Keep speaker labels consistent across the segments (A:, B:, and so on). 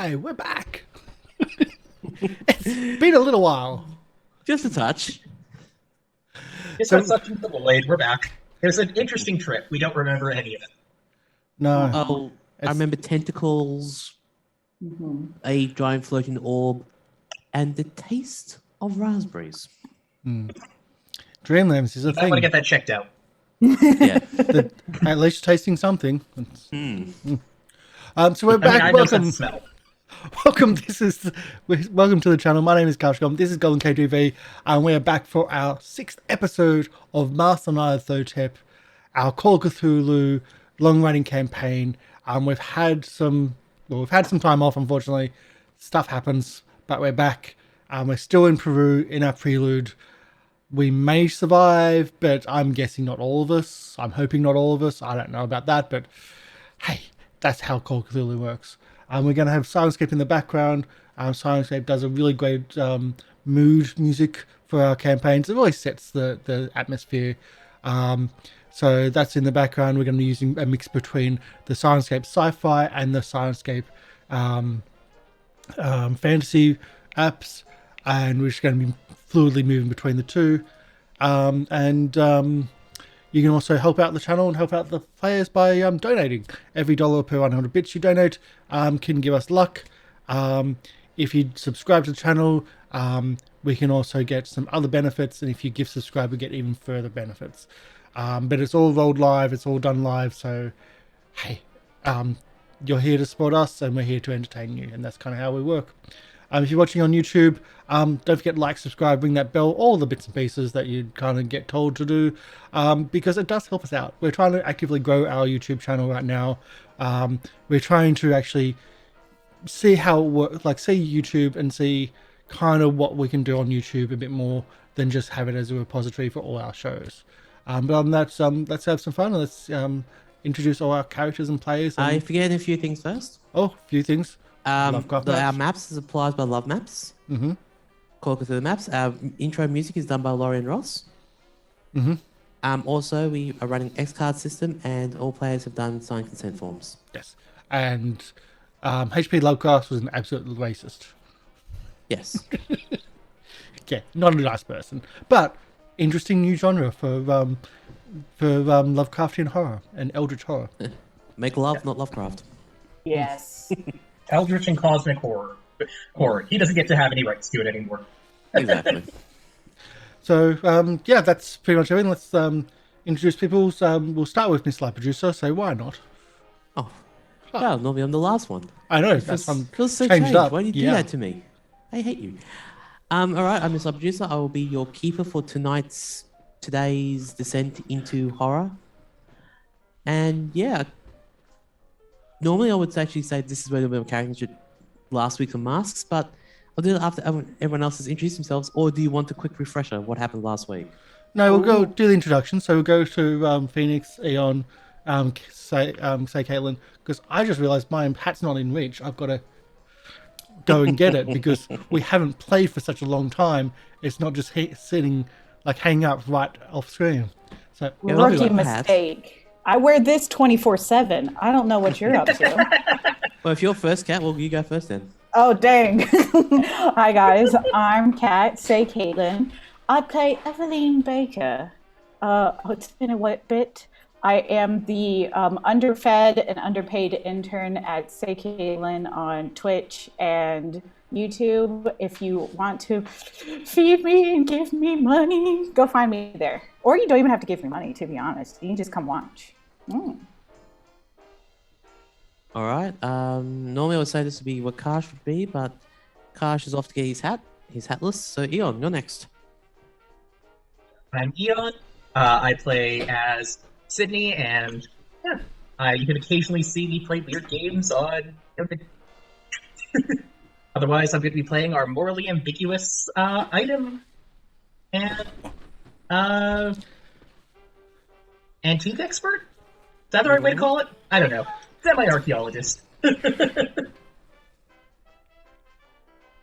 A: Hi, we're back. It's been a little while.
B: Just a touch.
C: It's not such a delayed. We're back. It was an interesting trip. We don't remember any of it.
A: No.
B: Oh, I remember tentacles, a giant floating orb, and the taste of raspberries.
A: Dreamlands is a
C: I
A: thing.
C: want to get that checked out.
B: Yeah.
A: At least tasting something. So we're back.
C: I know
A: Welcome.
C: smell.
A: Welcome. Welcome to the channel. My name is Karsh. This is GoblinCaveTV, and we're back for our 6th episode of Master Nyarlathotep, our Call of Cthulhu long-running campaign. We've had some time off, unfortunately. Stuff happens, but we're back. We're still in Peru in our Prelude. We may survive, but I'm guessing not all of us. I'm hoping not all of us. I don't know about that, but hey, that's how Call of Cthulhu works. We're going to have Syrinscape in the background. Syrinscape does a really great mood music for our campaigns. It really sets the atmosphere. So that's in the background. We're going to be using a mix between the Syrinscape sci-fi and the Syrinscape fantasy apps. And we're just going to be fluidly moving between the two. You can also help out the channel and help out the players by donating. Every $1 per 100 bits you donate can give us luck. If you subscribe to the channel, we can also get some other benefits. And if you give subscribe, we get even further benefits. But it's all rolled live. It's all done live. So, hey, you're here to support us and we're here to entertain you. And that's kind of how we work. If you're watching on YouTube, don't forget to like, subscribe, ring that bell, all the bits and pieces that you kind of get told to do, because it does help us out. We're trying to actively grow our YouTube channel right now. We're trying to actually see how it works, like see YouTube and see kind of what we can do on YouTube a bit more than just have it as a repository for all our shows. But other than that, let's have some fun and let's introduce all our characters and players.
B: I forget a few things first.
A: Oh, a few things.
B: Our maps is applied by LoveMaps. Call of Cthulhu maps. Our intro music is done by Lorian Ross. Also, we are running X card system, and all players have done signed consent forms.
A: Yes, and HP Lovecraft was an absolute racist.
B: Yes.
A: Yeah, not a nice person, but interesting new genre for Lovecraftian horror and Eldritch horror.
B: Make love, not Lovecraft.
D: Yes.
C: Eldritch and cosmic horror. He doesn't get to have any rights to it anymore.
B: Exactly.
A: So, yeah, that's pretty much everything. Let's introduce people. We'll start with MrLiveProducer, so why not?
B: Oh. Well, normally I'm the last one.
A: I know.
B: Feels so
A: changed
B: strange.
A: up.
B: Why do you do that to me? I hate you. Alright, I'm MrLiveProducer. I will be your keeper for today's descent into horror. And yeah, normally I would actually say this is where we're carrying last week of masks, but I'll do it after everyone else has introduced themselves. Or do you want a quick refresher? What happened last week?
A: No, we'll go do the introduction. So we'll go to Phoenix, Eon, CestCaitlin, because I just realised my hat's not in reach. I've got to go and get it because we haven't played for such a long time. It's not just sitting, like hanging up right off screen. So
D: Rookie mistake. I wear this 24/7. I don't know what you're up to.
B: Well, if you're first, Kat, well, you go first then.
D: Oh, dang. Hi, guys. I'm Kat, CestCaitlin. I play Aveline Baker. It's been a bit. I am the underfed and underpaid intern at CestCaitlin on Twitch and YouTube. If you want to feed me and give me money, go find me there. Or you don't even have to give me money, to be honest. You can just come watch.
B: All right. Normally I would say this would be what Karsh would be, but Karsh is off to get his hat. He's hatless. So Eon, you're next.
C: I'm Eon. I play as Sidney, and you can occasionally see me play weird games on. Otherwise, I'm going to be playing our morally ambiguous item and antique expert. Is that the right way to call it? I don't know. Semi-archaeologist.
B: All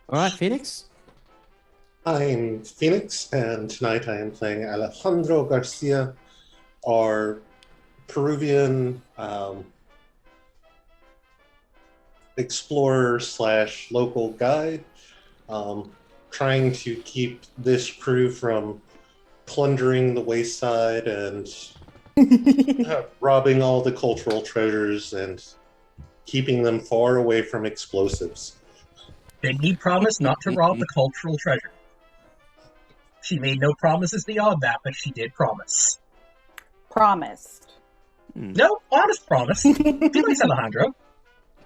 B: right, Phoenix.
E: I'm Phoenix, and tonight I am playing Alejandro Garcia, our Peruvian explorer slash local guide, trying to keep this crew from plundering the wayside and robbing all the cultural treasures and keeping them far away from explosives.
C: Sidney promised not to rob the cultural treasure. She made no promises beyond that, but she did promise.
D: Promised.
C: No, honest promise. Be nice, Alejandro.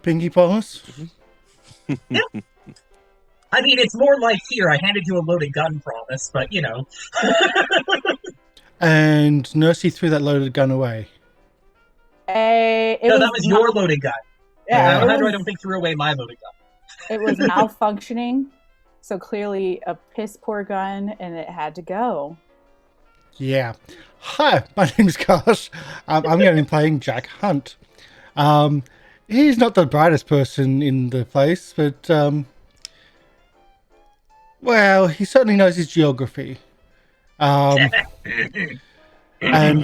A: Pinky promise.
C: Yeah. I mean, it's more like, here, I handed you a loaded gun promise, but, you know.
A: And Nursey threw that loaded gun away.
C: That was your loaded gun.
D: Yeah,
C: Alejandro, I don't think threw away my loaded gun.
D: it was malfunctioning, so clearly a piss poor gun, and it had to go.
A: Yeah. Hi, my name's Karsh. I'm going to be playing Jack Hunt. He's not the brightest person in the place, but, well, he certainly knows his geography. And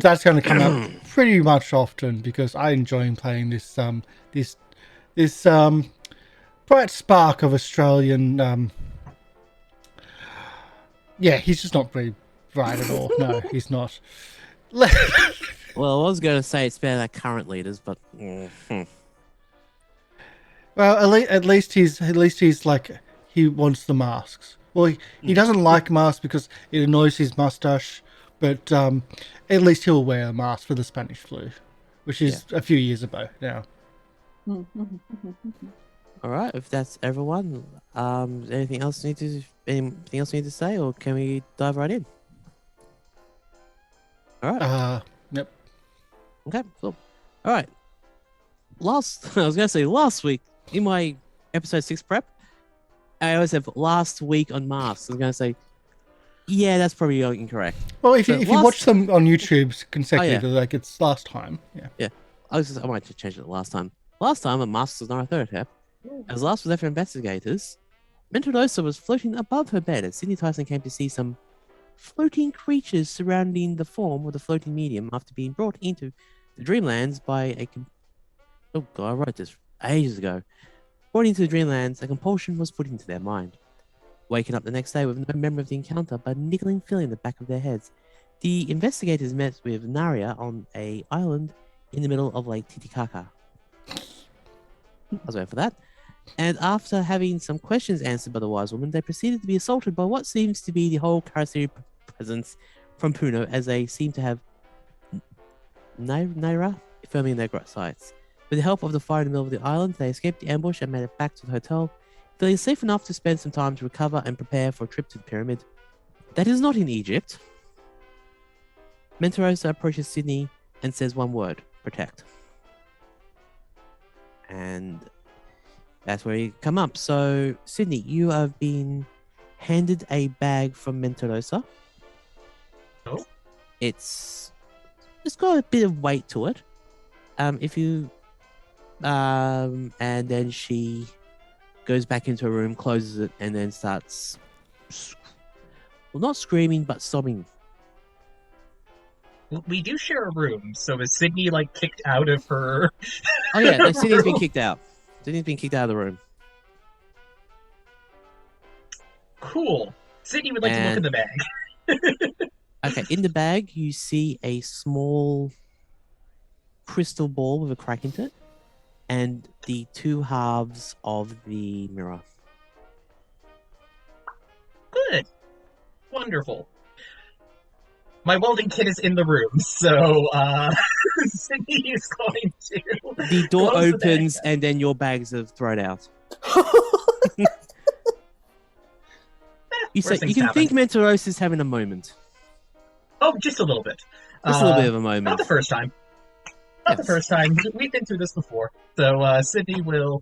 A: that's going to come out pretty much often because I enjoy playing this bright spark of Australian. Yeah, he's just not very bright at all. No, he's not.
B: Well, I was going to say it's better than current leaders, but
A: Well, at least he's like, he wants the masks. Well, he doesn't like masks because it annoys his mustache, but at least he'll wear a mask for the Spanish flu, which is a few years ago now.
B: all right. If that's everyone, anything else you need to say, or can we dive right in? All right.
A: Yep.
B: Okay. Cool. All right. Last week in my episode 6 prep, I always have last week on masks. I was going to say, yeah, that's probably incorrect.
A: Well, if you watch them on YouTube consecutively, like it's last time. Yeah.
B: I might just change it to last time. Last time on Masks of Nyarlathotep, as last was left for investigators, Mentirosa was floating above her bed, and Sidney Tyson came to see some floating creatures surrounding the form of the floating medium after being brought into the Dreamlands by a... Oh god, I wrote this ages ago. Brought into the Dreamlands, a compulsion was put into their mind. Waking up the next day with no memory of the encounter, but a niggling feeling in the back of their heads, the investigators met with Naria on an island in the middle of Lake Titicaca. I was waiting for that. And after having some questions answered by the wise woman, they proceeded to be assaulted by what seems to be the whole Garcia presence from Puno, as they seem to have Naira firmly in their sights. With the help of the fire in the middle of the island, they escaped the ambush and made it back to the hotel, feeling safe enough to spend some time to recover and prepare for a trip to the pyramid. That is not in Egypt. Mentirosa approaches Sidney and says one word: protect. And that's where you come up. So, Sidney, you have been handed a bag from Mentirosa.
C: Oh?
B: It's got a bit of weight to it. And then she goes back into her room, closes it, and then starts, well, not screaming, but sobbing.
C: We do share a room, so is Sidney, like, kicked out of her...
B: Oh yeah, no, Sidney's been kicked out. Sidney's been kicked out of the room.
C: Cool. Sidney would like to look in the bag.
B: Okay, in the bag, you see a small crystal ball with a crack into it, and the two halves of the mirror.
C: Good. Wonderful. My welding kit is in the room, so Sidney is going to...
B: The door
C: close
B: opens,
C: the bag.
B: and then your bags have thrown out. You
C: Worst
B: can
C: things happen.
B: think Mentirosa is having a moment.
C: Oh, just a little bit.
B: Just a little bit of a moment.
C: Not the first time. Not the first time. We've been through this before. So Sidney will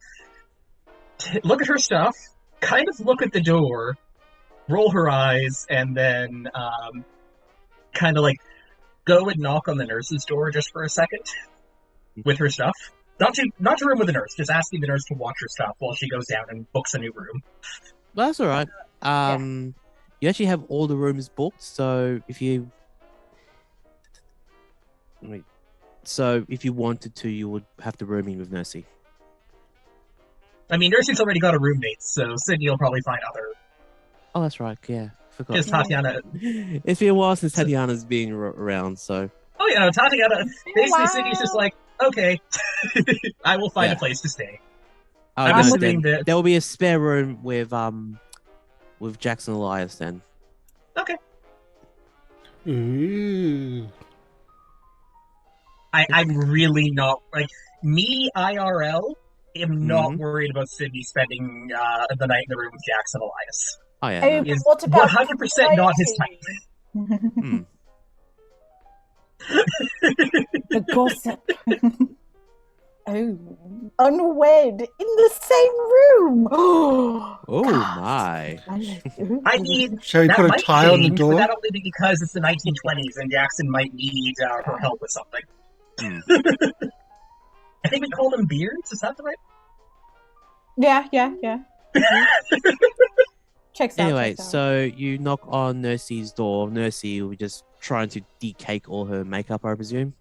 C: look at her stuff, kind of look at the door, roll her eyes, and then kind of like go and knock on the nurse's door just for a second with her stuff. Not to room with the nurse, just asking the nurse to watch her stuff while she goes down and books a new room.
B: Well, that's all right. You actually have all the rooms booked, so if you wanted to, you would have to room in with Nursey.
C: I mean, Nursing's already got a roommate, so Sidney will probably find other.
B: Oh, that's right. Yeah, forgot.
C: Because Tatiana.
B: It's been a while since Tatiana's been around, so.
C: Oh yeah, Tatiana. Basically,
D: Wow.
C: Sidney's just like, okay, I will find
B: Yeah.
C: a place to stay.
B: Oh,
C: I'm
B: no,
C: assuming
B: then
C: that.
B: there will be a spare room with Jackson Elias then.
C: Okay.
A: Ooh.
C: I'm really not like me IRL. Am not
B: Mhm.
C: worried about Sidney spending the night in the room with Jackson Elias.
B: Oh yeah.
D: Oh,
B: No.
D: but
C: Is
D: what about
C: 100% not his type.
B: Hmm.
D: The gossip. Oh, unwed in the same room.
B: Oh
D: Gosh.
B: my.
C: I mean,
A: Shall we
C: that
A: put a
C: might
A: tie on the
C: change,
A: door?
C: but that only be because it's the 1920s and Jackson might need her help with something.
B: Hmm.
C: I think we call them beards. Is that the right?
D: Yeah. Checks out.
B: Anyway,
D: checks out.
B: so you knock on Nursey's door. Nursey will be just trying to decake all her makeup, I presume.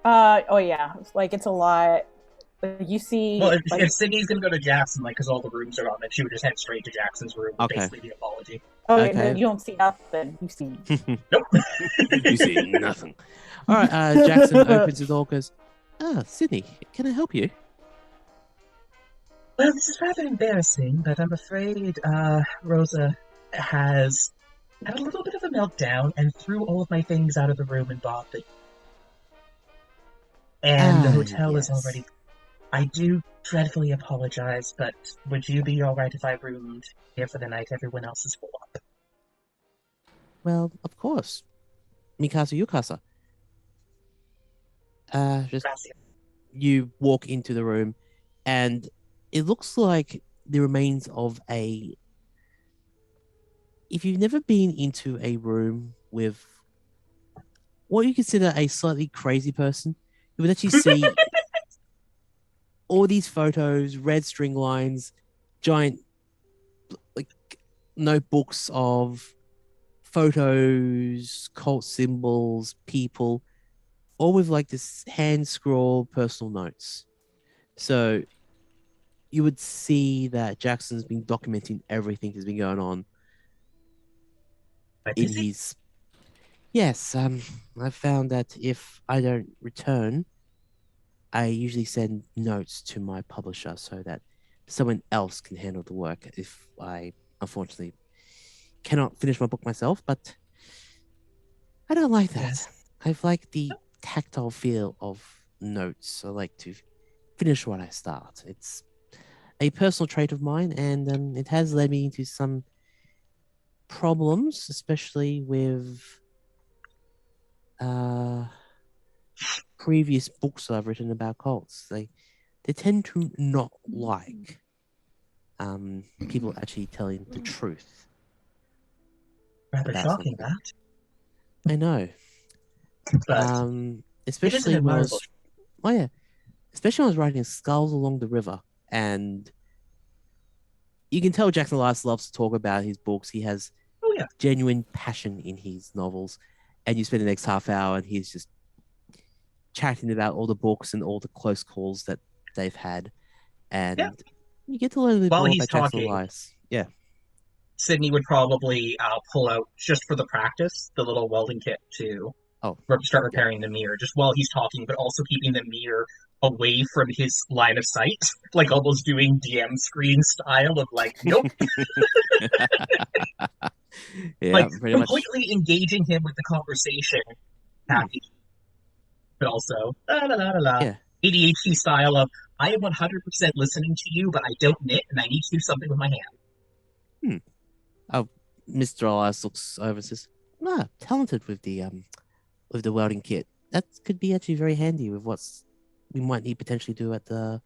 D: Oh yeah, like it's a lot. You see,
C: Well,
D: like,
C: if Sydney's gonna go to Jackson, like, because all the rooms are on, then she would just head straight to Jackson's room.
B: Okay.
C: Basically, the apology.
D: oh,
B: okay.
D: yeah, you don't see nothing. You see.
C: Nope.
B: You see nothing. All right, Jackson opens the door, goes, Sydney, can I help you?
C: Well, this is rather embarrassing, but I'm afraid Rosa has had a little bit of a meltdown and threw all of my things out of the room and bought the. And the hotel is
B: yes.
C: already. I do dreadfully apologize, but would you be alright if I roomed here for the night? Everyone else is full up.
B: Well, of course. Mikasa Yukasa. Just
C: Gracias.
B: you walk into the room, and it looks like the remains of a. If you've never been into a room with what you consider a slightly crazy person, you would actually see all these photos, red string lines, giant like notebooks of photos, cult symbols, people, all with like this hand scroll personal notes. So you would see that Jackson's been documenting everything that's been going on
C: Quite
B: in
C: busy.
B: his. Yes, I found that if I don't return, I usually send notes to my publisher so that someone else can handle the work if I unfortunately cannot finish my book myself, but I don't like that.
C: Yes.
B: I like the tactile feel of notes. I like to finish what I start. It's a personal trait of mine, and it has led me into some problems, especially with previous books that I've written about cults. They tend to not like people actually telling the truth.
C: Rather
B: about
C: shocking,
B: something.
C: that.
B: I know.
C: But
B: Especially when I
C: admirable.
B: was, oh yeah, especially when I was writing Skulls Along the River, and you can tell Jackson Elias loves to talk about his books. He has
C: Oh yeah.
B: genuine passion in his novels, and you spend the next half hour and he's just chatting about all the books and all the close calls that they've had, and
C: Yeah.
B: you get to learn a little
C: While
B: more
C: he's
B: about Jackson
C: talking,
B: Elias. Yeah.
C: Sydney would probably pull out, just for the practice, the little welding kit to
B: Oh,
C: start repairing the mirror, just while he's talking, but also keeping the mirror away from his line of sight, like almost doing DM screen style of like, nope,
B: yeah,
C: like
B: pretty much.
C: completely engaging him with the conversation, happy, but also
B: Yeah.
C: ADHD style of I am 100% listening to you, but I don't knit and I need to do something with my hand.
B: Oh, Mr. Elias looks over and says, talented with the welding kit. That could be actually very handy with what's we might need potentially do at the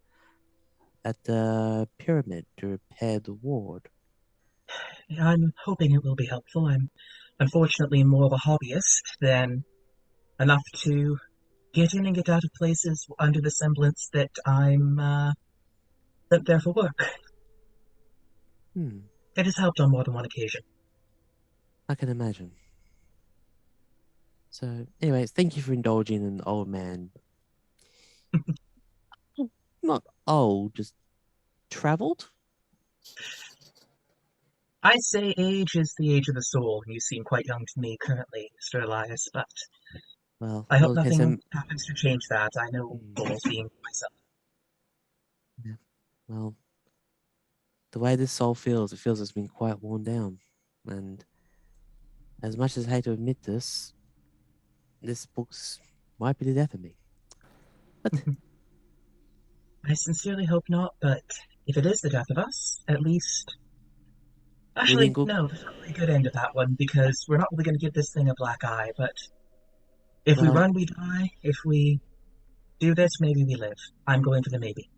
B: pyramid to repair the ward.
C: I'm hoping it will be helpful. I'm unfortunately more of a hobbyist than enough to get in and get out of places under the semblance that I'm sent there for work. It has helped on more than one occasion.
B: I can imagine. So, anyways, thank you for indulging an old man. Not old, just traveled?
C: I say age is the age of the soul, and you seem quite young to me currently, Mr. Elias, but
B: Well,
C: I
B: in
C: hope
B: all case,
C: nothing happens to change that. I know goals being myself.
B: yeah, well, the way this soul feels, it feels it's been quite worn down. And as much as I hate to admit this, this book's might be the death of me. But
C: I sincerely hope not, but if it is the death of us, at least... Actually,
B: William
C: no, there's not really a good end to that one, because we're not really going to give this thing a black eye, but if we
B: Well-
C: run, we die. If we do this, maybe we live. I'm going for the maybe.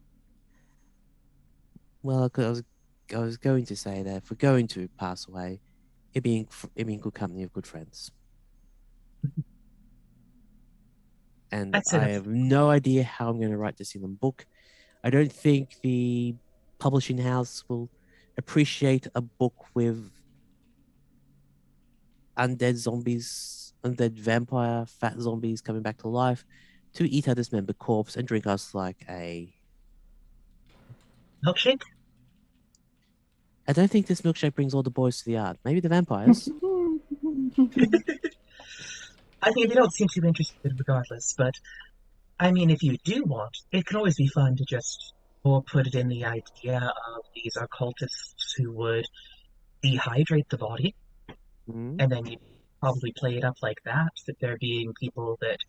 B: well, 'cause I was going to say that if we're going to pass away, it being good company of good friends. And
C: I'd say
B: I
C: that's-
B: have no idea how I'm going to write this in a book. I don't think the publishing house will appreciate a book with undead zombies, undead vampire, fat zombies coming back to life to eat a dismembered corpse and drink us like a...
C: Milkshake?
B: I don't think this milkshake brings all the boys to the yard. Maybe the vampires.
C: I think they don't seem too interested regardless, but I mean, if you do want, it can always be fun to just or put it in the idea of these are cultists who would dehydrate the body,
B: Mhm.
C: and then you probably play it up like that there being people that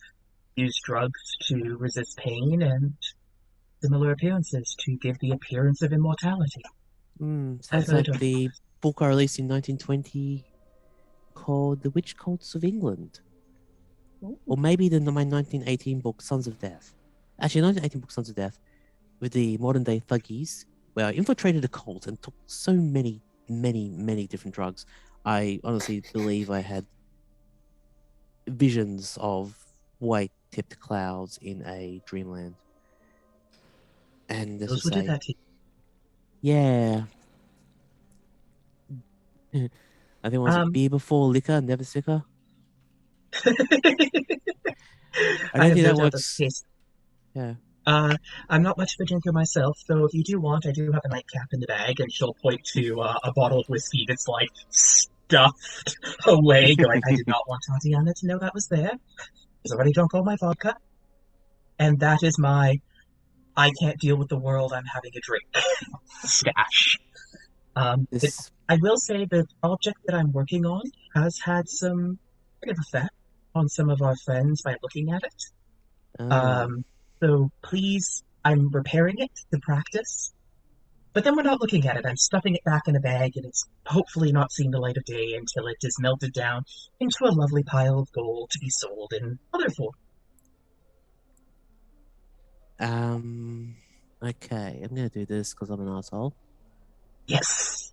C: use drugs to resist pain and similar appearances to give the appearance of immortality.
B: Sounds
C: really
B: like
C: don't-
B: the book I released in 1920 called The Witch Cults of England. Or maybe my 1918 book, Sons of Death. Actually, 1918 book, Sons of Death, with the modern day thuggies, where I infiltrated a cult and took so many, many different drugs. I honestly believe I had visions of white-tipped clouds in a dreamland. And let's
C: Those
B: just
C: who did
B: say,
C: that to
B: yeah. I think it was beer before liquor, never sicker.
C: you.
B: I don't think that
C: have no doubt
B: works.
C: that's the case.
B: Yeah.
C: I'm not much of a drinker myself, so if you do want, I do have a nightcap in the bag, and she'll point to a bottle of whiskey that's like stuffed away, going, I did not want Tatiana to know that was there. She's already drunk all my vodka. And that is my I can't deal with the world, I'm having a drink stash. I will say the project that I'm working on has had some kind of effect on some of our friends by looking at it. So please, I'm repairing it to practice, but then we're not looking at it. I'm stuffing it back in a bag, and it's hopefully not seeing the light of day until it is melted down into a lovely pile of gold to be sold in other forms.
B: Okay, I'm gonna do this because I'm an asshole.
C: Yes.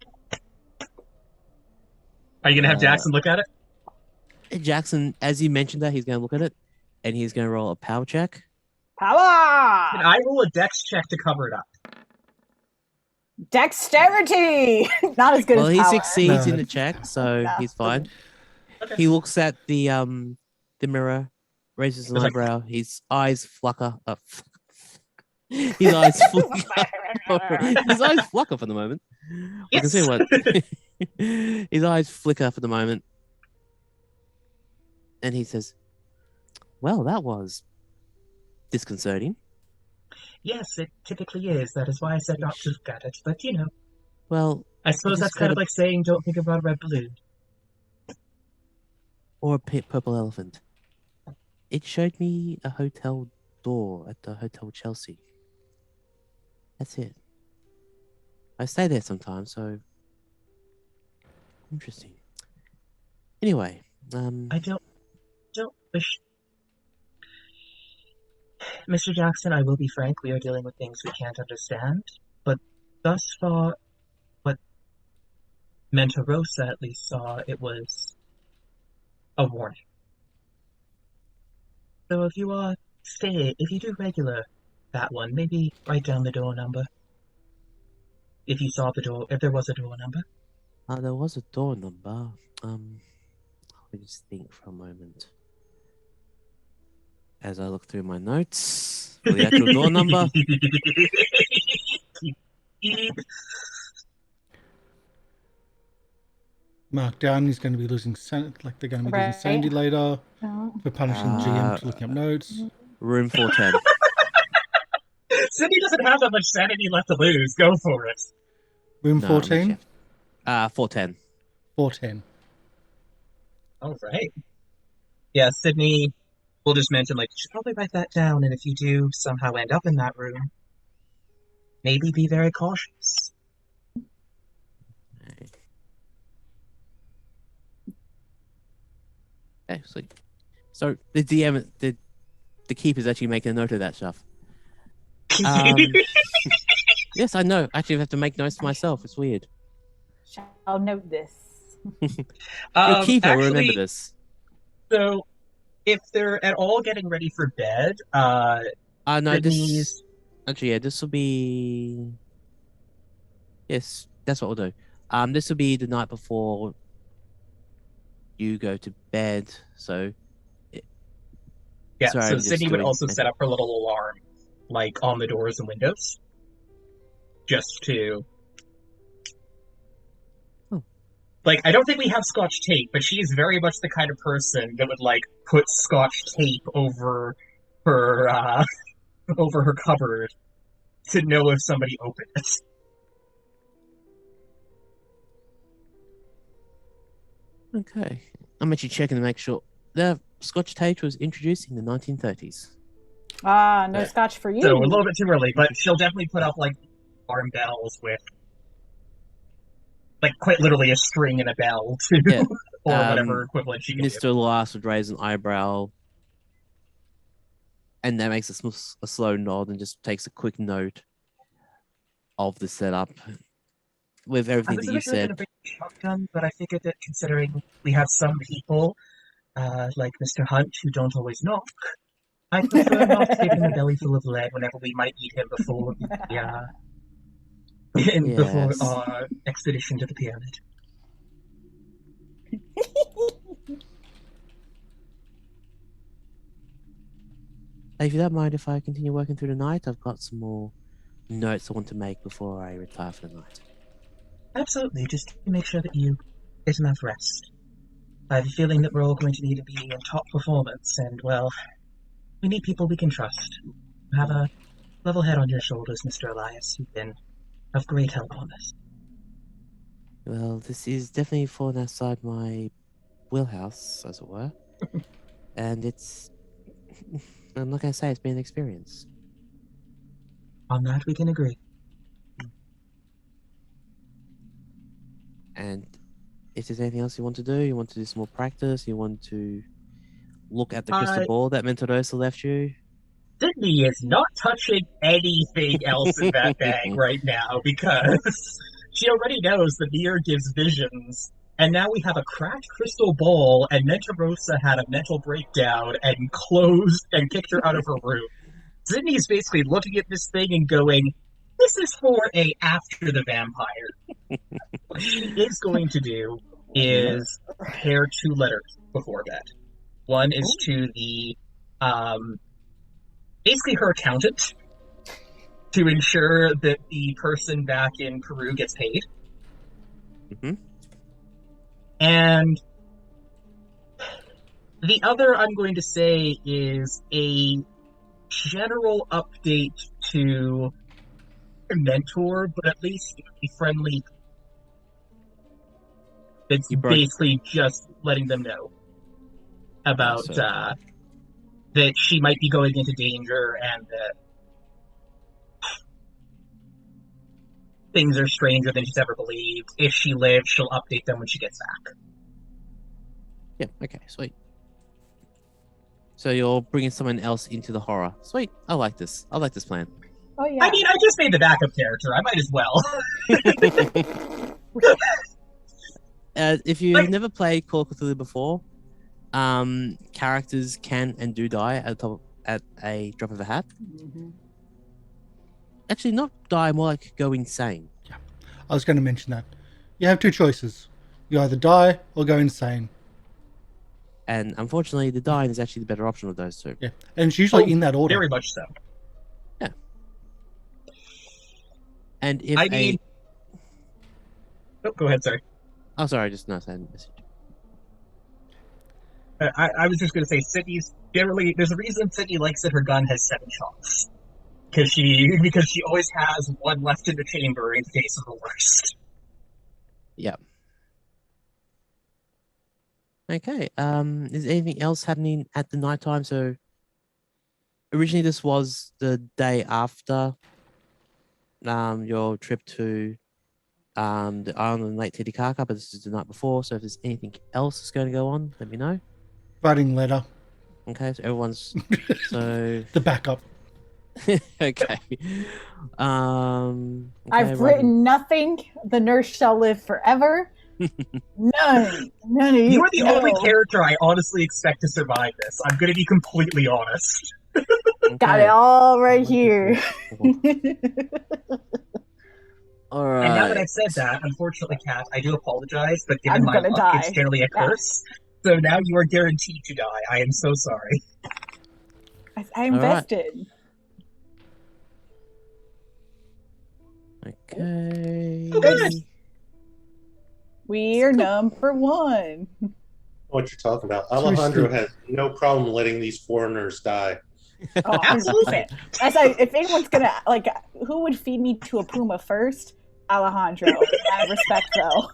C: Are you gonna have Jackson look at it?
B: Jackson, as you mentioned that, he's gonna look at it, and he's gonna roll a power check.
D: Power!
C: Can I roll a dex check to cover it up?
D: Dexterity! Not as good
B: Well,
D: as
B: he
D: power.
B: succeeds in
A: No.
B: the check, so
D: No.
B: he's fine.
C: Okay.
B: He looks at the mirror, raises an
C: It's like-
B: eyebrow. His eyes flucker. His eyes flicker. His eyes flucker for the moment. I can see
C: Yes.
B: what. His eyes flicker for the moment, and he says, "Well, that was disconcerting."
C: Yes, it typically is. That is why I said not to look at it. But, you know,
B: Well,
C: I suppose
B: just
C: that's kind of
B: gotta-
C: like saying don't think about a red balloon.
B: or a purple elephant. It showed me a hotel door at the Hotel Chelsea. That's it. I stay there sometimes, so interesting. Anyway,
C: I don't wish... Mr. Jackson, I will be frank, we are dealing with things we can't understand. But thus far, what Mentirosa at least saw, it was a warning. So if you if you do regular that one, maybe write down the door number. If you saw the door, if there was a door number.
B: there was a door number. Let me just think for a moment. As I look through my notes for the actual door number.
A: Mark down. He's going to be losing like they're going to be losing
D: Right.
A: sanity later
D: Oh.
A: for punishing GM to looking up notes.
B: Room 410.
C: Sidney doesn't have that much sanity left to lose. Go for it.
A: Room
B: No,
A: 14.
B: 410.
A: 410.
C: All right. Yeah, Sidney, we'll just mention, like, you should probably write that down, and if you do somehow end up in that room, maybe be very cautious.
B: Okay, sweet. So the DM, the keeper's actually making a note of that stuff. Yes, I know. Actually, I have to make notes for myself. It's weird.
D: Shall note this.
B: Your keeper will remember
C: actually,
B: this.
C: So, if they're at all getting ready for bed,
B: No,
C: Sydney's...
B: Actually, yeah, this will be... Yes, that's what we'll do. This will be the night before you go to bed, so...
C: Yeah,
B: Sorry,
C: so
B: I'm just
C: Sidney would
B: doing-
C: also set up her little alarm, like, on the doors and windows. Just to... Like, I don't think we have Scotch tape, but she is very much the kind of person that would, like, put Scotch tape over her, over her cupboard to know if somebody opened it.
B: Okay. I'm actually checking to make sure. The Scotch tape was introduced in the 1930s.
D: Ah, no
C: Yeah.
D: scotch for you.
C: So, a little bit too early, but she'll definitely put up, like, alarm bells with, like, quite literally a string and a bell, too.
B: Yeah.
C: Or whatever equivalent she can do.
B: Mr. Last would raise an eyebrow, and that makes a slow nod and just takes a quick note of the setup with
C: I
B: everything
C: was
B: that you
C: originally going to
B: said.
C: bring a shotgun, but I figured that considering we have some people, like Mr. Hunt, who don't always knock, I prefer not to give him a belly full of lead whenever we might need him before before
B: Yes.
C: our expedition to the pyramid.
B: If you don't mind if I continue working through the night, I've got some more notes I want to make before I retire for the night.
C: Absolutely, just to make sure that you get enough rest. I have a feeling that we're all going to need to be in top performance, and, well, we need people we can trust. You have a level head on your shoulders, Mr. Elias. You've been of great help on this.
B: Well, this is definitely fallen outside my wheelhouse, as it were. And it's... I'm not going to say it's been an experience.
C: On that, we can agree.
B: And if there's anything else you want to do, you want to do some more practice, you want to look at the crystal ball that Mentirosa left you.
C: Sidney is not touching anything else in that bag right now because she already knows the mirror gives visions, and now we have a cracked crystal ball, and Mentirosa had a mental breakdown and closed and kicked her out of her room. Sidney is basically looking at this thing and going, "This is for a after the vampire." What she is going to do is prepare 2 letters before bed. One is to the basically her accountant to ensure that the person back in Peru gets paid.
B: Mm-hmm.
C: And the other, I'm going to say, is a general update to her mentor, but at least a friendly. It's basically just letting them know about that she might be going into danger and that things are stranger than she's ever believed. If she lives, she'll update them when she gets back.
B: Yeah, okay, sweet. So you're bringing someone else into the horror. Sweet, I like this. I like this plan.
D: Oh yeah.
C: I mean, I just made the backup character. I might as well.
B: If you've never played Call of Cthulhu before, characters can and do die at a drop of a hat.
D: Mm-hmm.
B: Actually, not die, more like go insane.
A: Yeah, I was going to mention that. You have 2 choices. You either die or go insane.
B: And unfortunately, the dying is actually the better option of those 2.
A: Yeah, and it's usually in that order.
C: Very much so.
B: Yeah. And if
C: I mean, oh, go ahead, sorry.
B: oh, sorry, I just noticed that message.
C: I was just going to say, Sydney's generally, there's a reason Sydney likes that her gun has 7 shots. Because she always has one left in the chamber in case of the worst.
B: Yeah. Okay. Is anything else happening at the nighttime? So originally this was the day after your trip to the island of Lake Titicaca, but this is the night before. So if there's anything else that's going to go on, let me know.
A: Writing letter.
B: Okay, so everyone's so
A: The backup.
B: okay.
D: I've written nothing. The nurse shall live forever. None of you.
C: You are the only character I honestly expect to survive this. I'm going to be completely honest.
D: Got it all right here.
B: All right.
C: And now that I've said that, unfortunately, Kat, I do apologize, but given
D: I'm
C: my
D: gonna
C: luck,
D: die.
C: it's generally a curse. So now you are guaranteed to die. I am so sorry.
D: I invested.
B: Okay.
C: Good.
D: We're number 1.
E: What you're talking about? Alejandro has no problem letting these foreigners die.
D: Oh,
C: Absolutely.
D: if anyone's gonna who would feed me to a puma first? Alejandro. Out of respect, though.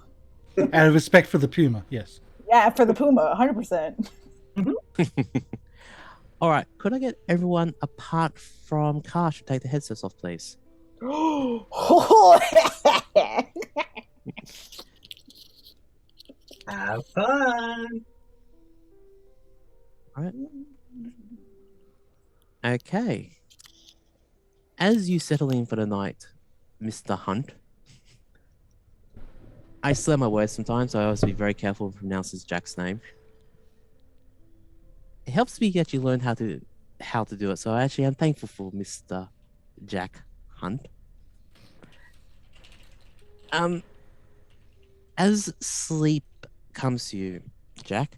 A: Out of respect for the puma, yes.
D: Yeah, for the puma, 100%.
B: All right. Could I get everyone apart from Karsh to take the headsets off, please?
C: Have fun.
B: All right. Okay. As you settle in for the night, Mr. Hunt, I slur my words sometimes, so I always be very careful to pronounce Jack's name. It helps me actually learn how to do it, so I'm thankful for Mr. Jack Hunt. As sleep comes to you, Jack,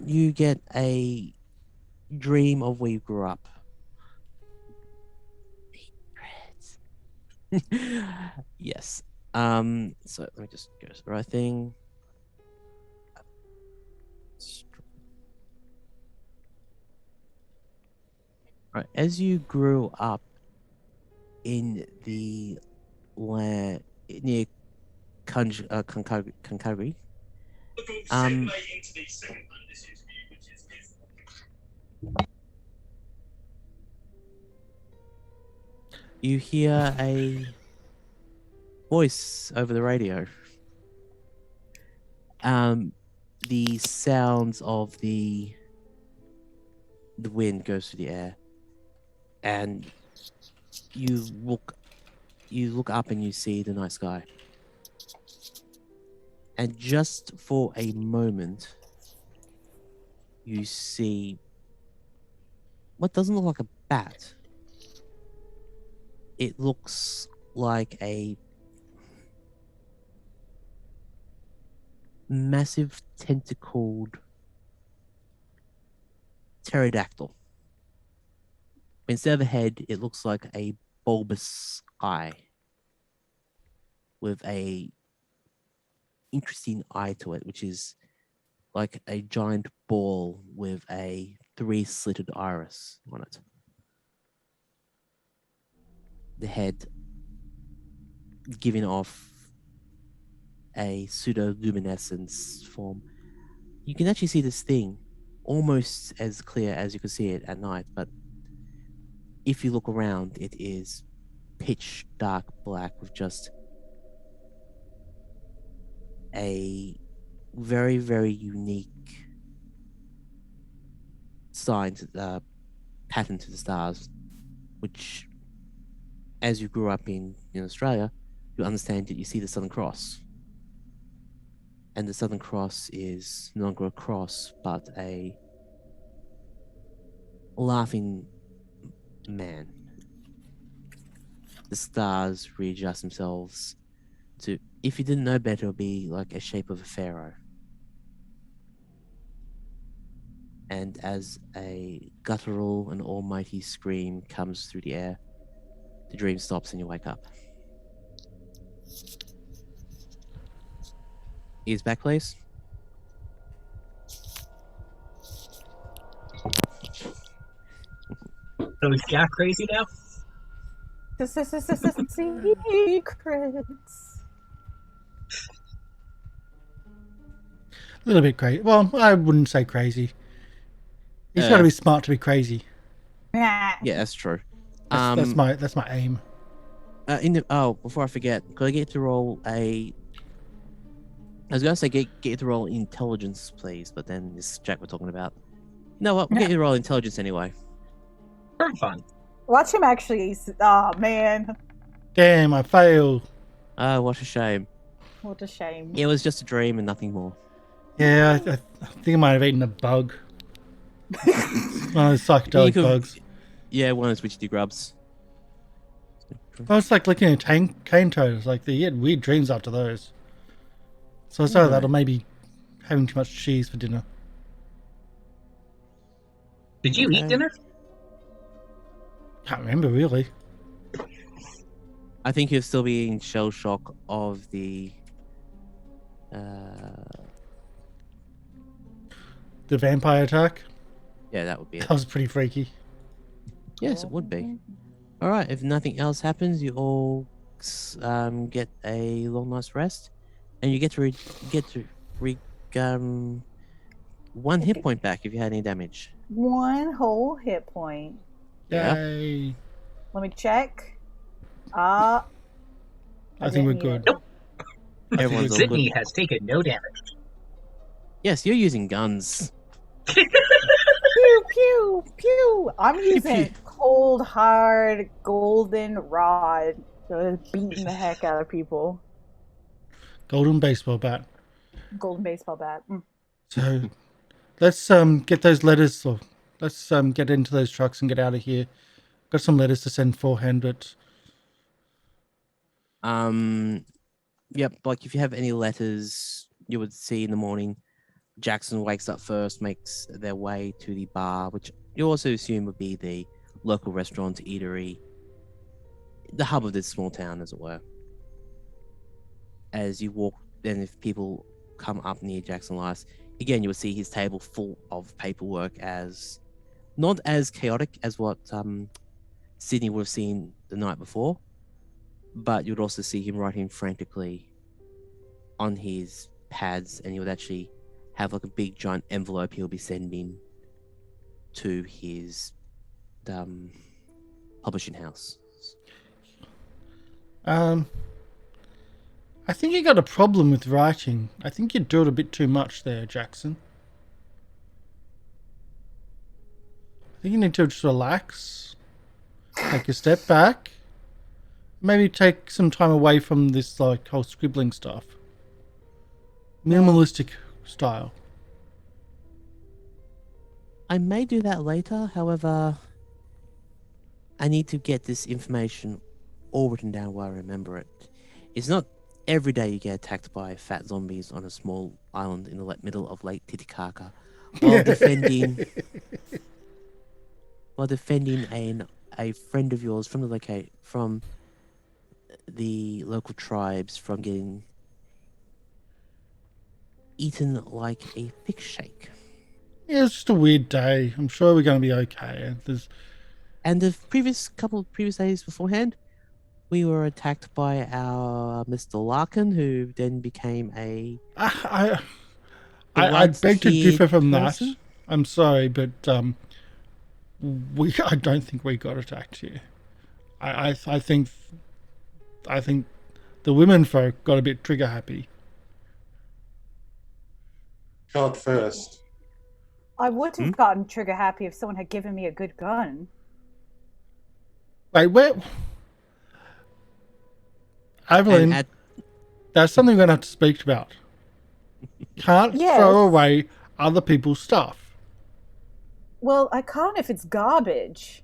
B: you get a dream of where you grew up. Yes. So let me just go to the right thing. Right. As you grew up in the land near Concagri, you hear a voice over the radio. The sounds of the wind goes through the air, and you look up and you see the night sky. And just for a moment, you see what doesn't look like a bat. It looks like a massive tentacled pterodactyl. Instead of a head, it looks like a bulbous eye with a interesting eye to it, which is like a giant ball with a 3-slitted iris on it. The head giving off a pseudo-luminescence form. You can actually see this thing almost as clear as you can see it at night, but if you look around, it is pitch dark black with just a very, very unique pattern to the stars, which, as you grew up in Australia, you understand that you see the Southern Cross. And the Southern Cross is no longer a cross, but a laughing man. The stars readjust themselves to, if you didn't know better, it would be like a shape of a pharaoh. And as a guttural and almighty scream comes through the air, the dream stops and you wake up. Ears back, please.
C: So is Jack crazy now?
D: Secrets.
A: A little bit crazy. Well, I wouldn't say crazy. He's got to be smart to be crazy.
D: Nah.
B: Yeah, that's true.
A: That's my aim.
B: Before I forget, could I get to roll a? I was gonna say get you to roll intelligence, please, but then this Jack we're talking about. You know what? We'll get you to roll intelligence anyway.
C: For fun.
D: Watch him actually. Oh man,
A: Damn, I failed.
B: Oh, what a shame.
D: what a shame.
B: It was just a dream and nothing more.
A: Yeah, I think I might have eaten a bug. One of those psychedelic bugs.
B: Yeah, one of those witchy grubs.
A: I was like looking at cane toads. Like they get weird dreams after those. So I started that, or maybe having too much cheese for dinner.
C: Did you eat dinner?
A: Can't remember really.
B: I think you're still being shell shock of the.
A: The vampire attack.
B: Yeah, that would be it.
A: That was pretty freaky.
B: Yes, it would be. All right. If nothing else happens, you all get a long night's rest, and you get to one hit point back if you had any damage.
D: One whole hit point.
B: Yeah.
A: Yay!
D: Let me check. I
A: think we're
D: didn't
A: good.
C: Nope.
B: Everyone's all
C: Sidney
B: good.
C: has taken no damage.
B: Yes, you're using guns.
D: Pew pew pew. I'm using cold hard golden rod, beating the heck out of people.
A: Golden baseball bat.
D: Golden baseball bat.
A: So let's get those letters, or let's get into those trucks and get out of here. Got some letters to send forehand, but
B: Yep, like if you have any letters you would see in the morning, Jackson wakes up first, makes their way to the bar, which you also assume would be the local restaurant, eatery, the hub of this small town, as it were. As you walk, and if people come up near Jackson Lice, again, you will see his table full of paperwork, as not as chaotic as what Sidney would have seen the night before, but you'd also see him writing frantically on his pads, and he would actually have like a big giant envelope he'll be sending to his publishing house.
A: I think you got a problem with writing. I think you do it a bit too much there, Jackson. I think you need to just relax, take a step back, maybe take some time away from this like whole scribbling stuff. Minimalistic style.
B: I may do that later, however, I need to get this information all written down where I remember it. It's not every day you get attacked by fat zombies on a small island in the middle of Lake Titicaca while defending a friend of yours from the local tribes from getting eaten like a fish shake.
A: Yeah, it's just a weird day. I'm sure we're going to be okay.
B: And the previous days beforehand, we were attacked by our Mr. Larkin, who then became a...
A: I beg to differ from
B: person?
A: that. I'm sorry, but I don't think we got attacked here. I think the women folk got a bit trigger happy.
E: Shot first.
D: I would have gotten trigger happy if someone had given me a good gun.
A: Wait, where? Aveline, that's something we're going to have to speak about. Can't throw away other people's stuff.
D: Well, I can't if it's garbage.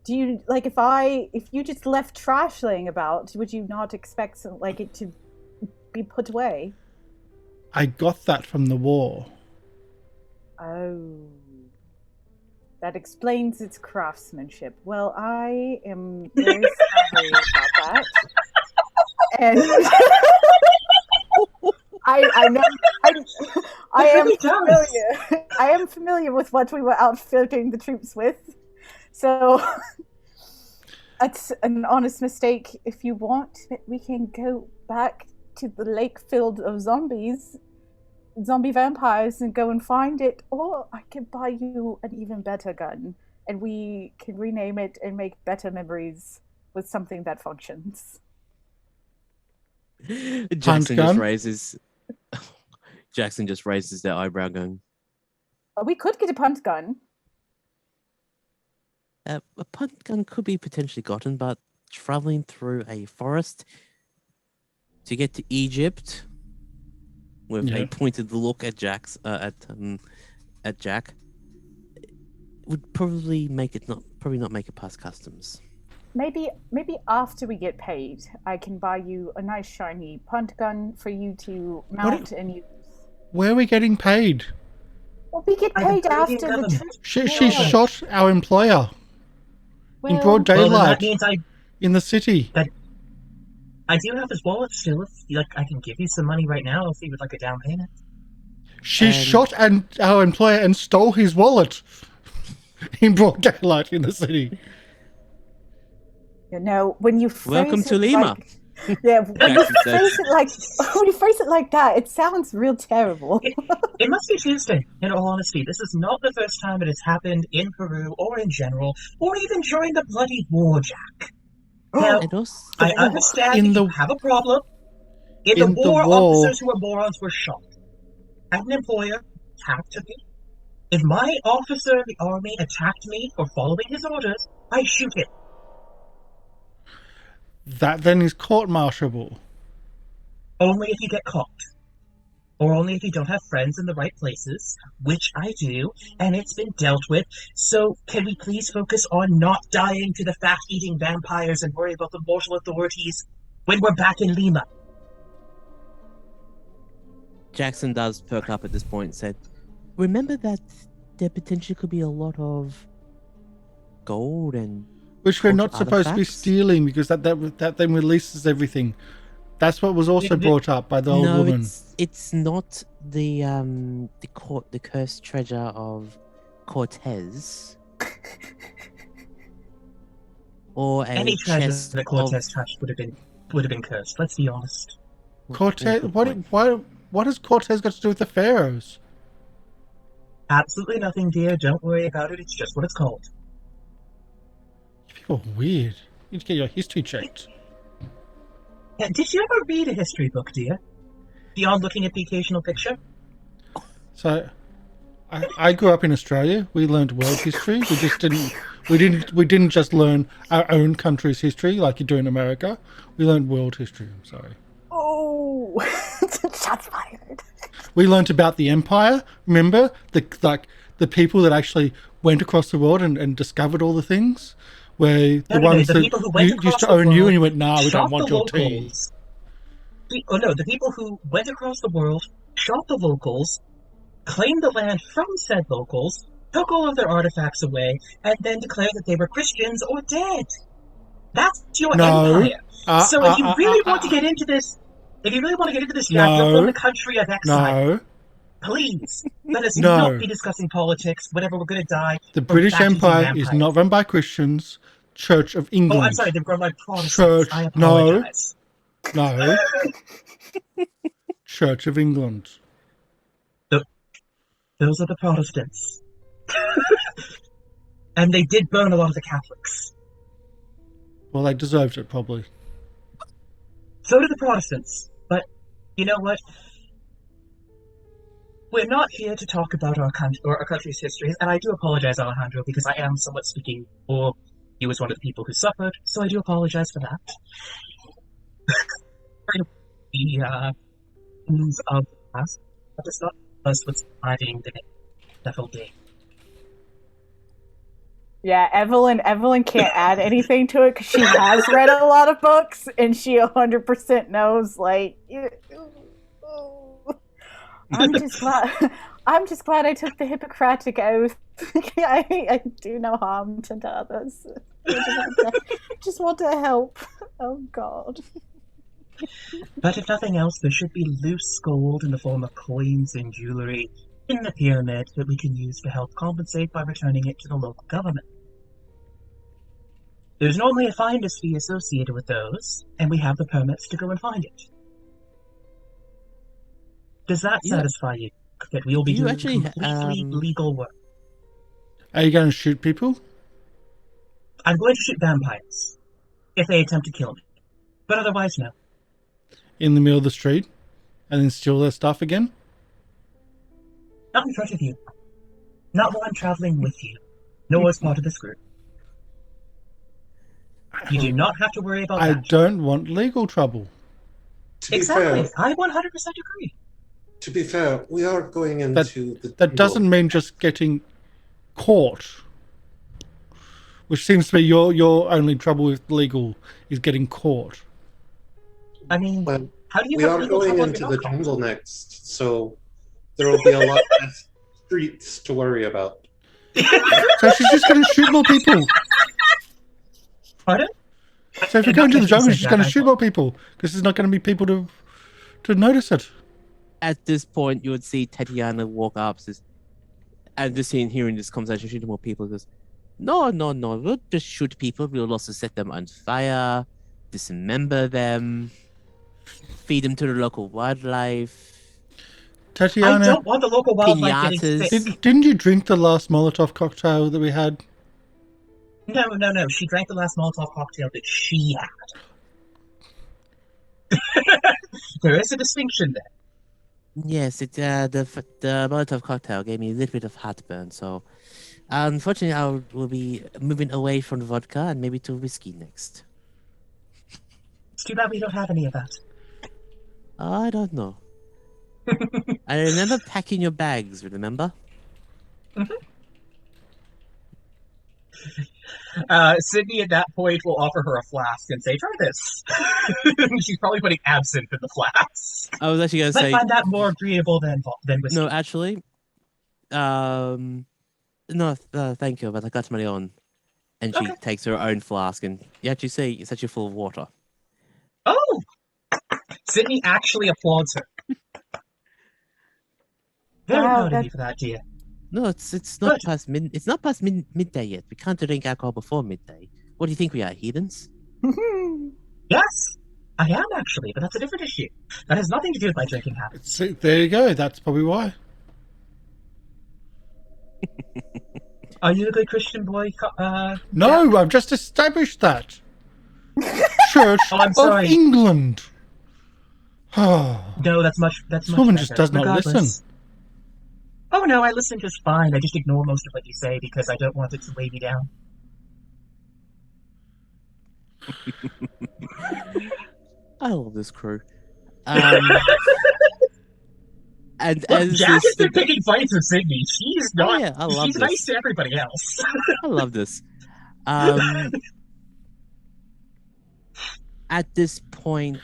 D: Do you like if you just left trash laying about, would you not expect it to be put away?
A: I got that from the war.
D: Oh. That explains its craftsmanship. Well, I am very sorry about that. And I know I am familiar. I am familiar with what we were outfitting the troops with. So it's an honest mistake. If you want, we can go back to the lake filled of zombie vampires, and go and find it. Or I can buy you an even better gun, and we can rename it and make better memories with something that functions.
B: Jackson just raises their eyebrow, going,
D: We could get a punt gun.
B: a punt gun could be potentially gotten, but traveling through a forest to get to Egypt with a pointed look at Jack would probably not make it past customs.
D: Maybe after we get paid, I can buy you a nice shiny punt gun for you to mount and use.
A: Where are we getting paid?
D: Well, we get paid after the trip.
A: She shot our employer in broad daylight in the city.
C: I do have his wallet still. If I can give you some money right now if you would like a down payment.
A: She shot our employer and stole his wallet in broad daylight in the city.
D: You know, when you phrase
B: Welcome to Lima.
D: when you phrase it like that, it sounds real terrible.
C: It must be Tuesday, in all honesty. This is not the first time it has happened in Peru or in general, or even during the bloody war, Jack. Now, I understand you have a problem. In the war, officers who were morons were shot. As an employer, attacked me. If my officer in the army attacked me for following his orders, I shoot him.
A: That then is court-martialable.
C: Only if you get caught. Or only if you don't have friends in the right places, which I do, and it's been dealt with. So can we please focus on not dying to the fat-eating vampires and worry about the mortal authorities when we're back in Lima?
B: Jackson does perk up at this point and said, remember that there potentially could be a lot of gold and
A: which we're not supposed to be stealing, because that then releases everything. That's what was also brought up by the old woman.
B: No, it's not the cursed treasure of Cortez. Or
C: any treasure that Cortez touched would have been cursed. Let's be honest.
A: Cortez, what has Cortez got to do with the pharaohs?
C: Absolutely nothing, dear. Don't worry about it. It's just what it's called.
A: People are weird. You need to get your history checked.
C: Yeah, did you ever read a history book, dear? Beyond looking at the occasional picture?
A: So, I grew up in Australia. We learned world history. We just didn't just learn our own country's history like you do in America. We learned world history. I'm sorry.
D: Oh, shots fired.
A: We learned about the empire. Remember the people that actually went across the world and discovered all the things. Where the ones that used to own you and you went, nah, we don't want your tea.
C: The people who went across the world, shot the locals, claimed the land from said locals, took all of their artifacts away, and then declared that they were Christians or dead. That's your empire. So if you really want to get into this, Jack, you're from the country of exile. Please, let us not be discussing politics whenever we're going to die.
A: The British Empire is not run by Christians. Church of England.
C: Oh, I'm sorry, they're run by Protestants. I apologize.
A: No. Church of England.
C: Those are the Protestants. And they did burn a lot of the Catholics.
A: Well, they deserved it, probably.
C: So did the Protestants. But, you know what? We're not here to talk about our country's history, and I do apologize, Alejandro, because I am somewhat speaking for you as one of the people who suffered, so I do apologize for that. The things of the past, but it's not us what's surviving the devil day.
D: Yeah, Aveline can't add anything to it because she has read a lot of books, and she 100% knows, I'm just glad. I'm just glad I took the Hippocratic oath. I do no harm to others. Just want to help. Oh God.
C: But if nothing else, there should be loose gold in the form of coins and jewelry in the pyramid that we can use to help compensate by returning it to the local government. There's normally a finder's fee associated with those, and we have the permits to go and find it. Does that satisfy you? That we'll be doing completely legal work.
A: Are you going to shoot people?
C: I'm going to shoot vampires if they attempt to kill me, but otherwise, no.
A: In the middle of the street? And then steal their stuff again?
C: Not in front of you. Not while I'm traveling with you. Nor as part of this group. You do not have to worry about that.
A: I don't want legal trouble.
C: Exactly. Fair, I 100% agree.
E: To be fair, we are going into
A: that doesn't mean just getting caught. Which seems to be your only trouble with legal is getting caught.
C: I mean,
E: well,
C: how do you?
E: We are going into the jungle next, so there will be a lot less streets to worry about.
A: So she's just going to shoot more people.
C: Pardon?
A: So if you're going to the jungle, she's going to shoot more people because there's not going to be people to notice it.
B: At this point, you would see Tatiana walk up and just hearing this conversation, shooting more people. Goes, no, we'll just shoot people. We'll also set them on fire, dismember them, feed them to the local wildlife.
A: Tatiana,
C: I don't want the local wildlife getting sick.
A: Didn't you drink the last Molotov cocktail that we had?
C: No. She drank the last Molotov cocktail that she had. There is a distinction there.
B: Yes, the Molotov cocktail gave me a little bit of heartburn, so unfortunately I will be moving away from the vodka and maybe to whiskey next.
C: It's too bad we don't have any of that.
B: I don't know. I remember packing your bags, remember?
C: Mm-hmm. Sidney at that point will offer her a flask and say, try this. She's probably putting absinthe in the flask.
B: I was actually going to say...
C: I find that more agreeable than whiskey.
B: No, actually... no, thank you, but I got my own. And she takes her own flask and you actually see it's actually full of water.
C: Oh! Sidney actually applauds her. Very proud of you for that, dear.
B: No, it's not past midday yet. We can't drink alcohol before midday. What do you think we are, heathens?
C: Yes, I am actually, but that's a different issue. That has nothing to do with my drinking habits.
A: There you go. That's probably why.
C: Are you a good Christian boy?
A: No, I've just established that. Church of England.
C: No, that's much. This
A: woman just does not listen.
C: Oh no, I listen just fine. I just ignore most of what you say because I don't want it to weigh me down.
B: I love this crew. And as
C: Jack has been picking fights with Sidney. She's not.
B: Oh, yeah, I love
C: she's
B: this.
C: Nice to everybody else.
B: I love this. At this point,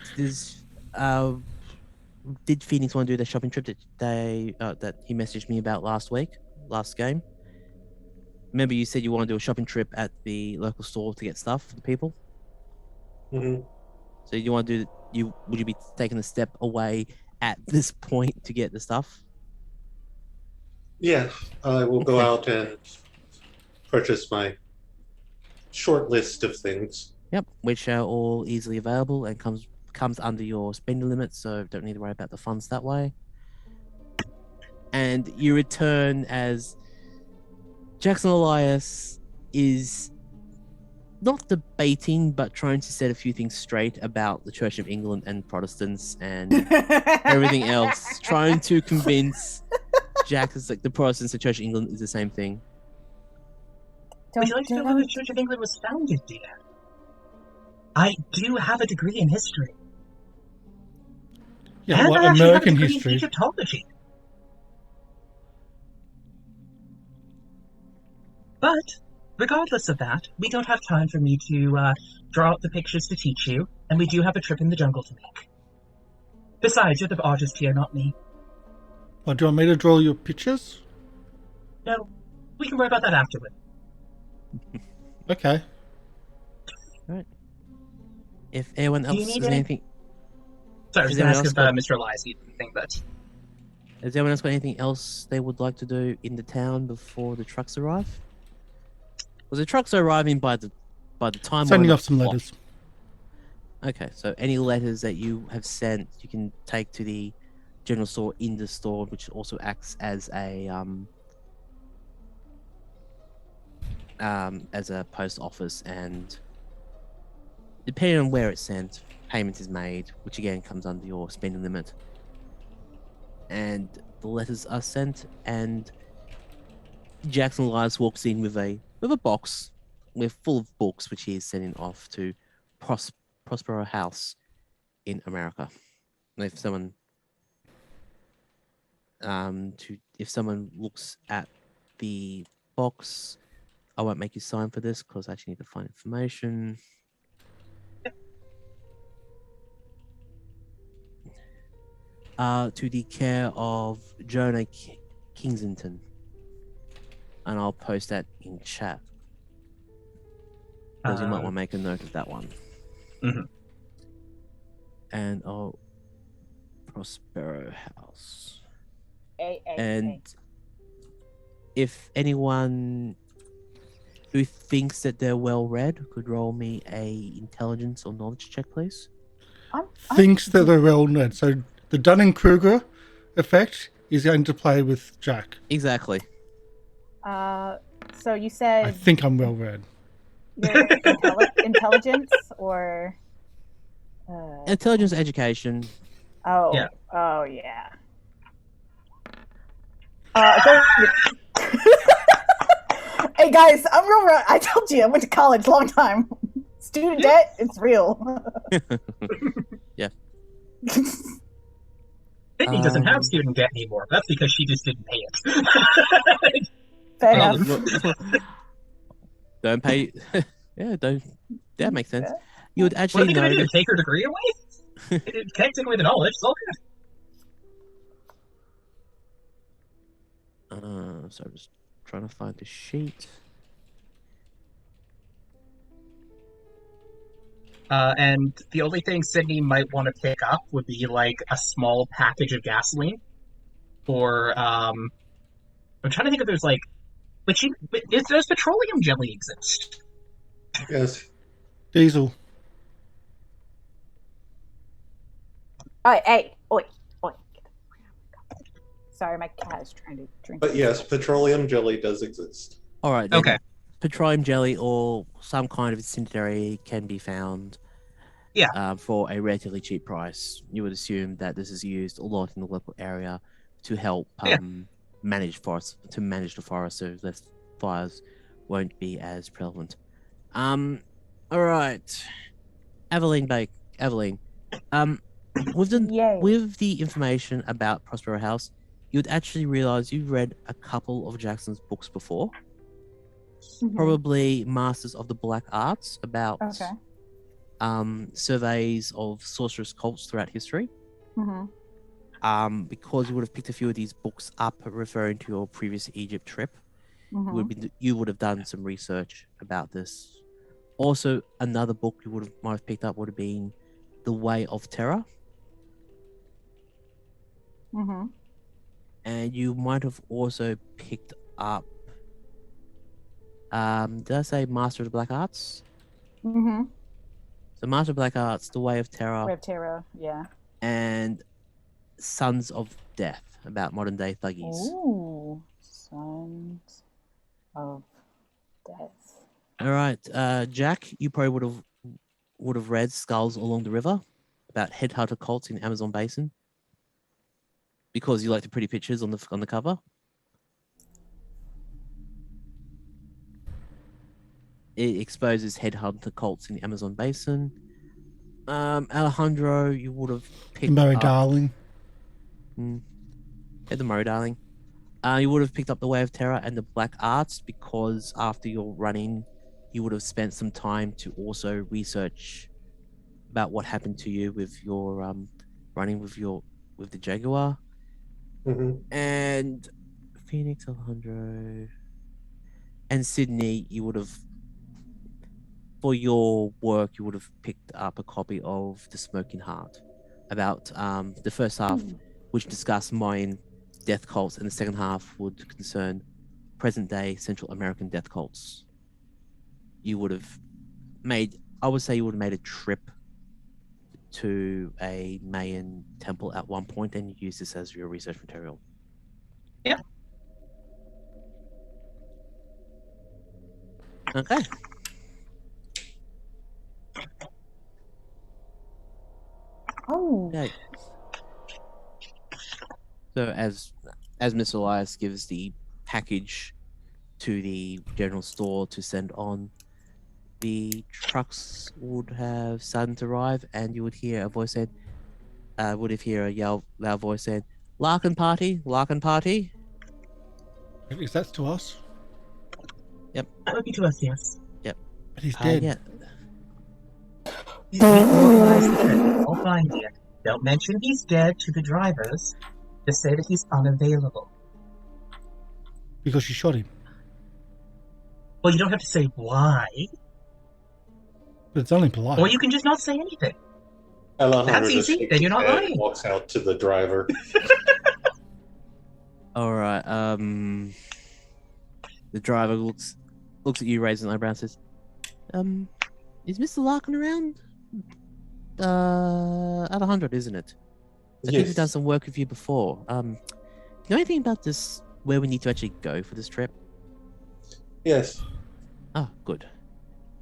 B: did Phoenix want to do the shopping trip that he messaged me about last game? Remember you said you want to do a shopping trip at the local store to get stuff for the people?
E: Mm-hmm.
B: So you want to would you be taking a step away at this point to get the stuff?
E: Yeah, I will go out and purchase my short list of things.
B: Yep, which are all easily available and comes under your spending limit, so don't need to worry about the funds that way. And you return as Jackson Elias is not debating, but trying to set a few things straight about the Church of England and Protestants and everything else, trying to convince Jack is like the Protestants and Church of England is the same thing.
C: Would you like to know how the Church of England was founded, dear? I do have a degree in history.
A: Yeah,
C: and
A: what
C: I actually
A: American
C: have a degree
A: history?
C: in Egyptology. But, regardless of that, we don't have time for me to draw out the pictures to teach you, and we do have a trip in the jungle to make. Besides, you're the artist here, not me.
A: Or do you want me to draw your pictures?
C: No, we can worry about that afterward.
A: Okay.
B: If anyone
C: Do you
B: else
C: need
B: has
C: any-
B: anything,
C: Sorry, I was
B: Has
C: going to ask
B: anyone
C: if
B: else
C: Mr. Elias needed anything, but
B: has anyone else got anything else they would like to do in the town before the trucks arrive? Because the trucks are arriving by the time
A: Sending
B: we're
A: off some
B: off.
A: letters.
B: Okay, so any letters that you have sent, you can take to the general store in the store, which also acts as a post office, and depending on where it's sent, payment is made, which again comes under your spending limit. And the letters are sent, and Jackson Elias walks in with a box with full of books, which he is sending off to Prospero House in America. And if someone looks at the box, I won't make you sign for this because I actually need to find information. To the care of Jonah Kingsington, and I'll post that in chat because you might want to make a note of that one.
C: Mhm.
B: And I'll Prospero House.
D: A.
B: And if anyone who thinks that they're well read could roll me a intelligence or knowledge check, please.
A: Thinks that they're well read. So the Dunning-Kruger effect is going to play with Jack.
B: Exactly.
D: So you
A: I
D: said
A: think I'm well read.
D: your intelligence or
B: Intelligence, education.
D: oh
C: Yeah.
D: oh yeah. Hey guys, I'm real. I told you I went to college a long time. Student debt, it's real.
B: Yeah.
C: Sydney doesn't have student debt anymore. That's because she just didn't pay it.
D: Fair
B: Oh,
D: enough.
B: Don't pay. Yeah, don't. That makes sense.
D: Yeah.
B: You would
C: What are
B: actually
C: they going to do?
B: notice.
C: Take her degree away? It can't take away the knowledge. It's all good.
B: So I'm just trying to find the sheet.
C: And the only thing Sydney might want to pick up would be like a small package of gasoline, or I'm trying to think if there's like, does petroleum jelly exist?
E: Yes.
A: Diesel.
D: Hey, oi. Sorry, my cat is trying to drink.
E: But yes, petroleum jelly does exist.
B: All right. Then.
C: Okay.
B: Petroleum jelly or some kind of incendiary can be found.
C: Yeah.
B: For a relatively cheap price. You would assume that this is used a lot in the local area to help manage the forest, so less fires won't be as prevalent. All right, Aveline. With the information about Prospero House, you'd actually realize you've read a couple of Jackson's books before.
D: Mhm.
B: Probably Masters of the Black Arts about
D: Okay.
B: surveys of sorceress cults throughout history.
D: Mm-hmm.
B: Because you would have picked a few of these books up referring to your previous Egypt trip,
D: Mm-hmm.
B: you would have done some research about this. Also, another book you might have picked up would have been The Way of Terror.
D: Mm-hmm.
B: And you might have also picked up, did I say Master of the Black Arts?
D: Mm-hmm.
B: So Master of Black Arts, The Way of Terror,
D: Way of Terror, yeah.
B: and Sons of Death, about modern day thuggies.
D: Ooh, Sons of Death.
B: All right, Jack, you probably would have read Skulls Along the River, about headhunter cults in the Amazon basin, because you like the pretty pictures on the cover. It exposes headhunter cults in the Amazon basin. Alejandro, you would have picked
A: Murray
B: up...
A: Darling.
B: Yeah, the Murray Darling. You would have picked up The Way of Terror and the Black Arts because after your run-in, you would have spent some time to also research about what happened to you with your running with the Jaguar. And Phoenix, Alejandro, and Sydney, you would have, for your work, you would have picked up a copy of The Smoking Heart about the first half, which discussed Mayan death cults, and the second half would concern present-day Central American death cults. You would have made, I would say you would have made a trip to a Mayan temple at one point and you use this as your research material.
C: Yeah.
B: Okay.
D: Oh.
B: Okay. So as Mr. Elias gives the package to the general store to send on, the trucks would have started to arrive, and you would hear a voice said, loud voice said, Larkin party, Larkin party.
A: Is that to us?
B: Yep.
C: That would be to us, yes.
B: Yep.
A: But he's dead.
B: Yeah.
C: I'll find you. Don't mention he's dead to the drivers. Just say that he's unavailable.
A: Because you shot him.
C: Well, you don't have to say why.
A: But it's only polite.
C: Or you can just not say anything.
E: Alejandro
C: That's
E: just
C: easy,
E: shakes
C: then you're not
E: his head
C: lying.
E: and walks out to the driver.
B: All right. The driver looks at you, raising an eyebrow, and says, "Is Mr. Larkin around? At 100, isn't it? I think we've done some work with you before. Do you know anything about this? Where we need to actually go for this trip?
E: Yes.
B: Oh, good.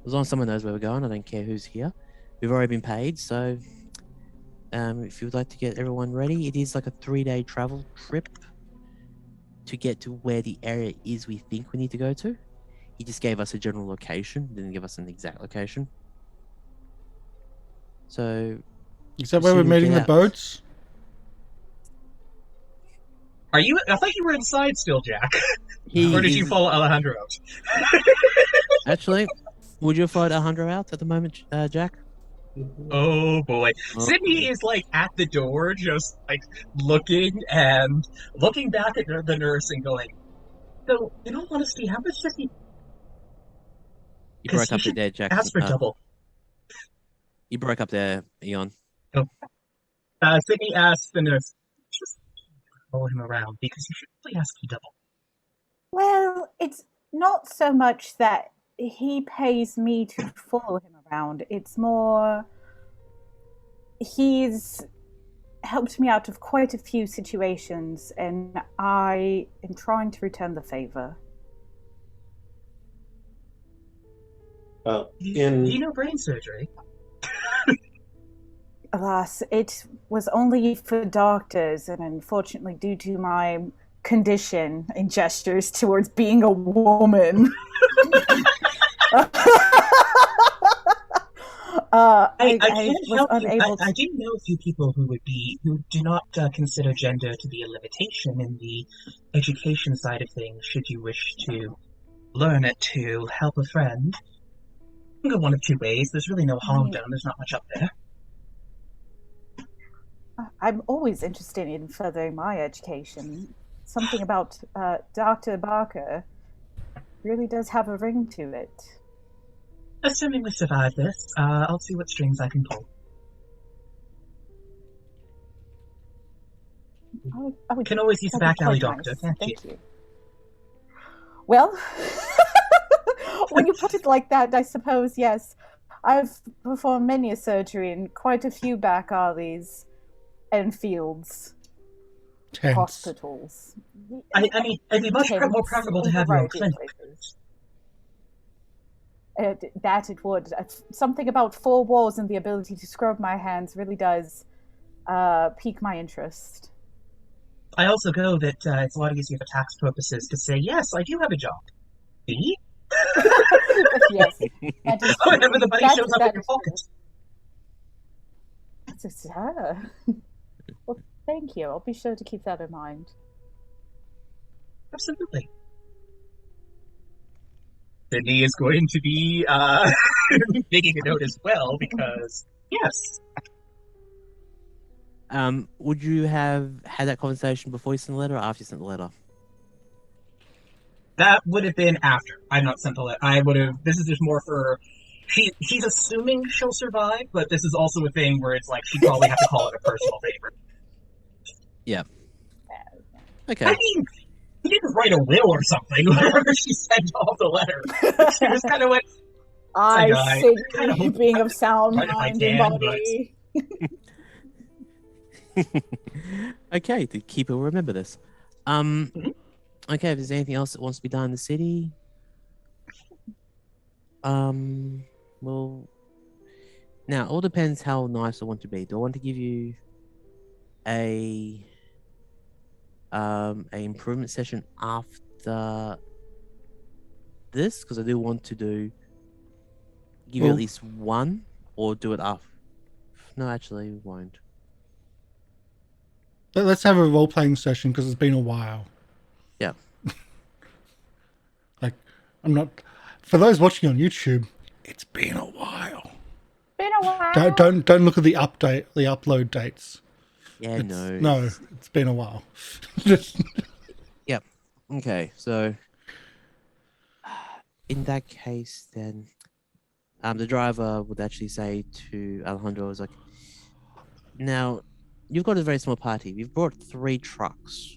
B: As long as someone knows where we're going, I don't care who's here. We've already been paid, so if you would like to get everyone ready, it is like a 3-day travel trip to get to where the area is we think we need to go to. He just gave us a general location, didn't give us an exact location. So...
A: Is that where we're meeting the boats?
C: Are you? I thought you were inside still, Jack. Or did you follow Alejandro out?
B: Actually, would you have followed Alejandro out at the moment, Jack?
C: Oh boy. Sidney is like at the door, just like looking back at the nurse and going, so, in all honesty, how much does he...
B: You broke up there, Jack.
C: Ask for double.
B: You broke up there, Eon.
C: Oh. Sidney asked the nurse, just follow him around, because he should really ask for double.
D: Well, it's not so much that he pays me to follow him around. It's more... He's helped me out of quite a few situations, and I am trying to return the favor.
C: You know brain surgery?
D: Alas, it was only for doctors, and unfortunately, due to my condition and gestures towards being a woman, I was unable to...
C: I do know a few people who do not consider gender to be a limitation in the education side of things. Should you wish to learn it to help a friend, you can go one of two ways. There's really no harm done. There's not much up there.
D: I'm always interested in furthering my education. Something about Dr. Barker really does have a ring to it.
C: Assuming we survive this, I'll see what strings I can pull.
D: I
C: can always use a back alley doctor, can't you?
D: Thank you. Well, when you put it like that, I suppose, yes. I've performed many a surgery in quite a few back alleys and fields.
A: Tense.
D: Hospitals.
C: I mean, it'd be much more preferable to have your own clinic.
D: That it would. Something about 4 walls and the ability to scrub my hands really does pique my interest.
C: I also go that it's a lot easier for tax purposes to say, yes, I do have a job. See?
D: Yes.
C: Whenever the money shows up in your pocket.
D: Well, thank you. I'll be sure to keep that in mind.
C: Absolutely. Sidney is going to be making a note as well, because, yes.
B: Would you have had that conversation before you sent the letter or after you sent the letter?
C: That would have been after. I've not sent the letter. I would have. This is just more for. He's assuming she'll survive, but this is also a thing where it's like she'd probably have to call it a personal favor.
B: Yeah. Okay.
C: I mean, he didn't write a will or something whenever she sent off the letter. She just kind of went,
D: I
C: kind of
D: Sidney, being of sound
C: Right if I
D: mind and
C: can,
D: body.
B: Okay, the keeper will remember this. Okay, if there's anything else that wants to be done in the city, well, now it all depends how nice I want to be. Do I want to give you a improvement session after this? Because I do want to give you at least one, or do it after. No, actually, we won't.
A: Let's have a role-playing session because it's been a while.
B: Yeah.
A: Like, I'm not... For those watching on YouTube, it's been a while.
D: Been a while.
A: Don't look at the upload dates.
B: Yeah, no.
A: No, it's been a while.
B: Yep. Okay, so in that case, then the driver would actually say to Alejandro, "Was like, now you've got a very small party. We've brought 3 trucks.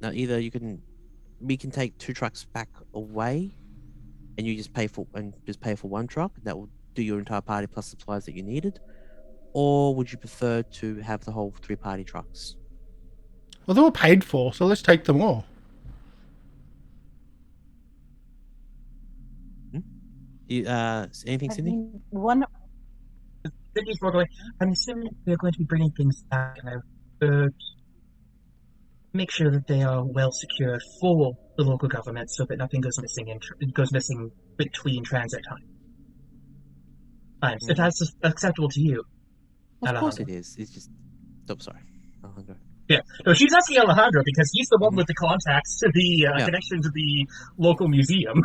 B: Now either we can take 2 trucks back away, and you just pay for 1 truck. That will do your entire party plus supplies that you needed. Or would you prefer to have the whole 3 party trucks?"
A: Well, they were paid for, so let's take them all.
B: Anything, Sidney?
D: One.
C: Sydney's going, I'm assuming they're going to be bringing things back, and I would make sure that they are well secured for the local government so that nothing goes missing between transit times. If that's acceptable to you.
B: Of course it is. It's just... Oh, sorry. Alejandro.
C: Yeah. No, she's asking Alejandro because he's the one with the contacts to the connection to the local museum.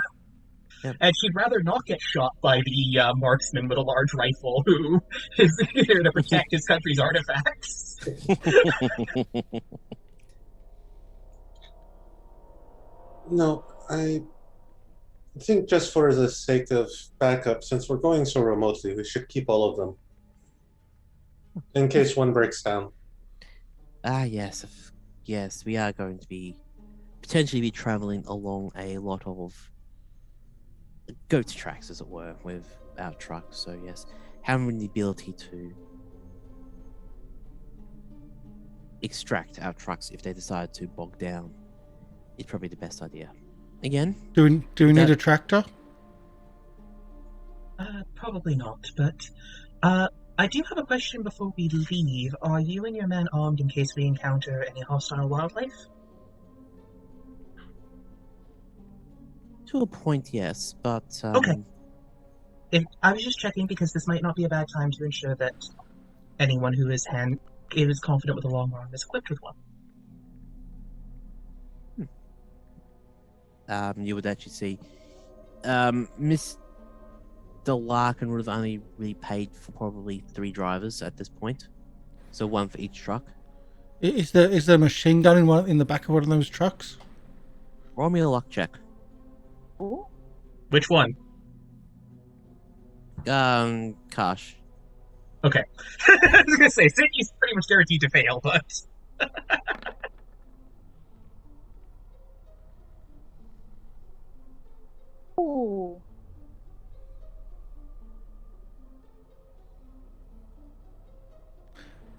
B: Yep.
C: And she'd rather not get shot by the marksman with a large rifle who is here to protect his country's artifacts.
E: No, I think just for the sake of backup, since we're going so remotely, we should keep all of them. In case one breaks down.
B: Yes. Yes, we are going to potentially be traveling along a lot of goat tracks, as it were, with our trucks. So yes, having the ability to extract our trucks if they decide to bog down is probably the best idea. Again,
A: do we need a tractor?
C: Probably not, but I do have a question before we leave. Are you and your men armed in case we encounter any hostile wildlife?
B: to a point, yes, but
C: Okay. I was just checking because this might not be a bad time to ensure that anyone who is confident with a long arm is equipped with one.
B: You would actually see Miss Larkin would have only really paid for probably 3 drivers at this point, so 1 for each truck.
A: Is there a machine gun in the back of one of those trucks?
B: Roll me a luck check.
D: Ooh.
C: Which one?
B: Karsh.
C: Okay. I was gonna say Sidney's pretty much guaranteed to fail, but
D: Ooh.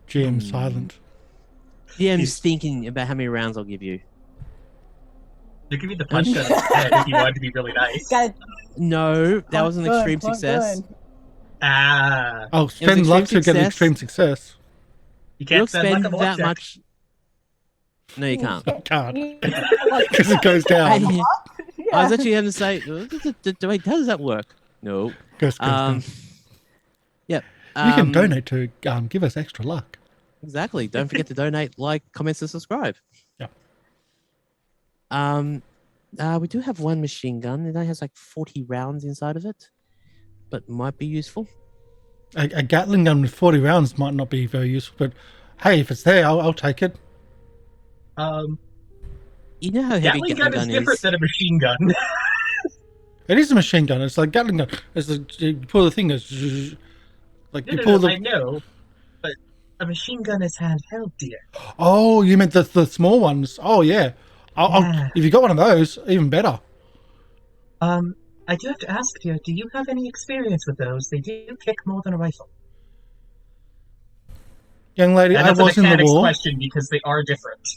A: GM silent.
B: DM's thinking about how many rounds I'll give you.
C: they give you the punch gun instead if you wanted to be really nice.
B: No, that was an extreme success.
C: Ah,
A: Oh, spend luck to get an extreme success.
C: you can't
B: You'll
C: spend luck
B: spend
C: on the luck
B: that
C: check.
B: much. No, you can't.
A: I can't. Because it goes down.
B: I was actually going to say, wait, how does that work? No.
A: Goes down.
B: Yep.
A: You can donate to give us extra luck.
B: Exactly. Don't forget to donate, like, comments, and subscribe.
A: Yeah.
B: We do have 1 machine gun. It only has like 40 rounds inside of it, but might be useful.
A: A Gatling gun with 40 rounds might not be very useful, but Hey, if it's there, I'll take it.
B: You know how heavy
C: Gatling gun is different than a machine gun.
A: It is a machine gun. It's like Gatling gun. It's like you pull the thing. It's like you pull the.
C: I know, but a machine gun is handheld, dear.
A: Oh, you meant the small ones? Oh yeah. I'll, if you got one of those, even better.
C: I do have to ask, dear, do you have any experience with those? They do kick more than a rifle.
A: Young lady, I was in the war.
C: Question because they are different.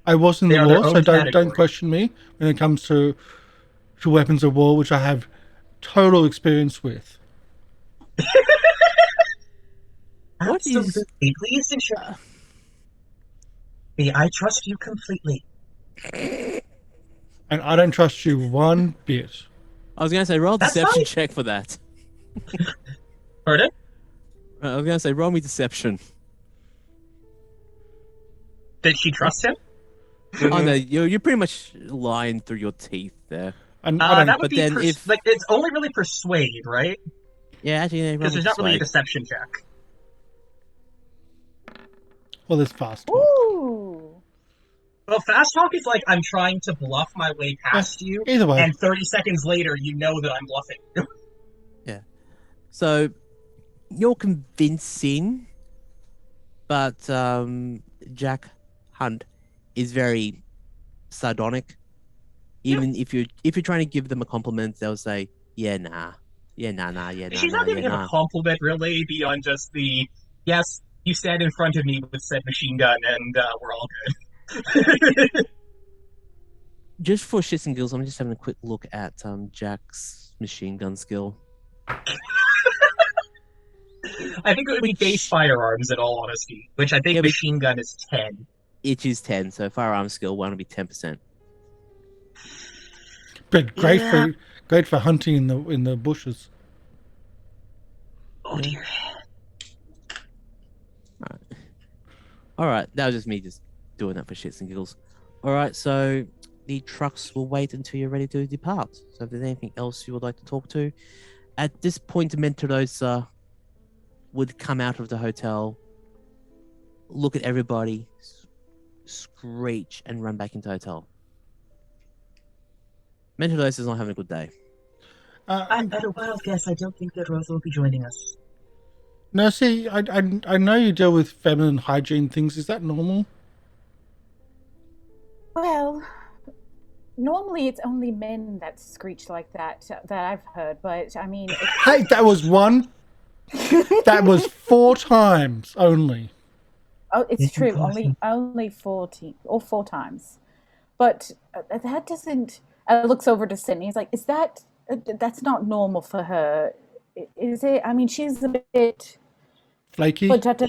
A: I was in the war, so don't question me when it comes to weapons of war, which I have total experience with.
C: Absolutely. Please ensure. I trust you completely.
A: And I don't trust you one bit.
B: I was going to say, roll a deception check for that.
C: Pardon?
B: I was going to say, roll me deception.
C: Did she trust him?
B: Oh no, you're pretty much lying through your teeth there.
C: That would be it's only really persuade, right?
B: Yeah, actually,
C: because there's not really a deception check.
A: Well, there's fast talk.
D: Ooh.
C: Well, fast talk is like I'm trying to bluff my way past you,
A: either way,
C: and 30 seconds later, you know that I'm bluffing.
B: Yeah. So you're convincing, but Jack Hunt is very sardonic. Even if you're trying to give them a compliment, they'll say, "Yeah, nah, yeah, nah, yeah, nah."
C: She's not giving him a compliment, really, beyond just the yes. You stand in front of me with said machine gun, and we're all good.
B: Just for shits and giggles, I'm just having a quick look at Jack's machine gun skill.
C: I think it would be base firearms, in all honesty, which I think machine gun is 10.
B: It is 10, so firearms skill one would be 10%.
A: But great for hunting in the bushes.
C: Oh dear.
B: All right, that was just me just doing that for shits and giggles. All right, so the trucks will wait until you're ready to depart. So if there's anything else you would like to talk to, at this point, Mentirosa would come out of the hotel, look at everybody, screech, and run back into the hotel. Mentirosa is not having a good day.
C: At a wild guess, I don't think that Rosa will be joining us.
A: No, see, I know you deal with feminine hygiene things. Is that normal?
D: Well, normally it's only men that screech like that I've heard, but I mean...
A: Hey, that was one. That was 4 times only.
D: Oh, it's true. Only 4 times. But that doesn't... looks over to Sidney. He's like, is that... that's not normal for her. Is it? I mean, she's a bit...
A: Flaky?
C: I'm going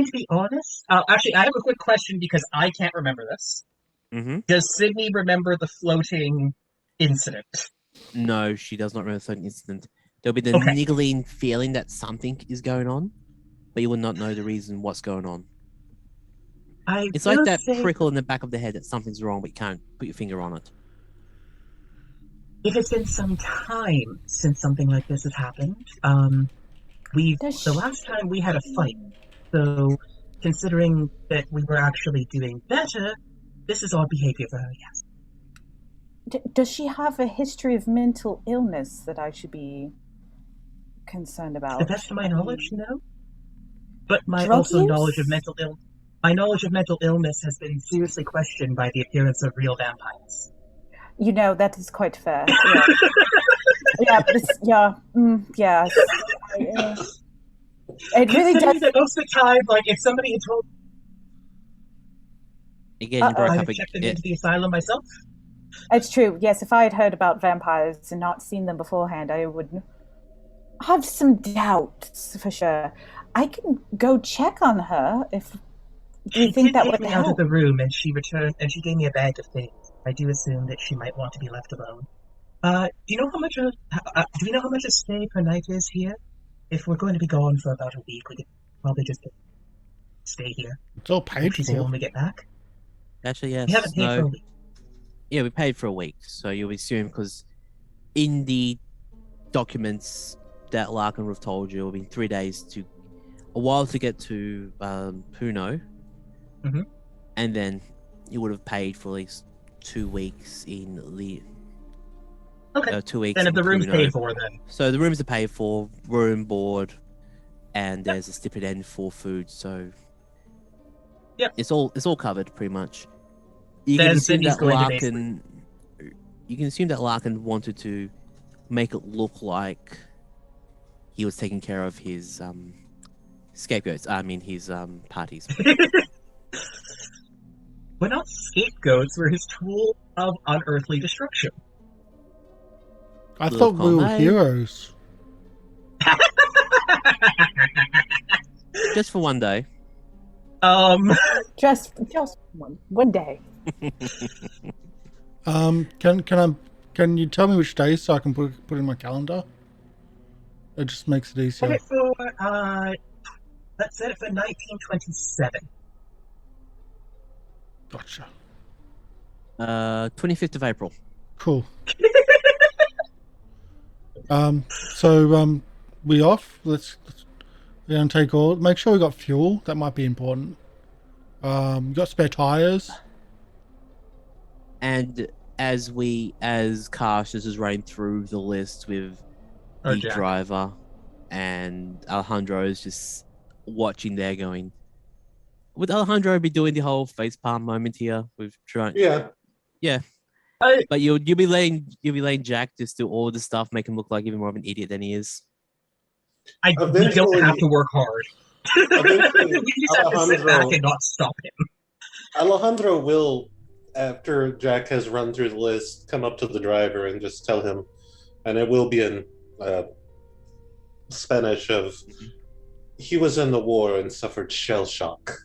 C: to be honest. Actually, I have a quick question because I can't remember this.
B: Mm-hmm.
C: Does Sidney remember the floating incident?
B: No, she does not remember the floating incident. There'll be the niggling feeling that something is going on, but you will not know the reason what's going on. It's like that prickle in the back of the head that something's wrong, but you can't put your finger on it.
C: If it's been some time since something like this has happened, the last time we had a fight, so considering that we were actually doing better, this is odd behavior for her, yes.
D: Does she have a history of mental illness that I should be concerned about?
C: To the best of my knowledge, no. But my knowledge of mental illness has been seriously questioned by the appearance of real vampires.
D: You know, that is quite fair. Yeah. Yeah. It really does.
C: Most of the time, like if somebody had told
B: again, you broke
C: I
B: up
C: have checked into the asylum myself.
D: It's true. Yes, if I had heard about vampires and not seen them beforehand, I would have some doubts for sure. I can go check on her if you think that would help.
C: Out of the room, and she returned, and she gave me a bag of things. I do assume that she might want to be left alone. Do you know how much do we know how much a stay per night is here? If we're going to be gone for about a week, we could probably just stay here.
A: It's all paid for.
C: When we get back.
B: Actually, yes.
C: We haven't paid for a week.
B: Yeah, we paid for a week, so you'll assume because in the documents that Larkin would have told you, it'll be 3 days to a while to get to Puno,
C: Mhm.
B: and then you would have paid for at least 2 weeks in
C: Okay.
B: 2 weeks.
C: Then if
B: in
C: the room's
B: Puno.
C: paid for, then
B: So the rooms are paid for, room, board, and there's a stipend for food. So
C: Yep.
B: it's all covered pretty much. You
C: Then
B: can assume
C: Sydney's
B: that
C: going to
B: Larkin. You can assume that Larkin wanted to make it look like he was taking care of his scapegoats. I mean, his parties.
C: we're not scapegoats. We're his tool of unearthly destruction.
A: I thought we were
B: Comrade.
A: heroes.
B: Just for one day.
D: Just one day.
A: Can you tell me which day so I can put in my calendar? It just makes it easier.
C: Set it for let's set it for 1927.
A: Gotcha.
B: 25th of April.
A: Cool. So we off? Let's take all. Make sure we got fuel. That might be important. Got spare tires.
B: And as Karsh is running through the list with the
C: Jack.
B: driver, and Alejandro is just watching there going, would Alejandro be doing the whole facepalm moment here with trying?
E: Yeah.
B: But you'll be letting Jack just do all the stuff, make him look like even more of an idiot than he is.
C: We don't have to work hard.
E: Eventually,
C: We just have to sit back and not stop him.
E: Alejandro will, after Jack has run through the list, come up to the driver and just tell him, and it will be in Spanish of, he was in the war and suffered shell shock.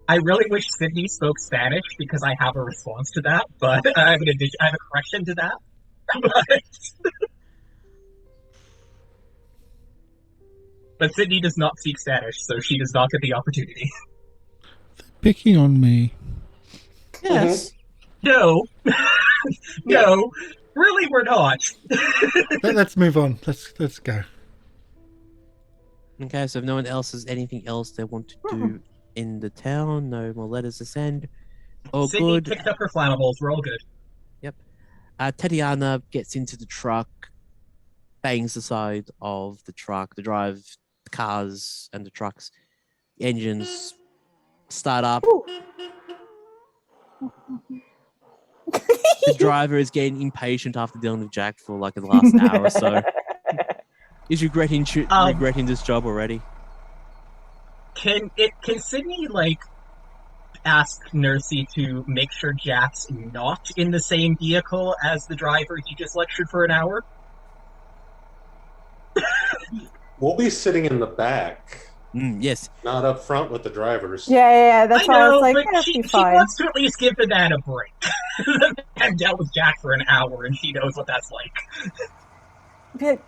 C: I really wish Sidney spoke Spanish because I have a response to that, but I have a correction to that. But Sidney does not speak Spanish, so she does not get the opportunity.
A: Picking on me.
B: Yes.
C: No. No. Really, we're not.
A: Let's move on. Let's go.
B: Okay, so if no one else has anything else they want to do in the town, no more letters to send. All
C: Sidney
B: good.
C: picked up her flammables. We're all good.
B: Yep. Tatiana gets into the truck, bangs the side of the truck, the cars and the trucks, engines start up. The driver is getting impatient after dealing with Jack for like the last hour or so. He's regretting this job already.
C: Can Sidney ask Nursey to make sure Jack's not in the same vehicle as the driver he just lectured for an hour?
E: We'll be sitting in the back.
B: Yes.
E: Not up front with the drivers.
D: Yeah, that's why I was like,
C: but
D: she
C: wants to at least give the man a break. I've dealt with Jack for an hour, and she knows what that's like.
D: But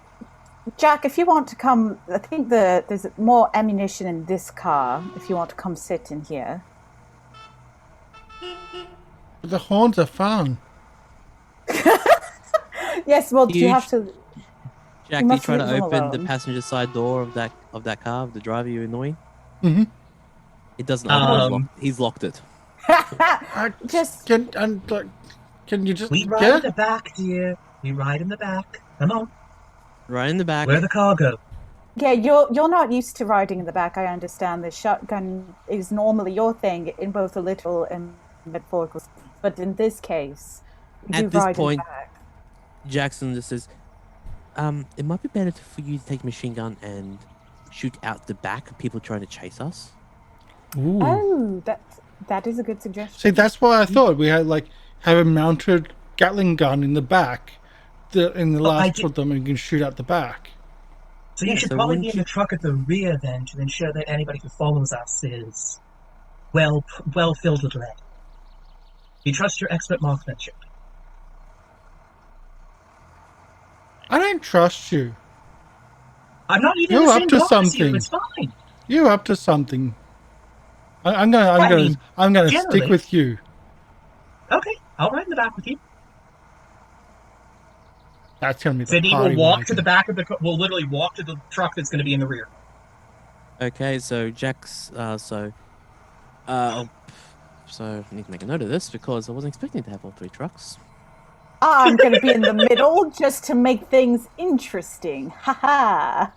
D: Jack, if you want to come, I think there's more ammunition in this car. If you want to come sit in here.
A: The horns are fun.
D: Yes, well, you have to.
B: Jack, did you try to open the passenger side door of that car, of the driver you're annoying?
A: Mm-hmm.
B: It doesn't open. He's locked it.
A: Can you just?
C: We ride in the back, dear. We ride in the back. Come on.
B: Right in the back.
C: Where the cargo?
D: Yeah, you're not used to riding in the back. I understand the shotgun is normally your thing in both the literal and metaphorical, but in this case,
B: at this point, Jackson just says, "It might be better for you to take a machine gun and shoot out the back of people trying to chase us."
A: Ooh.
D: Oh, that is a good suggestion.
A: See, that's why I thought we had have a mounted Gatling gun in the back, in the last of them, and you can shoot out the back.
C: So you should probably be in the truck at the rear then, to ensure that anybody who follows us is well filled with lead. We trust your expert marksmanship.
A: I don't trust you.
C: I'm not even
A: You're
C: the
A: up
C: same
A: to
C: class as you.
A: something.
C: It's fine.
A: You're up to something. I'm gonna stick with you.
C: Okay, I'll ride in the back with you.
A: That's gonna be the
C: Sidney
A: party
C: will walk to
A: wagon.
C: the back of the. Will literally walk to the truck that's going to be in the rear.
B: Okay, so Jack's so I need to make a note of this because I wasn't expecting to have all 3 trucks.
D: I'm going to be in the middle just to make things interesting. Ha.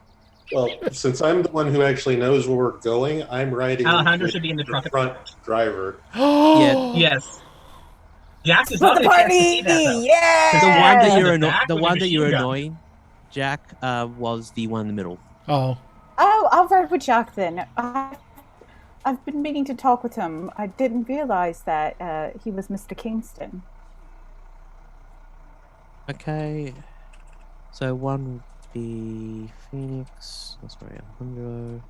E: Well, since I'm the one who actually knows where we're going, I'm riding
C: Alejandro
E: with
C: should be in the truck.
E: front driver.
B: Yeah.
C: Yes. Jack does
D: For
C: not
D: the
C: get a chance to
D: party!
C: see that, though.
D: Yeah!
B: The one that
C: in
B: you're
C: the back
B: the
C: with a
B: one that you're
C: machine gun.
B: annoying, Jack, was the one in the middle.
A: Oh,
D: Oh, I'll ride with Jack then. I've been meaning to talk with him. I didn't realize that he was Mr. Kingston.
B: Okay. So one would be Phoenix. Oh, sorry, Alejandro.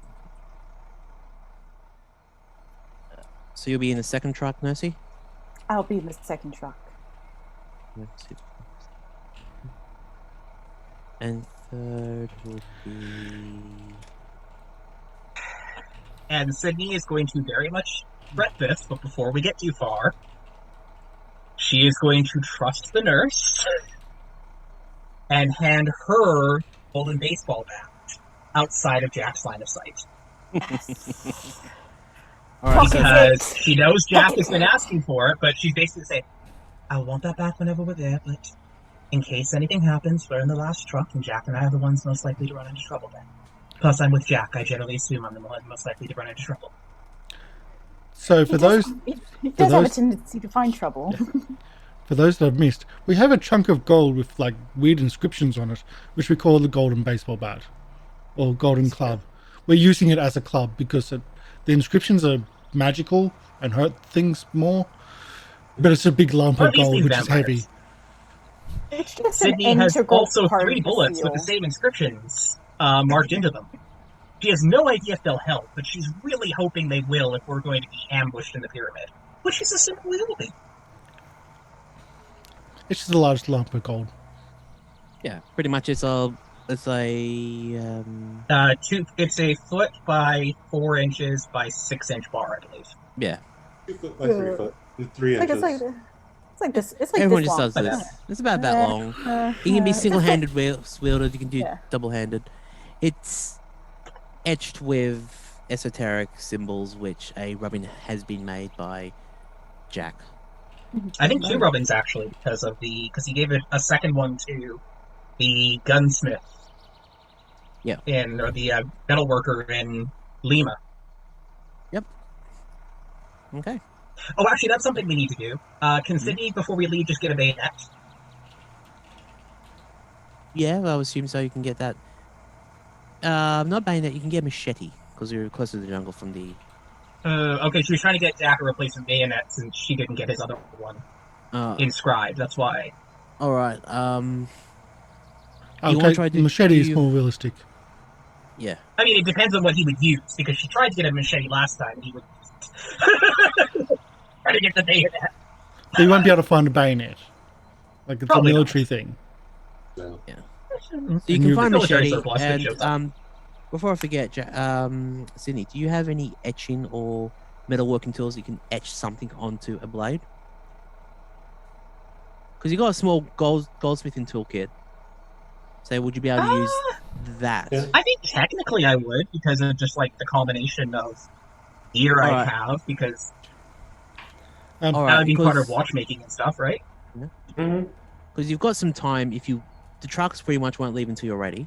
B: So you'll be in the second truck, Nursey?
D: I'll be in the second truck.
B: And third would be...
C: And Sidney is going to very much regret this, but before we get too far, she is going to trust the nurse and hand her golden baseball bat outside of Jack's line of sight.
B: All right, so
C: Because she knows Jack has been asking for it, but she's basically saying, I want that back whenever we're there, but in case anything happens, we're in the last truck, and Jack and I are the ones most likely to run into trouble then. Plus, I'm with Jack. I generally assume I'm the one most likely to run into trouble.
A: so for those
D: He does have a
A: those-
D: tendency to find trouble.
A: for those that have missed, we have a chunk of gold with like weird inscriptions on it, which we call the golden baseball bat or golden club. We're using it as a club because the inscriptions are magical and hurt things more. But it's a big lump
C: Or
A: of
C: these
A: gold,
C: things
A: which is
C: vampires.
A: heavy.
D: It's just
C: Sidney
D: an
C: has
D: integral
C: also
D: part
C: 3
D: of the
C: bullets with the
D: seal.
C: same inscriptions marked into them. She has no idea if they'll help, but she's really hoping they will if we're going to be ambushed in the pyramid, which is a simple will be.
A: It's just a large lump of gold.
B: yeah, pretty much it's a
C: It's a foot by 4 inches by 6 inch bar, I believe.
B: yeah.
E: 2 foot by 3 foot. 3 inches.
D: It's like this. It's like
B: Everyone
D: this
B: just
D: long.
B: does this. It's about that long. It can be single-handed wielded. You can do
D: Yeah.
B: double-handed. It's etched with esoteric symbols, which a rubbing has been made by Jack.
C: I think 2 rubbings actually, because he gave it a second one to the gunsmith.
B: Yeah.
C: Or the metalworker in Lima.
B: Okay.
C: Oh, actually, that's something we need to do. Can Sidney, before we leave, just get a bayonet?
B: Yeah, I would assume so. You can get that. Not bayonet. You can get a machete because you're close to the jungle from the.
C: Okay, she was trying to get Jack a replacement bayonet since she didn't get his other one inscribed. That's why.
B: All right. You wanna
A: Okay,
B: try to
A: machete is
B: do-
A: more realistic.
B: Yeah.
C: I mean, it depends on what he would use, because she tried to get a machete last time, and he would try to get the bayonet.
A: But you won't be able to find a bayonet. Like it's
C: Probably
A: a
C: not.
A: military thing.
E: No.
B: So you
A: And
B: can
A: you-
B: find
C: Military
B: machete,
C: surplus that shows up.
B: and before I forget, Sydney, do you have any etching or metalworking tools you can etch something onto a blade? Because you got a small goldsmithing toolkit. So would you be able to use that?
E: Yeah.
C: I think technically I would, because of just like the combination of gear I
B: Alright.
C: have, because
B: All
C: that
B: right,
C: would be part of
B: because
C: watchmaking and stuff, right?
E: Mhm.
B: you've got some time. The trucks pretty much won't leave until you're ready.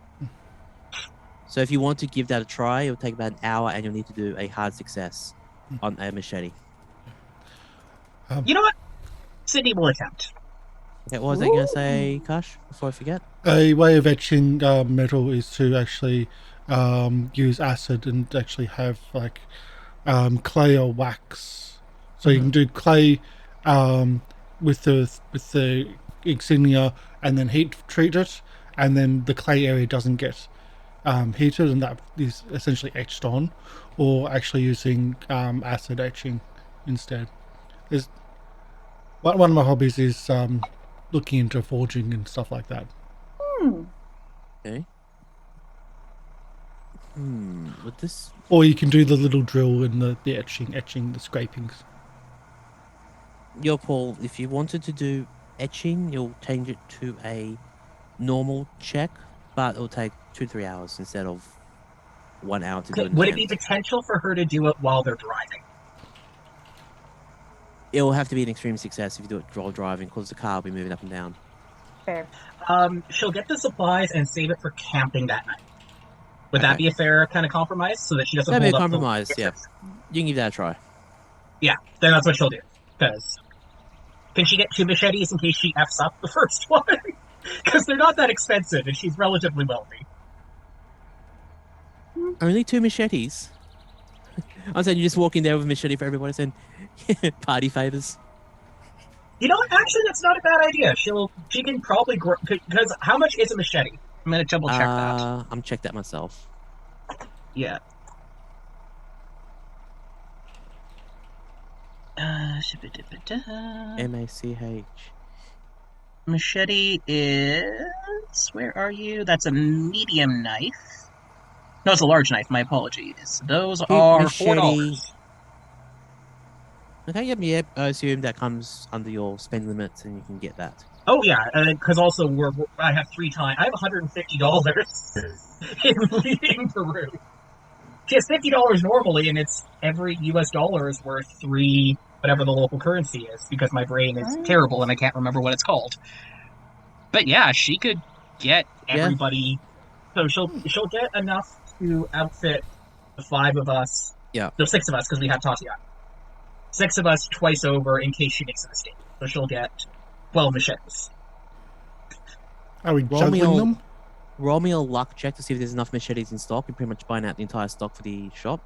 B: So if you want to give that a try, it'll take about an hour, and you'll need to do a hard success on a machete.
C: You know what? Sidney will attempt.
B: Okay, what was I going to say, Karsh, before I forget?
A: A way of etching metal is to actually use acid and actually have like clay or wax. So you can do clay with the insignia and then heat treat it, and then the clay area doesn't get heated, and that is essentially etched on, or actually using acid etching instead. There's one of my hobbies is looking into forging and stuff like that.
B: Okay. With this,
A: Or you can do the little drill and the etching the scrapings.
B: your Paul, if you wanted to do etching, you'll change it to a normal check, but it'll take 2 to 3 hours instead of 1 hour to do it.
C: Would it be potential for her to do it while they're driving?
B: It will have to be an extreme success if you do it while driving, because the car will be moving up and down.
D: Fair.
C: She'll get the supplies and save it for camping that night. Would that be a fair kind of compromise, so that she doesn't
B: That'd be
C: hold
B: a
C: up
B: compromise, yeah. You can give that a try.
C: Yeah, then that's what she'll do. Because can she get 2 machetes in case she F's up the first one? Because they're not that expensive, and she's relatively wealthy.
B: Only 2 machetes? I'm saying you just walk in there with a machete for everybody saying, party favors.
C: You know what? Actually, that's not a bad idea. She can probably grow... Because how much is a machete? I'm going to double check that.
B: I'm check that myself.
C: Yeah.
B: MACH.
C: Machete is... Where are you? That's a medium knife. No, it's a large knife. My apologies. Those are $4.
B: Okay, yep. I assume that comes under your spend limits, and you can get that.
C: Oh yeah, because also I have 3 times. I have $150 in Peru. She has $50 normally, and it's every US dollar is worth 3 whatever the local currency is, because my brain is terrible and I can't remember what it's called. But yeah, she could get everybody. So she'll get enough to outfit the 5 of us.
B: Yeah.
C: No, 6 of us, because we have Tatiana. 6 of us twice over in case she makes a mistake. So she'll get 12 machetes.
A: Are we juggling them?
B: Roll me a luck check to see if there's enough machetes in stock. You're pretty much buying out the entire stock for the shop.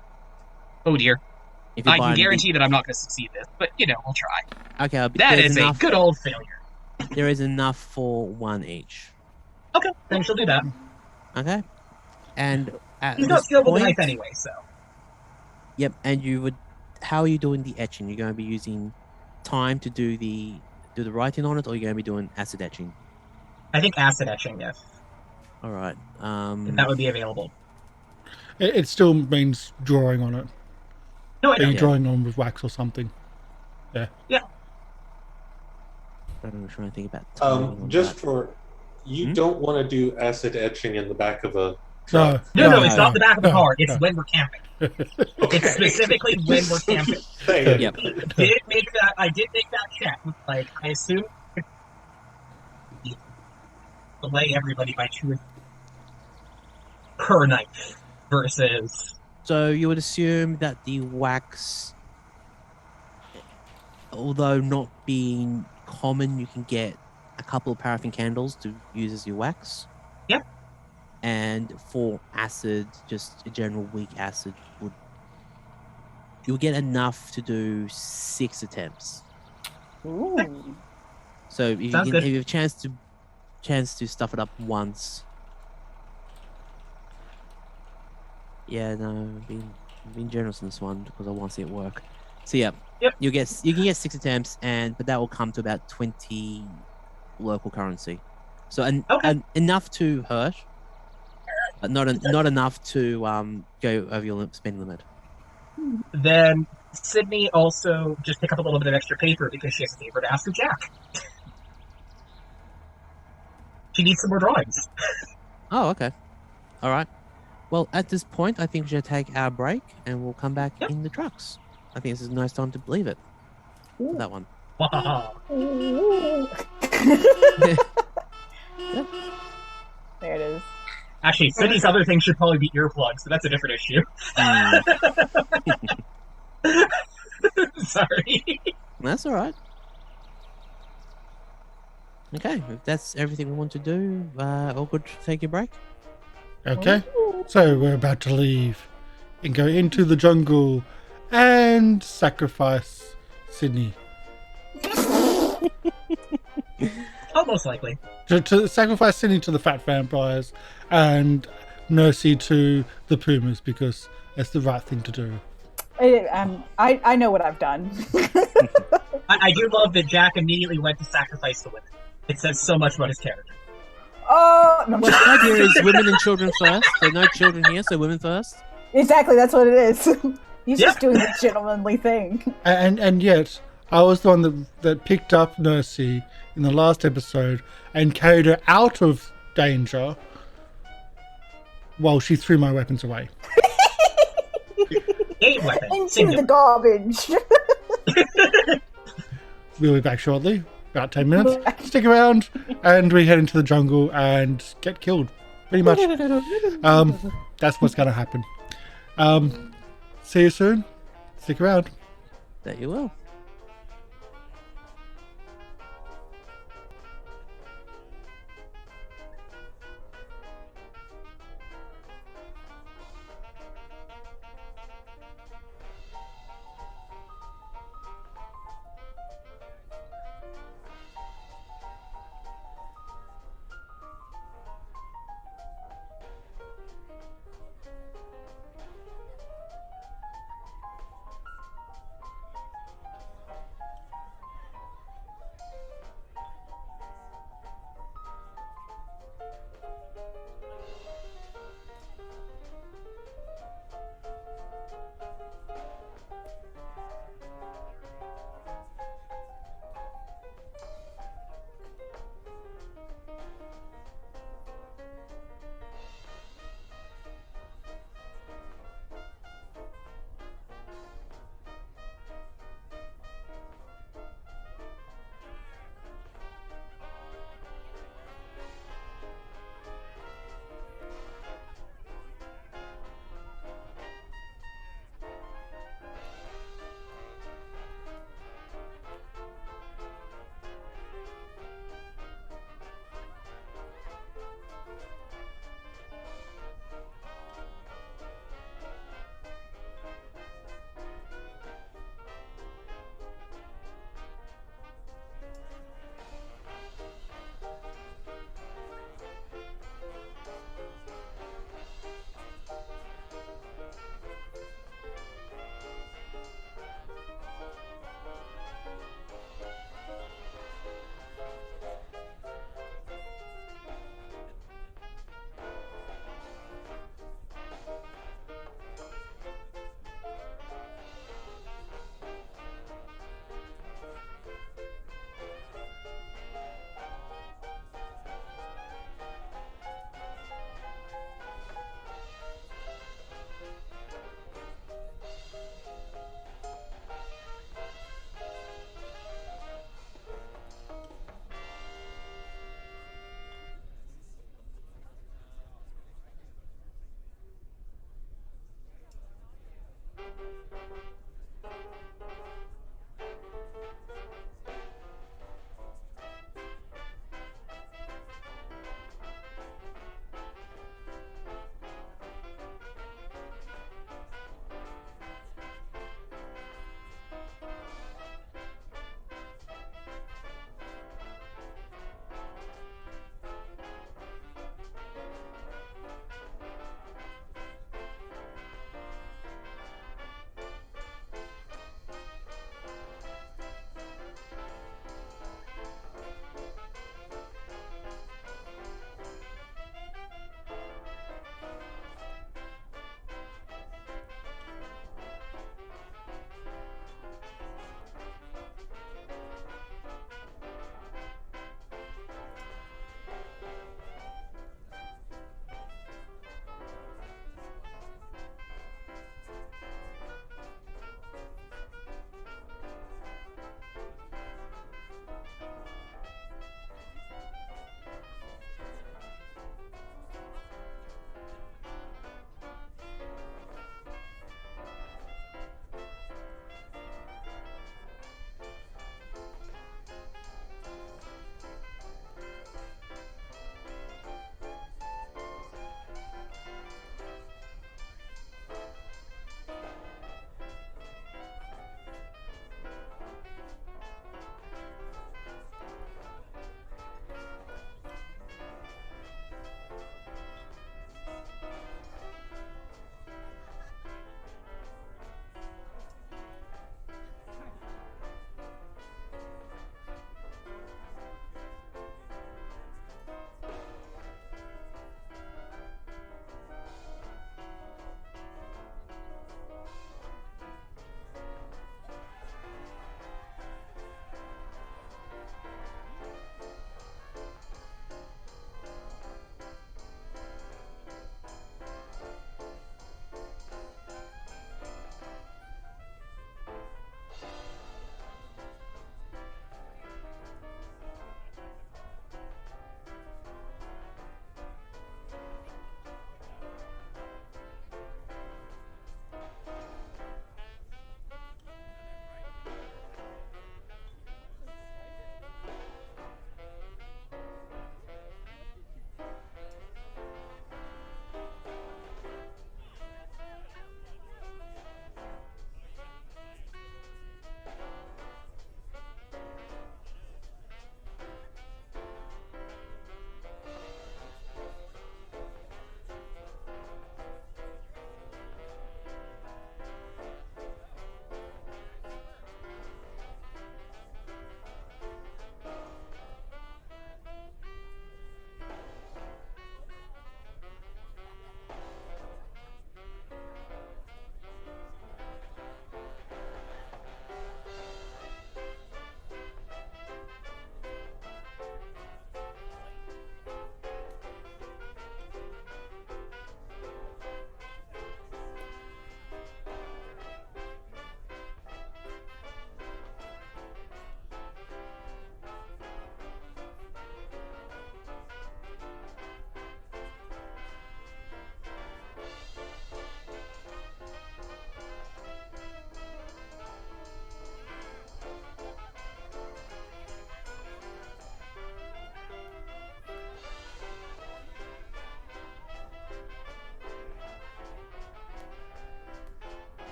C: Oh dear.
B: If
C: I can guarantee that I'm not going to succeed this, but we'll try.
B: Okay,
C: that is a good old failure.
B: There is enough for 1 each.
C: Okay, then she'll do that.
B: Okay. And at
C: he's not skilled with the knife anyway, so.
B: Yep, and how are you doing the etching? You're going to be using time to do the writing on it, or you're going to be doing acid etching?
C: I think acid etching, yes.
B: All right.
C: That would be available.
A: It still means drawing on it.
C: No, I know.
A: Are you drawing on with wax or something? Yeah.
C: Yeah.
B: I'm trying to think about
E: just for you don't want to do acid etching in the back of a
C: No, it's not the back of the car. It's when we're camping. It's specifically when we're camping.
B: Yep.
C: I did make that check. Like, I assume delay everybody by 2 per night versus.
B: So you would assume that the wax, although not being common, you can get a couple of paraffin candles to use as your wax.
C: Yep.
B: And for acid, just a general weak acid, you'll get enough to do 6 attempts.
D: Ooh.
B: So if you have a chance to stuff it up once. Yeah, no, being generous in this one because I want to see it work. So yeah, you can get 6 attempts, but that will come to about 20 local currency. So enough to hurt, but not enough to go over your spend limit.
C: Then Sydney also just pick up a little bit of extra paper because she has a favor to ask of Jack. She needs some more drawings.
B: Oh, okay. All right. Well, at this point, I think we should take our break and we'll come back in the trucks. I think this is a nice time to leave it. That one.
C: Wow.
B: Yep.
D: There it is.
C: Actually, Sydney's other thing should probably be earplugs, so that's a different issue. Sorry.
B: That's all right. Okay, if that's everything we want to do, all good to take a break?
A: Okay, so we're about to leave and go into the jungle and sacrifice Sydney.
C: Oh, most likely.
A: To sacrifice Sydney to the fat vampires and Nursey to the pumas because it's the right thing to do.
D: I know what I've done.
C: I do love that Jack immediately went to sacrifice the women. It says so much about his character.
D: Oh, no.
B: Well, the idea is women and children first. There are no children here, so women first.
D: Exactly, that's what it is. He's just doing the gentlemanly thing.
A: And yet, I was the one that picked up Nursey in the last episode and carried her out of danger while she threw my weapons away.
C: A weapon.
D: Into
C: Singular.
D: the garbage.
A: We'll be back shortly, about 10 minutes. Stick around, and we head into the jungle and get killed. Pretty much. That's what's going to happen. See you soon. Stick around.
B: That you will.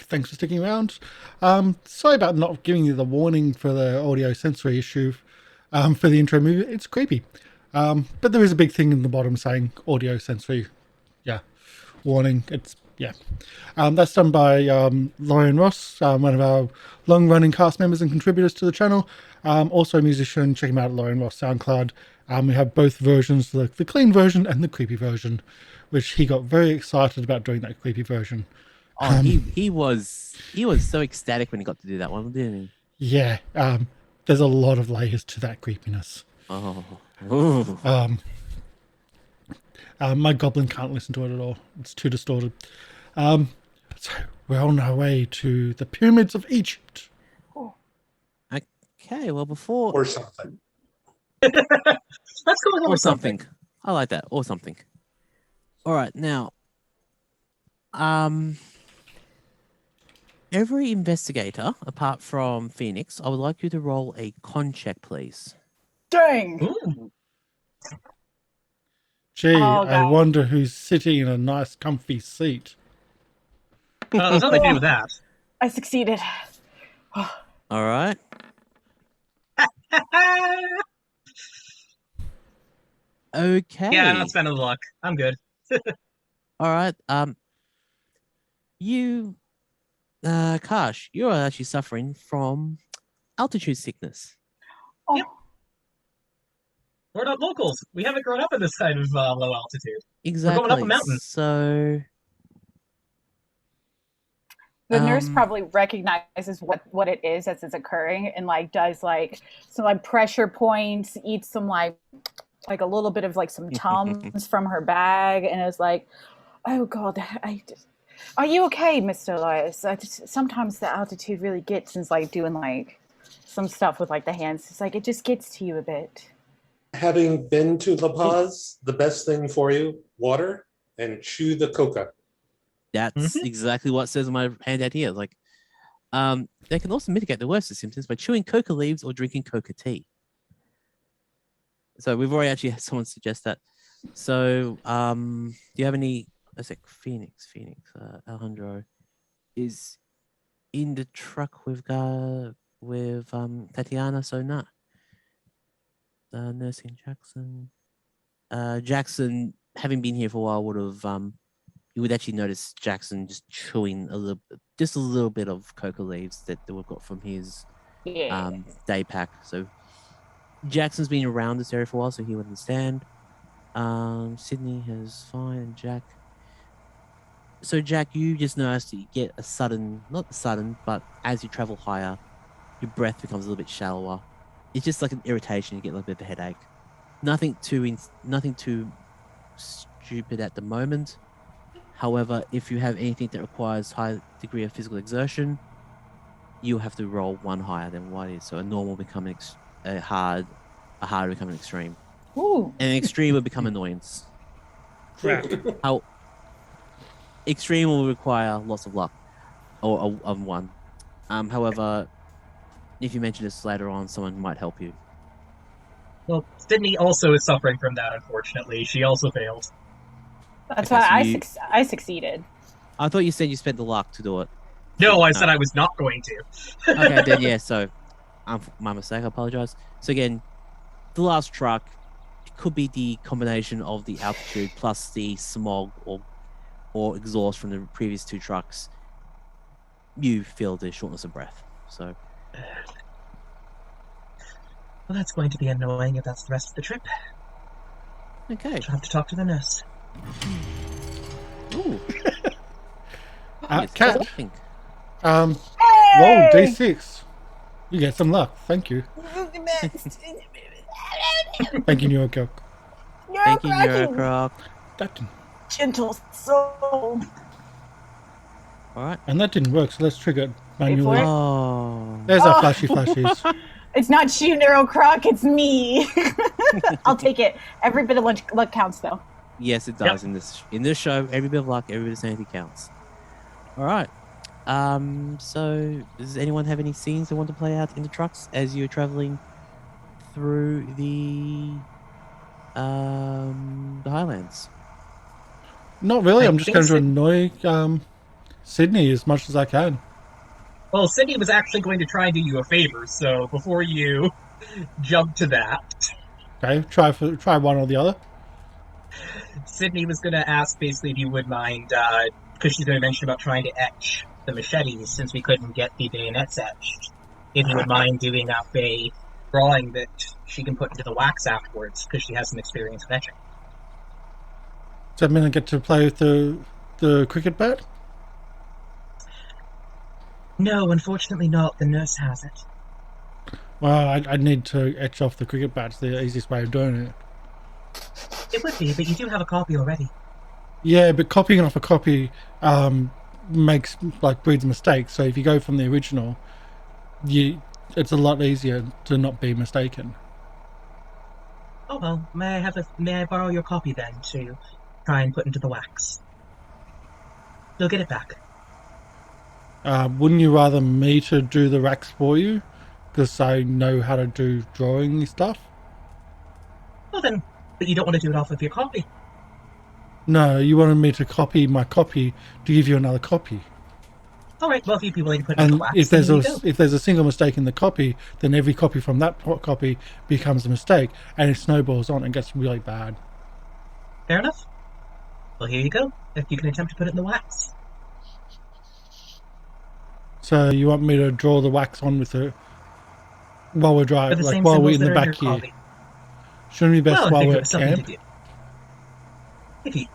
A: thanks for sticking around. Sorry about not giving you the warning for the audio sensory issue for the intro movie. It's creepy. But there is a big thing in the bottom saying audio sensory, warning. It's, that's done by Lorian Ross, one of our long-running cast members and contributors to the channel. Also a musician. Check him out at Lorian Ross SoundCloud. We have both versions, the clean version and the creepy version, which he got very excited about doing that creepy version.
B: Oh, he was so ecstatic when he got to do that one, didn't he?
A: Yeah, there's a lot of layers to that creepiness.
B: Oh. Ooh.
A: My Goblin can't listen to it at all. It's too distorted. So we're on our way to the pyramids of Egypt.
B: Okay, well, before...
E: Or something.
C: Let's go with
B: Or something. I like that. Or something. All right, now... every investigator, apart from Phoenix, I would like you to roll a con check, please.
D: Dang.
C: Ooh.
A: Gee,
D: Oh,
A: I
D: God.
A: wonder who's sitting in a nice comfy seat.
C: There's nothing to do with that.
D: I succeeded.
B: All right. Okay.
C: Yeah, I'm not spending the luck. I'm good.
B: All right. Karsh, you are actually suffering from altitude sickness.
D: Oh,
C: Yep. We're not locals. We haven't grown up in this kind of low altitude.
B: Exactly.
C: We're going up a mountain.
B: So
D: the nurse
B: Um,
D: probably recognizes what it is as it's occurring and like does like some like pressure points, eats some like a little bit of like some Tums from her bag, and is like, "Oh God, are you okay, Mr. Elias? Sometimes the altitude really gets," and is like doing like some stuff with like the hands. It's like it just gets to you a bit.
E: Having been to La Paz, the best thing for you, water and chew the coca.
B: that's exactly what it says on my handout here. Like, they can also mitigate the worst of symptoms by chewing coca leaves or drinking coca tea. So we've already actually had someone suggest that. So, do you have any? Let's say Phoenix. Alejandro is in the truck with Tatiana. So nah. Nursing Jackson. Jackson, having been here for a while, would have you would actually notice Jackson just chewing a little bit of coca leaves that we've got from his day pack. So Jackson's been around this area for a while, so he would understand. Sidney has fine, and Jack. So Jack, you just notice that you get a sudden, not sudden, but as you travel higher, your breath becomes a little bit shallower. It's just like an irritation. You get a little bit of a headache. Nothing too stupid at the moment. However, if you have anything that requires high degree of physical exertion, you have to roll one higher than what is. So a normal become a hard become an extreme.
D: Ooh.
B: And an extreme will become annoyance. How extreme will require lots of luck, or one. However, if you mention this later on, someone might help you.
C: Well, Sydney also is suffering from that, unfortunately. She also failed.
D: That's
B: Okay,
D: why
B: so
D: I succeeded.
B: I thought you said you spent the luck to do it.
C: No, I said I was not going to.
B: Okay, then yeah. So, my mistake. I apologize. So again, the last truck could be the combination of the altitude plus the smog or exhaust from the previous two trucks. You feel the shortness of breath. So.
C: Well, that's going to be annoying if that's the rest of the trip.
B: Okay.
C: I'll have to talk to the nurse.
B: Ooh.
A: Cat.
B: Think.
A: Roll
D: Hey!
A: D6. You get some luck. Thank you. Thank you, New York.
B: Thank you, Eurocroc.
A: That didn't,
D: Gentle soul.
B: All right.
A: and that didn't work, so let's trigger it
D: Wait
A: manually.
D: for it.
B: Oh.
A: There's our flashies.
D: It's not you, Neurocroc, it's me. I'll take it. Every bit of luck counts, though.
B: Yes, it does. In this show, every bit of luck, every bit of sanity counts. All right. So, does anyone have any scenes they want to play out in the trucks as you're traveling through the Highlands?
A: Not really.
C: I
A: I'm just
C: think
A: going to
C: so.
A: annoy Sydney as much as I can.
C: Well, Sidney was actually going to try and do you a favor, so before you jump to that,
A: Okay, try one or the other.
C: Sidney was going to ask basically if you would mind, because she's going to mention about trying to etch the machetes since we couldn't get the bayonets etched. If you would mind doing up a drawing that she can put into the wax afterwards, because she has some experience with etching.
A: Does that mean I get to play with the cricket bat?
C: No, unfortunately not. The nurse has it.
A: Well, I need to etch off the cricket bat. It's the easiest way of doing it.
C: It would be, but you do have a copy already.
A: Yeah, but copying off a copy breeds mistakes. So if you go from the original, it's a lot easier to not be mistaken.
C: Oh well, may I borrow your copy then to try and put into the wax? You'll get it back.
A: Wouldn't you rather me to do the racks for you? Because I know how to do drawing stuff?
C: Well then, but you don't want to do it off of your copy.
A: No, you wanted me to copy my copy to give you another copy.
C: Alright, well if you'd be willing to put it into
A: And
C: the wax,
A: if
C: then there you go.
A: if there's a single mistake in the copy, then every copy from that copy becomes a mistake, and it snowballs on and gets really bad.
C: Fair enough. Well here you go, if you can attempt to put it in the wax.
A: So you want me to draw the wax on with it while we're
C: For
A: driving,
C: the
A: like
C: same
A: while we're
C: symbols
A: in the
C: that are
A: back
C: your
A: here?
C: copy.
A: Shouldn't it be best
C: Well, I
A: while
C: think
A: we're
C: it
A: at
C: was something to
A: camp?
C: do.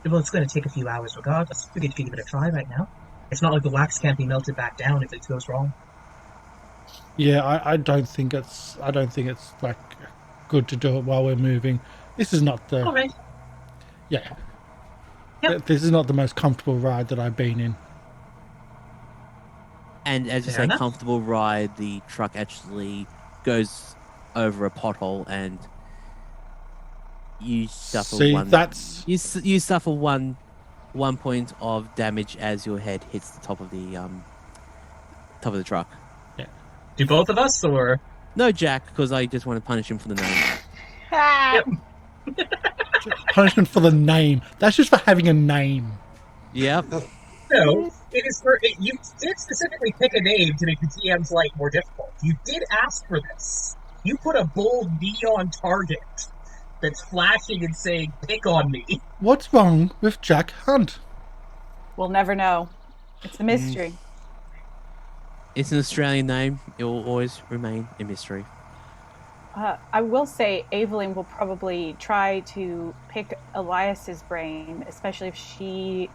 C: Well, it's going to take a few hours regardless. We get to give it a try right now. It's not like the wax can't be melted back down if it goes wrong.
A: Yeah, I don't think it's like good to do it while we're moving. This is not the
C: Alright.
A: yeah.
C: Yep.
A: This is not the most comfortable ride that I've been in.
B: And as you
C: Fair
B: say,
C: enough.
B: comfortable ride, the truck actually goes over a pothole and you suffer
A: See,
B: one.
A: that's
B: You suffer one point of damage as your head hits the top of the truck.
C: Do both of us, or?
B: No, Jack, because I just want to punish him for the name.
C: Yep.
A: punishment for the name. That's just for having a name.
B: Yep.
C: No, it is for you did specifically pick a name to make the TM's life more difficult. You did ask for this. You put a bold neon target that's flashing and saying, "Pick on me."
A: What's wrong with Jack Hunt?
D: We'll never know. It's a mystery.
B: It's an Australian name. It will always remain a mystery.
D: I will say Aveline will probably try to pick Elias's brain, especially if she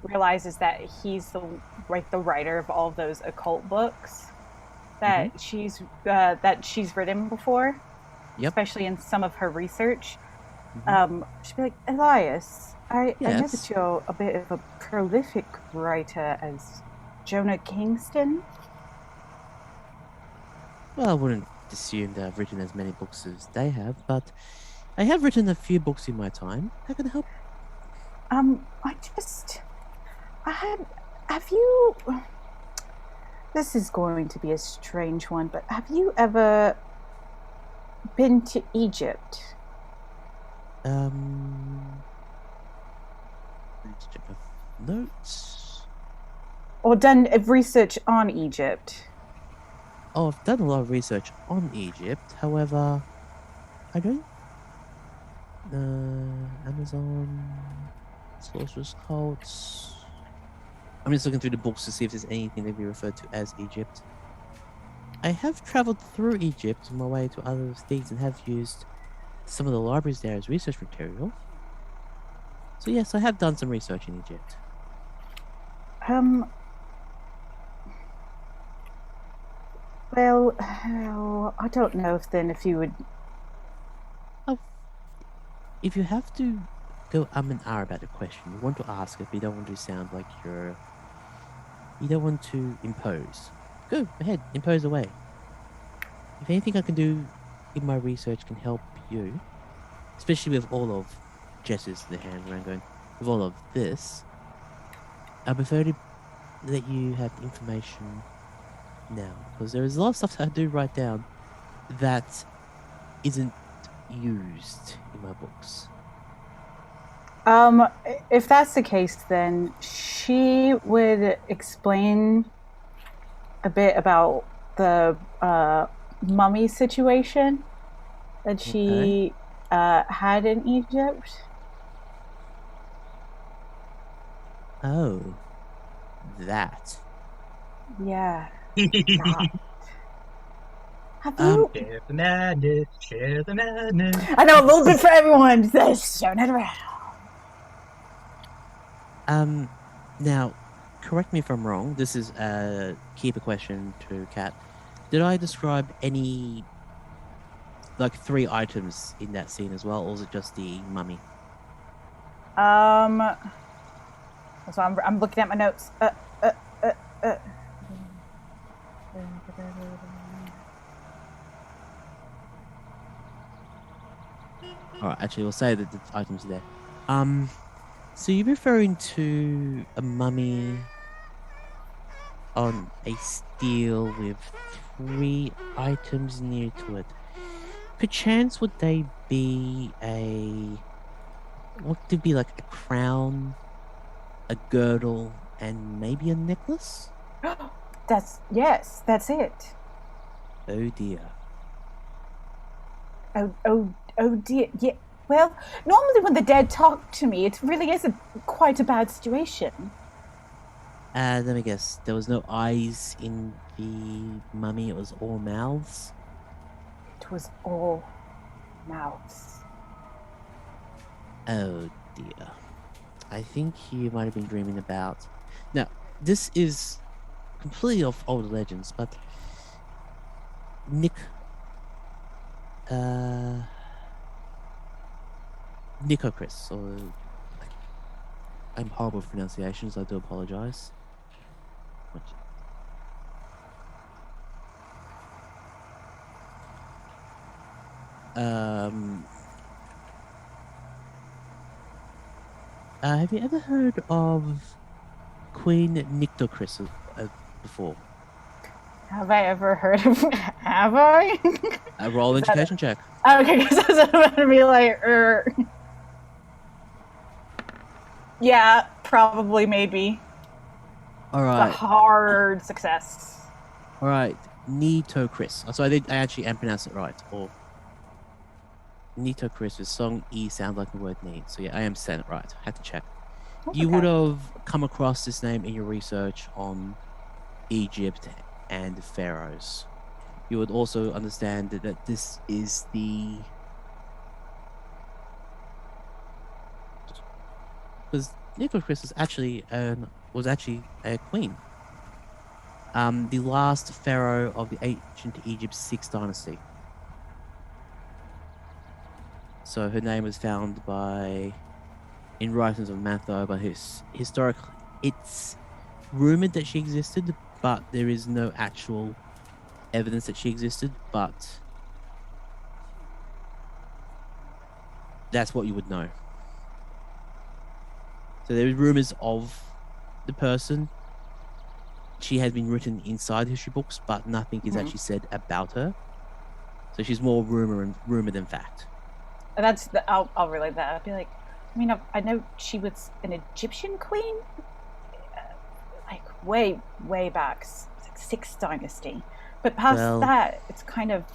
D: realizes that he's the writer of all of those occult books that she's written before.
B: Yep.
D: Especially in some of her research. She'd be like, Elias, I know
B: Yes.
D: that you're a bit of a prolific writer as Jonah Kingston.
B: Well, I wouldn't assume that I've written as many books as they have, but I have written a few books in my time. How can I help?
D: Have you, this is going to be a strange one, but have you ever been to Egypt?
B: Let's check my notes.
D: Or done research on Egypt?
B: Oh, I've done a lot of research on Egypt. However, I don't. Amazon, Sorcerer's Cults. I'm just looking through the books to see if there's anything that we refer to as Egypt. I have traveled through Egypt on my way to other states and have used some of the libraries there as research material. So yes, I have done some research in Egypt.
D: Well, I don't know if you would.
B: If you have to go and ah about a question, you want to ask it, but you don't want to sound like you don't want to impose. Go ahead, impose away. If anything I can do in my research can help you, especially with all of Jess's the hand around going, with all of this, I prefer to let you have information now, because there is a lot of stuff that I do write down that isn't used in my books.
D: If that's the case, then she would explain a bit about the mummy situation that she had in Egypt.
B: Oh, that.
D: Yeah. Have you?
C: Share the madness, share the madness.
D: I know, a little bit for everyone. Showing it around.
B: Now, correct me if I'm wrong. This is a keeper question to Kat. Did I describe any, like, 3 items in that scene as well, or was it just the mummy?
D: So I'm looking at my notes.
B: Alright, actually, we'll say that the items are there. So you're referring to a mummy on a steel with 3 items near to it. Perchance would they be what could be like a crown, a girdle, and maybe a necklace?
D: That's it.
B: Oh dear.
D: Oh dear. Yeah. Well, normally when the dead talk to me, it really is quite a bad situation.
B: Let me guess. There was no eyes in the mummy. It was all mouths.
D: It was all mouths.
B: Oh dear. I think you might have been dreaming about. Now, this is completely off old legends, but Nicocris, or I'm horrible with pronunciations. I do apologize. Have you ever heard of Queen Nictocris before?
D: Have I ever heard of? Have I?
B: A roll education check.
D: Okay, because I was about to be like, yeah, probably, maybe.
B: All right.
D: It's a hard success.
B: All right, Nitocris. So I actually am pronouncing it right. Or Nitocris with song E sounds like the word need. So yeah, I am saying it right. Had to check.
D: That's
B: You
D: okay.
B: would have come across this name in your research on Egypt and the pharaohs. You would also understand that this is the... Because Nicocris was actually a queen. The last pharaoh of the ancient Egypt 6th dynasty. So her name was found in writings of Manetho, but historically, it's rumored that she existed, but there is no actual evidence that she existed, but that's what you would know. So there is rumors of the person. She has been written inside history books, but nothing is actually said about her. So she's more rumor than fact.
D: And I'll relay that. I'll be like, I mean, I know she was an Egyptian queen, like way back, like 6th dynasty. But past that, it's kind of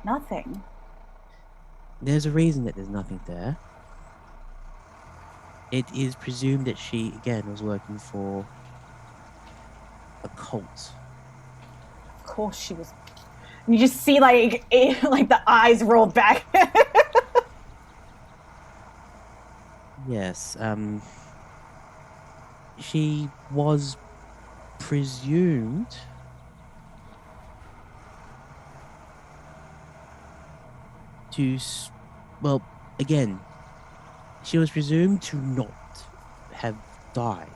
D: nothing.
B: There's a reason that there's nothing there. It is presumed that she, again, was working for a cult.
D: Of course she was. And you just see like the eyes rolled back.
B: Yes, she was presumed to, well, again, she was presumed to not have died.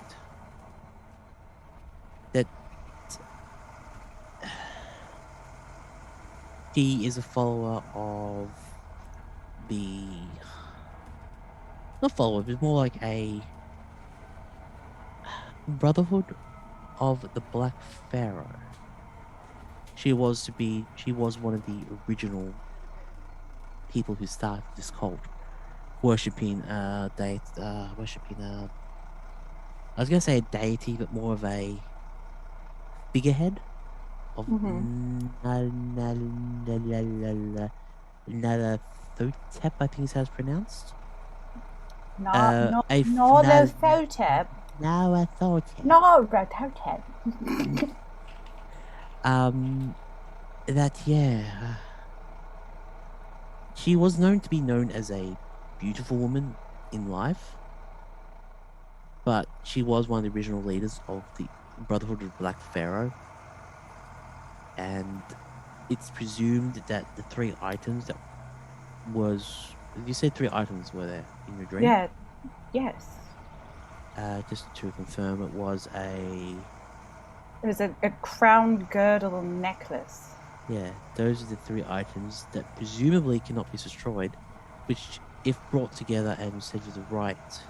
B: That she is a follower of not follower, but more like a brotherhood of the Black Pharaoh. She was one of the original people who started this cult. worshipping I was gonna say a deity, but more of a figurehead of Nyarlathotep, I think is how it's pronounced.
D: Nyarlathotep.
B: Nyarlathotep.
D: Nyarlathotep.
B: She was known to be known as a beautiful woman in life, but she was one of the original leaders of the Brotherhood of the Black Pharaoh, and it's presumed that the 3 items that was... You said 3 items were there in your dream?
D: Yeah. Yes.
B: Just to confirm, it was
D: It was a crown girdle necklace.
B: Yeah, those are the 3 items that presumably cannot be destroyed, which, if brought together and said with the right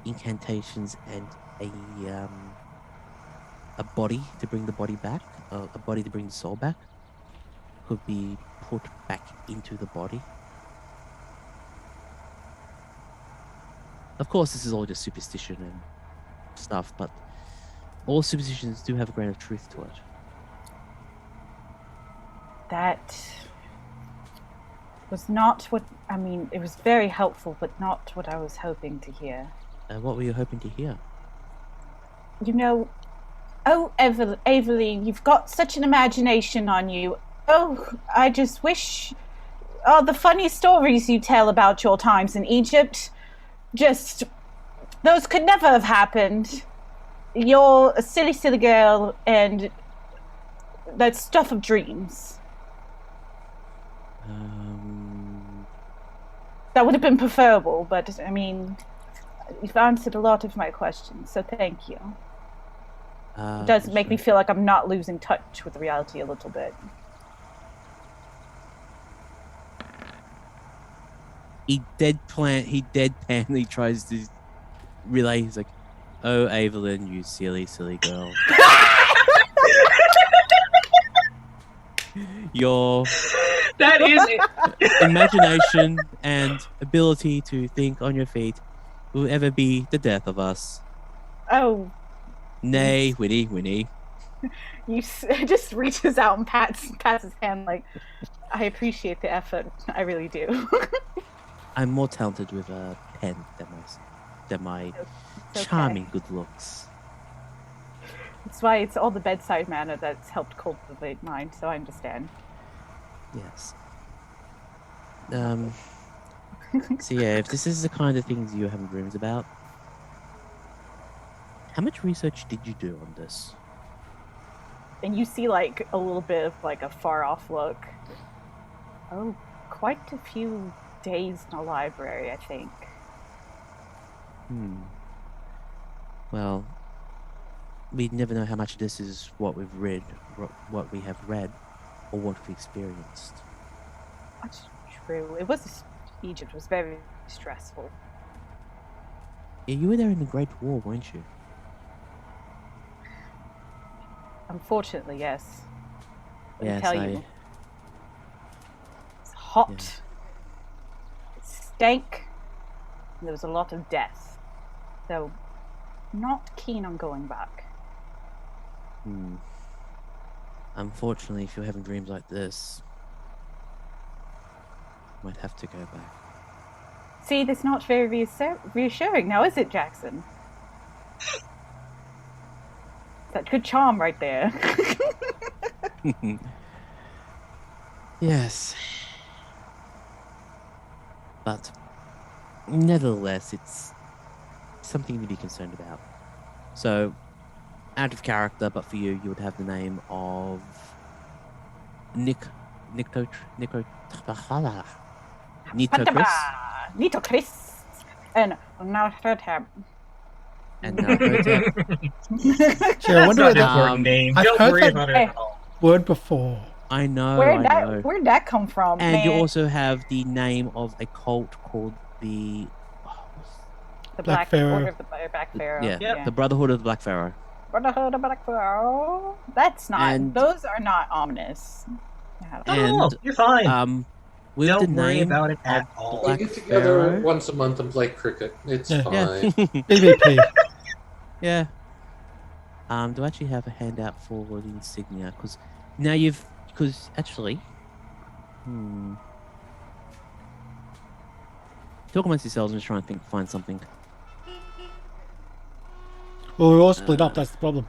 B: incantations and a body to bring the body back, a body to bring the soul back, could be put back into the body. Of course, this is all just superstition and stuff, but all superstitions do have a grain of truth to it.
D: That was not what... I mean, it was very helpful, but not what I was hoping to hear.
B: What were you hoping to hear?
D: You know... Oh, Aveline, you've got such an imagination on you. Oh, I just wish... Oh, the funny stories you tell about your times in Egypt... Just... Those could never have happened. You're a silly, silly girl, and... That's stuff of dreams. That would have been preferable, but, I mean... You've answered a lot of my questions, so thank you. It does make me feel like I'm not losing touch with reality a little bit.
B: He deadpanly tries to relay. He's like, "Oh, Aveline, you silly, silly girl. Your
C: That is
B: imagination and ability to think on your feet will ever be the death of us.
D: Oh,
B: Nay, Winnie.
D: you just reaches out and pats his hand like, I appreciate the effort. I really do.
B: I'm more talented with a pen than my charming good looks.
D: That's why it's all the bedside manner that's helped cultivate mine, so I understand.
B: Yes. So yeah, if this is the kind of things you have dreams about, how much research did you do on this?
D: And you see like a little bit of like a far off look. Oh, quite a few days in a library, I think.
B: Well, we never know how much of this is what we've read, what we have read, or what we've experienced.
D: That's true. Egypt was very stressful.
B: Yeah, you were there in the Great War, weren't you?
D: Unfortunately, yes.
B: Yes,
D: tell you. It's hot. Yeah. It stank. And there was a lot of death. So, not keen on going back.
B: Unfortunately, if you're having dreams like this, you might have to go back.
D: See, that's not very reassuring now, is it, Jackson? That good charm right there.
B: Yes. But nevertheless, it's something to be concerned about. So, out of character, but for you, you would have the name of
D: Nitocris and Nyarlathotep.
B: And Nyarlathotep.
A: Gee, I wonder
C: not
A: where
C: an important name.
A: I've
C: Don't
A: heard
C: worry
A: that-
C: about it at all.
A: word before.
B: I know.
D: Where'd that come from?
B: And
D: man?
B: you also have the name of a cult called the
D: Black
A: Pharaoh.
D: Order of the Black Pharaoh.
B: Yeah, the Brotherhood of the Black Pharaoh.
D: Brotherhood of the Black Pharaoh. That's not.
B: And-
D: those are not ominous.
B: And
C: You're fine.
B: with
C: Don't
B: the
C: worry
B: name
C: about it
B: of
C: at all.
E: We
B: Black
E: get together
B: Pharaoh.
E: once a month and play cricket. It's
A: Yeah.
E: fine.
A: BBP.
B: Yeah. Do I actually have a handout for the insignia? Because now actually, talk amongst yourselves and just try and find something.
A: Well, we're all split up. That's the problem.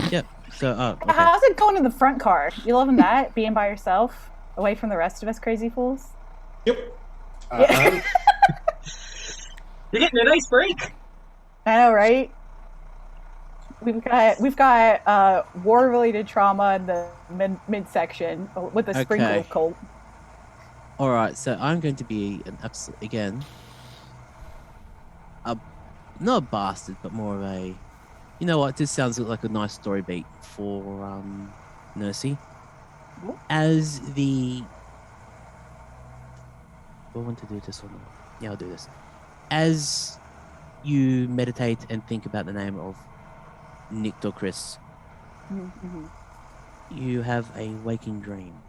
B: Yep. So, okay.
D: How's it going in the front car? You loving that? Being by yourself, away from the rest of us crazy fools?
E: Yep.
D: Yeah.
C: You're getting a nice break.
D: I know, right? We've got war-related trauma in the midsection with a sprinkle of cold.
B: All right. So I'm going to be not a bastard, but more of a. You know what? This sounds like a nice story beat for Nursey. As the. Do I want to do this or not? Yeah, I'll do this. As you meditate and think about the name of Nick or Chris, you have a waking dream.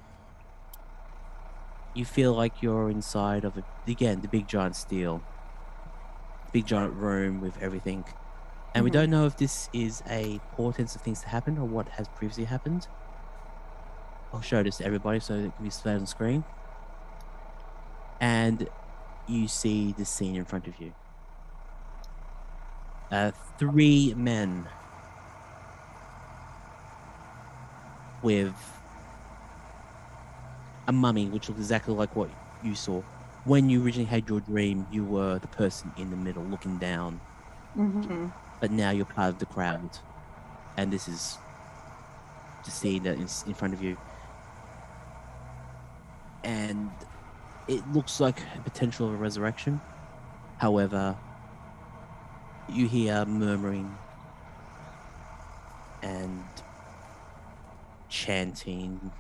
B: You feel like you're inside of the big giant steel, big giant room with everything. And we don't know if this is a portent of things to happen or what has previously happened. I'll show this to everybody so it can be displayed on screen. And you see the scene in front of you. 3 men with a mummy, which looks exactly like what you saw. When you originally had your dream, you were the person in the middle looking down. But now you're part of the crowd. And this is the scene that is in front of you. And it looks like a potential of a resurrection. However, you hear murmuring and chanting.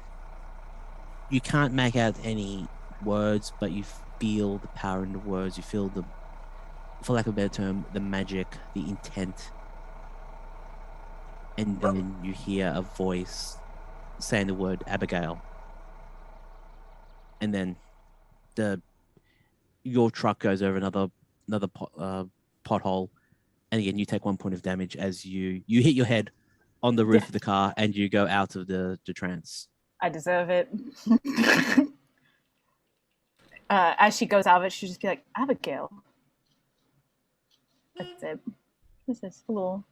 B: You can't make out any words, but you feel the power in the words. You feel the, for lack of a better term, the magic, the intent. And then you hear a voice saying the word Abigail. And then your truck goes over another pothole. And again, you take 1 point of damage as you hit your head on the roof of the car and you go out of the trance.
D: I deserve it. As she goes out of it, she'll just be like, Abigail. That's it. This is a little...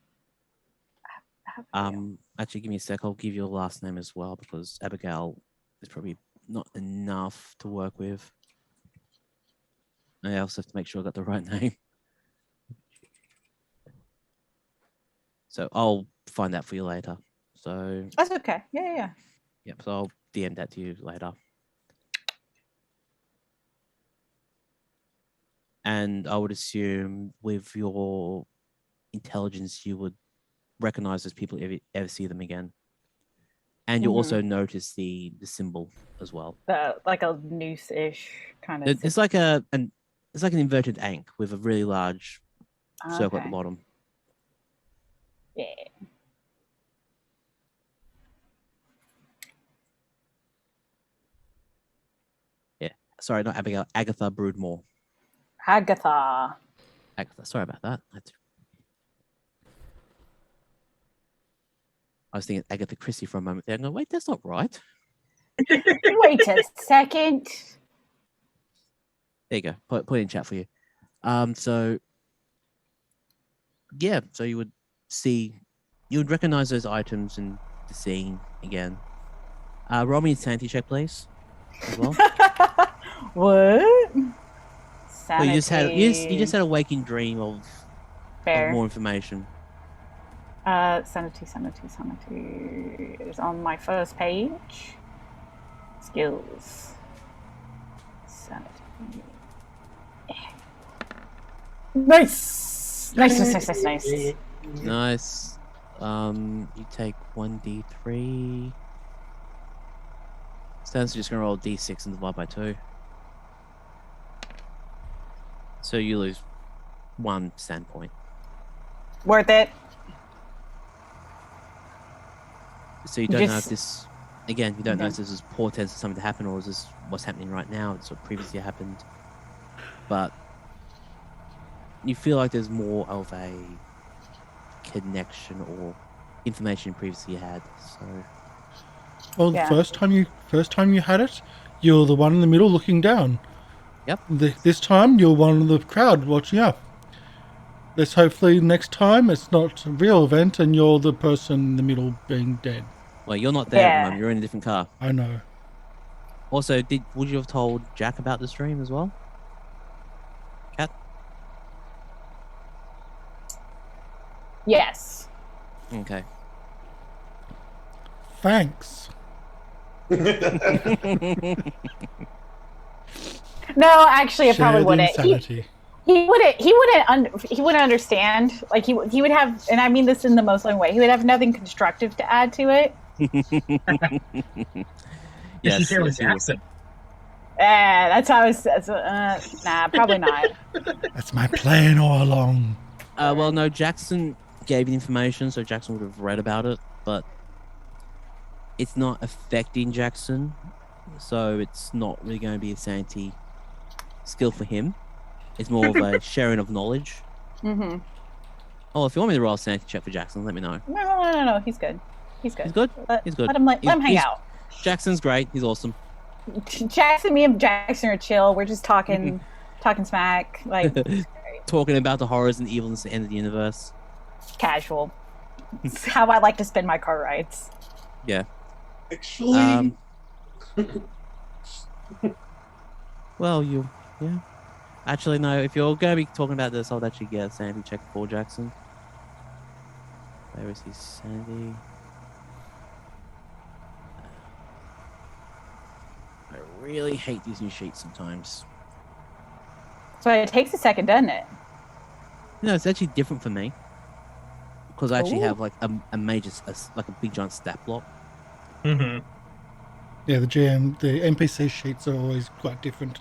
B: Actually, give me a sec. I'll give you a last name as well because Abigail is probably not enough to work with. I also have to make sure I got the right name. So I'll find that for you later. So
D: that's okay. Yeah.
B: Yep. So I'll DM that to you later. And I would assume with your intelligence, you would recognize those people if you ever see them again. And you'll also notice the symbol as well.
D: Like a noose-ish kind of.
B: It's like an inverted ankh with a really large circle at the bottom.
D: Yeah.
B: Yeah. Sorry, not Abigail. Agatha Broodmore.
D: Agatha.
B: Sorry about that. I was thinking Agatha Christie for a moment there. No, wait, that's not right.
D: Wait a second.
B: There you go. Put it in chat for you. So you would recognize those items in the scene again. Roll me a sanity check, please, as well.
D: What? Sanity.
B: Well, you just had a waking dream of more information.
D: Sanity is on my first page. Skills. Sanity. Nice.
B: Nice. You take 1d3. Stan's just gonna roll a d6 and divide by 2. So you lose 1 standpoint.
D: Worth it.
B: So you don't know if this Again, you don't know
D: Okay.
B: if this is portents of something to happen or is this what's happening right now. It's what previously happened. But you feel like there's more of a connection or information previously you had. So
A: Well,
D: Yeah.
A: the first time you had it, you're the one in the middle looking down.
B: Yep.
A: This time, you're one of the crowd watching up. Let's hopefully next time it's not a real event and you're the person in the middle being dead.
B: well, you're not there at the
D: Yeah.
B: moment. You're in a different car.
A: I know.
B: Also, would you have told Jack about the stream as well? Cat?
D: Yes.
B: Okay.
A: Thanks.
D: No, actually, I probably
A: Shared
D: wouldn't.
A: insanity.
D: He wouldn't understand. Like he would have, and I mean this in the most loving way. He would have nothing constructive to add to it.
C: Does he share with Jackson?
D: That's how it's. Nah, probably not.
A: That's my plan all along.
B: Well, no, Jackson gave you information, so Jackson would have read about it, but it's not affecting Jackson, so it's not really going to be a sanity skill for him. It's more of a sharing of knowledge.
D: Mm-hmm.
B: Oh, if you want me to roll a sanity check for Jackson, let me know.
D: No. He's good. He's good.
B: He's good? He's good.
D: Let him hang
B: He's-
D: out.
B: Jackson's great. He's awesome.
D: Me and Jackson are chill. We're just talking smack, like
B: Talking about the horrors and evils at the end of the universe.
D: casual. It's how I like to spend my car rides.
B: Yeah.
E: Actually,
B: Well, yeah. Actually, no, if you're going to be talking about this, I'll actually get a sanity check for Jackson. Where is his sanity? I really hate these new sheets sometimes.
D: So it takes a second, doesn't it?
B: No, it's actually different for me. Because I actually
D: Ooh.
B: have like a major, like a big giant stat block.
C: Mm-hmm.
A: Yeah, the NPC sheets are always quite different.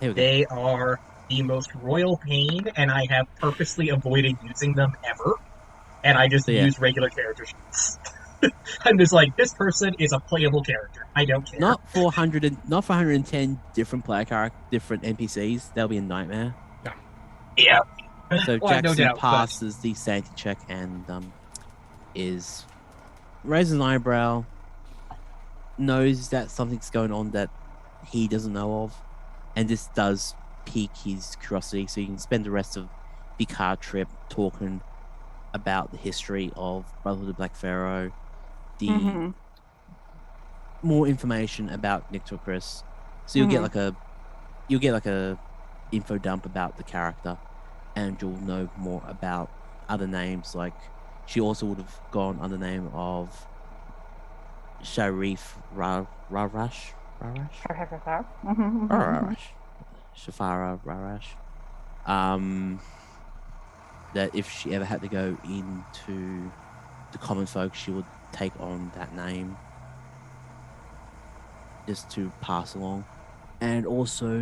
B: Here we go.
C: They are the most royal pain, and I have purposely avoided using them ever. And I just
B: Yeah.
C: use regular character sheets. I'm just like, this person is a playable character. I don't care.
B: Not for 110 different different NPCs. That'll be a nightmare.
C: Yeah.
B: So
C: Well, no
B: Jackson
C: doubt, but-
B: passes the sanity check and raises an eyebrow, knows that something's going on that he doesn't know of, and this does pique his curiosity. So you can spend the rest of the car trip talking about the history of Brotherhood of Black Pharaoh, the
D: Mm-hmm.
B: more information about Nyarlathotep. So you'll get like a info dump about the character, and you'll know more about other names. Like she also would have gone under the name of Sharif Rarash.
D: Mm-hmm.
B: Shafara Rarash. That if she ever had to go into the common folk, she would take on that name just to pass along. And also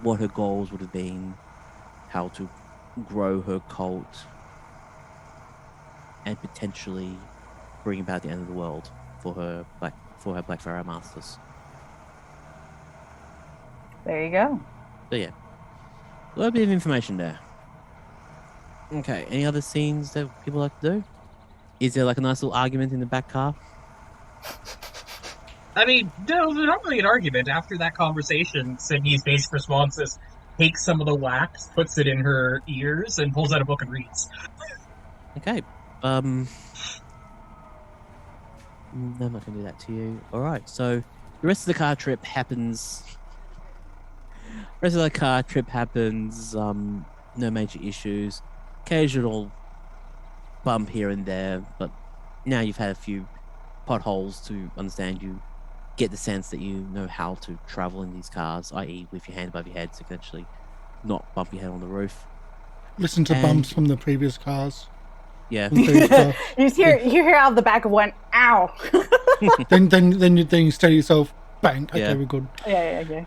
B: what her goals would have been, how to grow her cult and potentially bring about the end of the world for her Black Pharaoh masters.
D: There you go.
B: So yeah, a little bit of information there. Okay, any other scenes that people like to do? Is there like a nice little argument in the back car?
C: I mean, no, there's not really an argument. After that conversation, Sydney's basic response is, takes some of the wax, puts it in her ears, and pulls out a book and reads.
B: Okay. I'm not gonna do that to you. All right. So the rest of the car trip happens. No major issues. Occasional bump here and there, but now you've had a few potholes to understand. You get the sense that you know how to travel in these cars, i.e., with your hand above your head, so you can actually not bump your head on the roof.
A: Listen to
B: And-
A: bumps from the previous cars.
B: Yeah.
A: And things,
D: you hear out of the back of one, ow.
A: then you steady yourself. Bang. Okay,
B: Yeah.
A: we're good.
D: Yeah.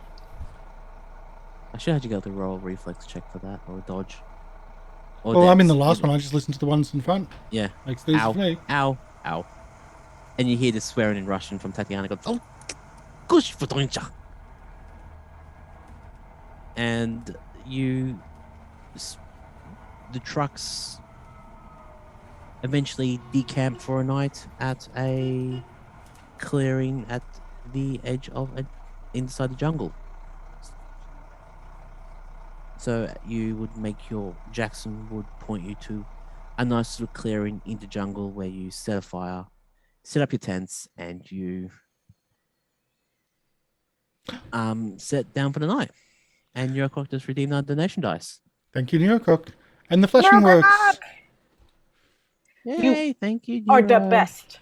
B: I should have had you go to roll a reflex check for that, or a dodge. Or
A: Well, I'm in
B: dex,
A: the last
B: either.
A: one. I just listened to the ones in front.
B: Yeah.
A: Makes these
B: Ow.
A: for me.
B: Ow. Ow. And you hear the swearing in Russian from Tatiana. Goes, oh, gosh, and the trucks eventually decamp for a night at a clearing at the edge of inside the jungle. So you would make Jackson would point you to a nice little clearing in the jungle where you set a fire, set up your tents, and you set down for the night. And your cock just redeemed our donation dice.
A: Thank you, Neurocock. And the flashing works.
B: Yay, thank you.
D: Are the
B: Nero.
D: best.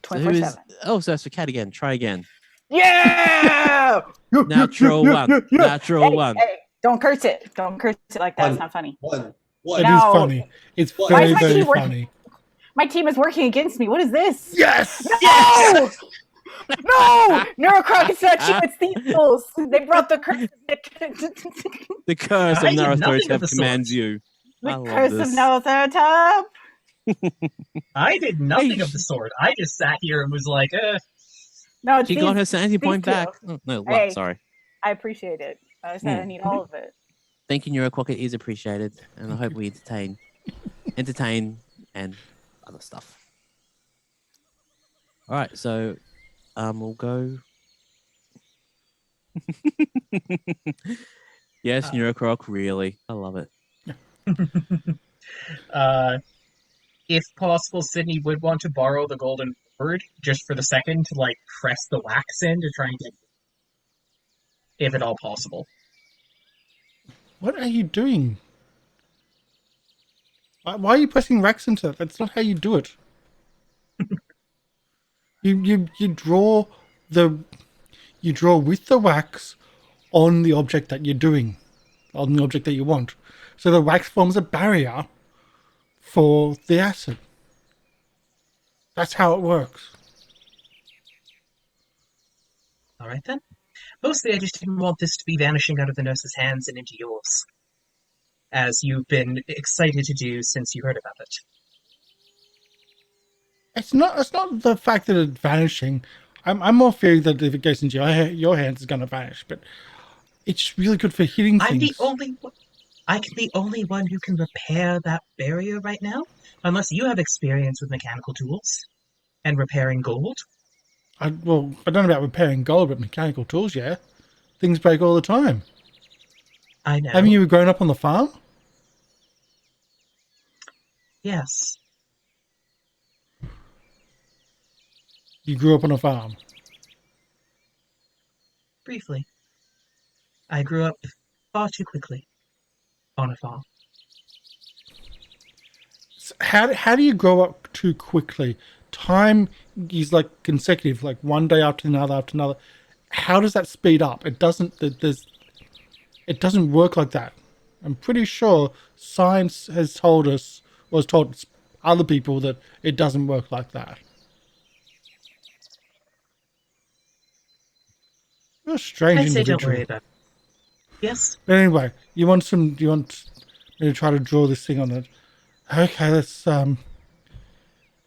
B: So
D: 24/7.
B: so that's for Cat again. Try again.
D: Yeah!
B: Natural one. Natural one.
D: Hey, don't curse it. Don't curse it like that. It's not funny.
E: One.
A: It
D: No.
A: is funny. It's
E: Why
A: very,
D: is my
A: very
D: team working?
A: funny.
D: My team is working against me. What is this?
A: Yes!
D: No! No! Neurocroc, it's not you. It's these fools. They brought the curse.
B: The curse of
C: I did nothing of
B: Nyarlathotep
C: the
B: commands
C: sort.
B: you. I
D: The
B: love
D: curse
B: this.
D: of Nyarlathotep.
C: I did nothing
B: Hey,
C: of the sort. I just sat here and was like,
D: No,
B: She
D: these,
B: got her sanity point
D: these two.
B: back. Oh, no, what?
D: Hey.
B: Sorry.
D: I appreciate it. I said I need all of it.
B: Thank you, Neuroquack. It is appreciated. And I hope we entertain and other stuff. All right, so we'll go. Yes, Neurocroc, really. I love it.
C: if possible, Sydney would want to borrow the golden word just for the second to like press the wax in to try and get, if at all possible.
A: What are you doing? Why are you pressing wax into it? That's not how you do it. You draw with the wax on the object that you're doing, on the object that you want. So the wax forms a barrier for the acid. That's how it works.
C: All right then. Mostly, I just didn't want this to be vanishing out of the nurse's hands and into yours, as you've been excited to do since you heard about it.
A: It's not the fact that it's vanishing. I'm more fearing that if it goes into your hands, it's going to vanish. But it's really good for hitting things.
C: I can be only one who can repair that barrier right now, unless you have experience with mechanical tools and repairing gold.
A: I don't know about repairing gold, but mechanical tools, yeah. Things break all the time.
C: I know.
A: Haven't you grown up on the farm?
C: Yes.
A: You grew up on a farm.
C: Briefly. I grew up far too quickly on a farm.
A: So how do you grow up too quickly? Time is like consecutive, like one day after another after another. How does that speed up? It doesn't. It doesn't work like that. I'm pretty sure science has told us, or has told other people, that it doesn't work like that. You're a strange
C: I'd say
A: individual.
C: don't worry about it. Yes?
A: But anyway, do you want me to try to draw this thing on it? Okay, let's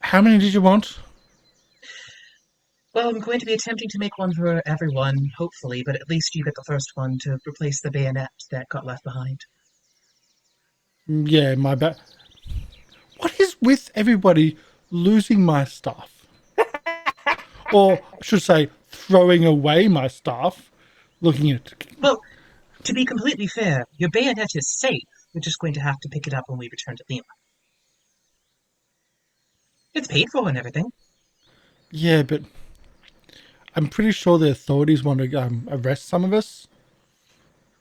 A: how many did you want?
C: Well, I'm going to be attempting to make one for everyone, hopefully, but at least you get the first one to replace the bayonet that got left behind.
A: Yeah, my bad. What is with everybody losing my stuff? Or I should say, throwing away my stuff, looking at it.
C: Well, to be completely fair, your bayonet is safe. We're just going to have to pick it up when we return to Lima. It's paid for and everything.
A: Yeah, but I'm pretty sure the authorities want to arrest some of us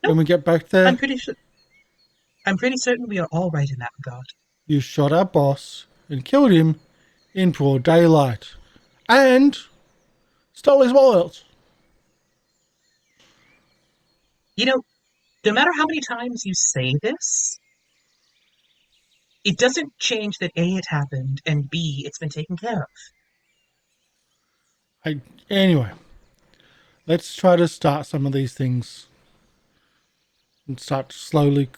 A: when we get back there.
C: I'm pretty certain we are all right in that regard.
A: You shot our boss and killed him in broad daylight. And stole his wallet.
C: You know, no matter how many times you say this, it doesn't change that A, it happened, and B, it's been taken care of.
A: Anyway, let's try to start some of these things and start slowly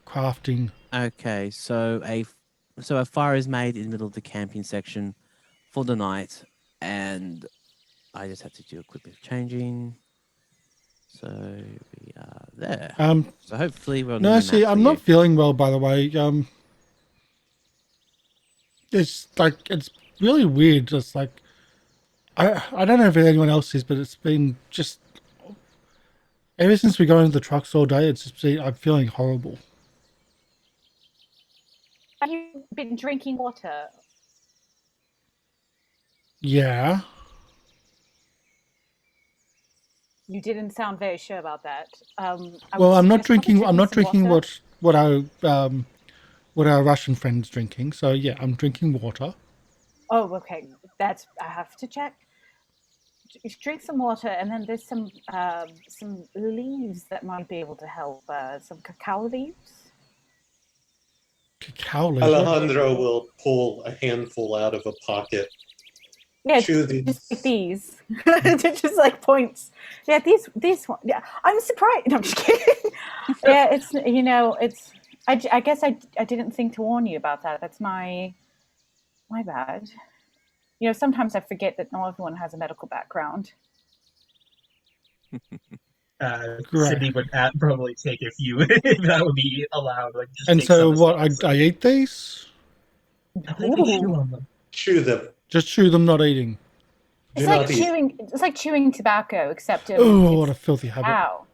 A: crafting.
B: Okay, so a fire is made in the middle of the camping section for the night. And I just have to do a quick bit of changing. So we are there. So hopefully we're on the
A: No,
B: new
A: see,
B: map
A: I'm
B: for
A: not
B: you.
A: feeling well, by the way. It's like, it's really weird. Just like, I don't know if anyone else is, but it's been just, ever since we got into the trucks all day, it's just been, I'm feeling horrible.
D: Have you been drinking water?
A: Yeah.
D: You didn't sound very sure about that.
A: Well, I'm not
D: suggest probably
A: drinking. I'm not
D: some
A: drinking
D: water.
A: what our Russian friend's drinking. So yeah, I'm drinking water.
D: Oh, okay. I have to check. Drink some water, and then there's some leaves that might be able to help. Some cacao leaves.
A: Cacao leaves.
E: Alejandro will pull a handful out of a pocket.
D: Yeah,
E: Chew
D: just like
E: these.
D: these. Just like points. Yeah, these ones. Yeah, I'm surprised. No, I'm just kidding. Yeah, it's it's. I guess I didn't think to warn you about that. That's my bad. Sometimes I forget that not everyone has a medical background.
C: Sidney would probably take if that would be allowed. Like, just
A: And
C: take
A: so
C: some
A: what?
C: as well.
A: I eat these.
C: I think they chew on them.
E: Chew them.
A: Just chew them, not eating.
D: It's
E: Do
D: like
E: not eat.
D: chewing. It's like chewing tobacco, except
A: Oh, what a filthy habit!
D: Ow.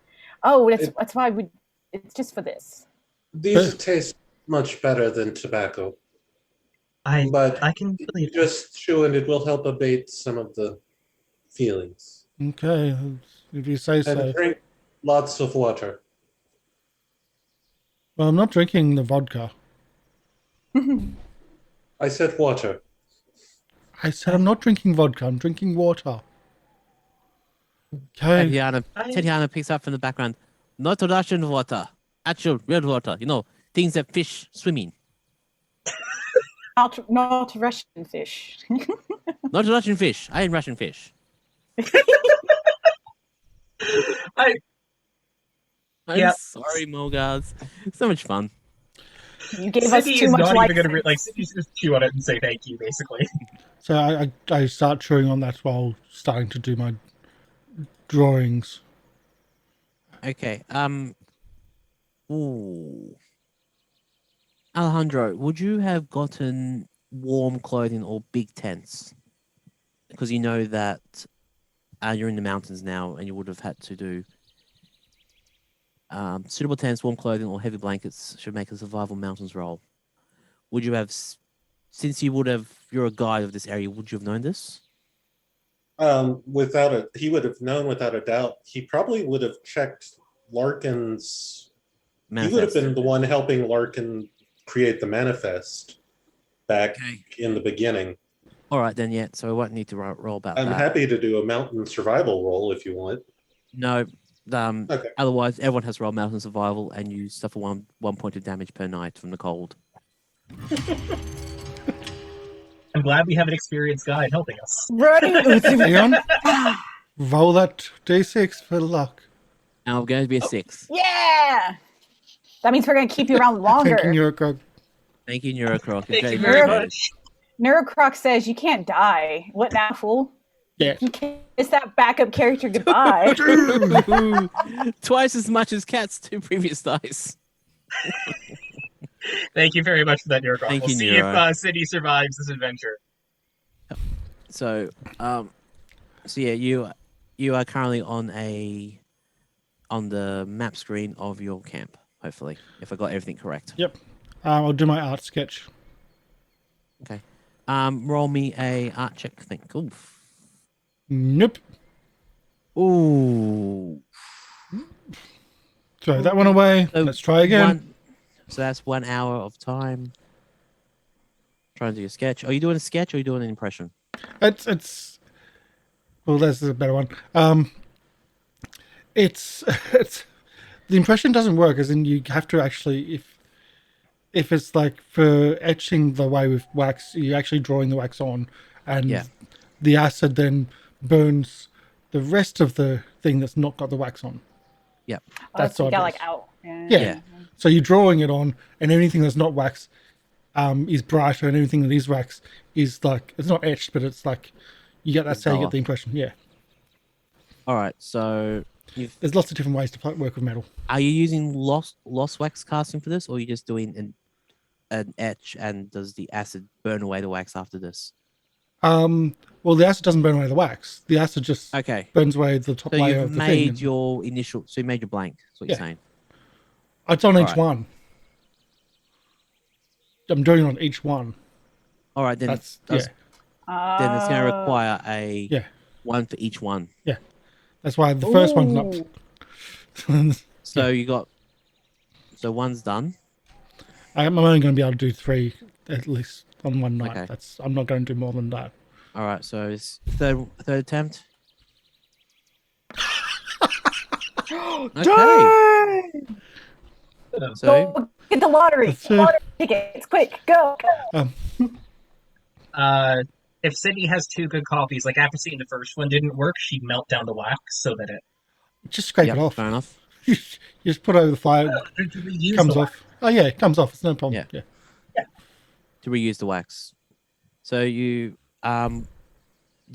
D: Oh, that's why we. It's just for this.
E: These taste much better than tobacco. But
C: I can
E: you just chew and it will help abate some of the feelings.
A: Okay, if you say so.
E: And drink lots of water.
A: Well, I'm not drinking the vodka.
E: I said water.
A: I said I'm not drinking vodka. I'm drinking water. Okay.
B: Tatiana picks up from the background. Not Russian water. Actual real water. Things that fish swim in.
D: Not Russian fish.
B: Not Russian fish. I ain't Russian fish. I'm sorry, Molgars. So much fun.
D: You gave
C: Sidney
D: us too
C: is
D: much
C: not
D: life.
C: even going to Sidney's just chew on it and say thank you, basically.
A: So I start chewing on that while starting to do my drawings.
B: Okay. Ooh. Alejandro, would you have gotten warm clothing or big tents? Because you know that you're in the mountains now, and you would have had to do suitable tents, warm clothing, or heavy blankets should make a survival mountains roll. Would you have, since you're a guide of this area, would you have known this?
E: He would have known without a doubt. He probably would have checked Larkin's.
B: Manifest.
E: He would have been the one helping Larkin create the manifest back in the beginning.
B: All right, then, yeah. So I won't need to roll about
E: I'm
B: that.
E: happy to do a mountain survival roll if you want.
B: No.
E: Okay.
B: Otherwise, everyone has to roll mountain survival, and you suffer one point of damage per night from the cold.
C: I'm glad we have an experienced guide helping us.
D: Right.
A: Leon, roll that d6 for luck.
B: And I'm going to be a 6.
D: Yeah. That means we're going to keep you around longer.
A: Thank you, Neurocrog.
B: Thank you, Neurocroc.
C: Thank you very much.
D: Neurocroc says you can't die. What now, fool?
A: Yeah.
D: You kiss that backup character goodbye.
B: Twice as much as Cat's 2 previous dice.
C: Thank you very much for that, Neurocroc.
B: Thank
C: We'll
B: you,
C: see
B: Neuro.
C: if Sidney survives this adventure.
B: So yeah, you are currently on the map screen of your camp. Hopefully, if I got everything correct.
A: Yep. I'll do my art sketch.
B: Okay. Roll me a art check. Think. Oof.
A: Nope.
B: Ooh.
A: Throw that one away.
B: So
A: Let's try again.
B: So that's 1 hour of time. Trying to do a sketch. Are you doing a sketch or are you doing an impression?
A: It's well, there's a better one. It's the impression doesn't work, as in you have to actually, if it's like for etching the way with wax, you're actually drawing the wax on, and the acid then burns the rest of the thing that's not got the wax on.
B: Yep.
A: That's
D: so
A: all
D: you
A: it
D: got
A: is.
D: like out.
A: Yeah. So you're drawing it on, and anything that's not wax is brighter, and anything that is wax is like, it's not etched, but it's like You get that's how you
B: Duller.
A: get the impression. Yeah,
B: All right. So
A: there's lots of different ways to work with metal.
B: are you using lost wax casting for this, or are you just doing an etch and does the acid burn away the wax after this?
A: Well, the acid doesn't burn away the wax. The acid just
B: Okay.
A: burns away the top
B: So
A: layer
B: you've
A: of the thing.
B: made your initial. So you made your blank. That's what you're
A: Yeah.
B: saying.
A: It's on each
B: Alright.
A: one. I'm doing it on each one.
B: All right, then.
A: That's
B: then it's going to
D: Ah.
B: require a
A: Yeah.
B: one for each one.
A: That's why the first one's not.
B: So you got. So one's done.
A: I'm only going to be able to do 3 at least on one night.
B: Okay.
A: I'm not going to do more than that.
B: All right. So it's third attempt. Okay. So
D: Go get the lottery.
A: That's it.
D: Lottery tickets, quick, go.
C: If Sidney has 2 good copies, like after seeing the first one didn't work, she'd melt down the wax so that it
A: Just scrape
B: yep,
A: it off.
B: fair enough.
A: You just put it over the fire.
C: reuse
A: It comes
C: the
A: off.
C: wax.
A: Oh yeah, it comes off. It's no problem.
B: Yeah.
A: Yeah.
B: To reuse the wax. So you do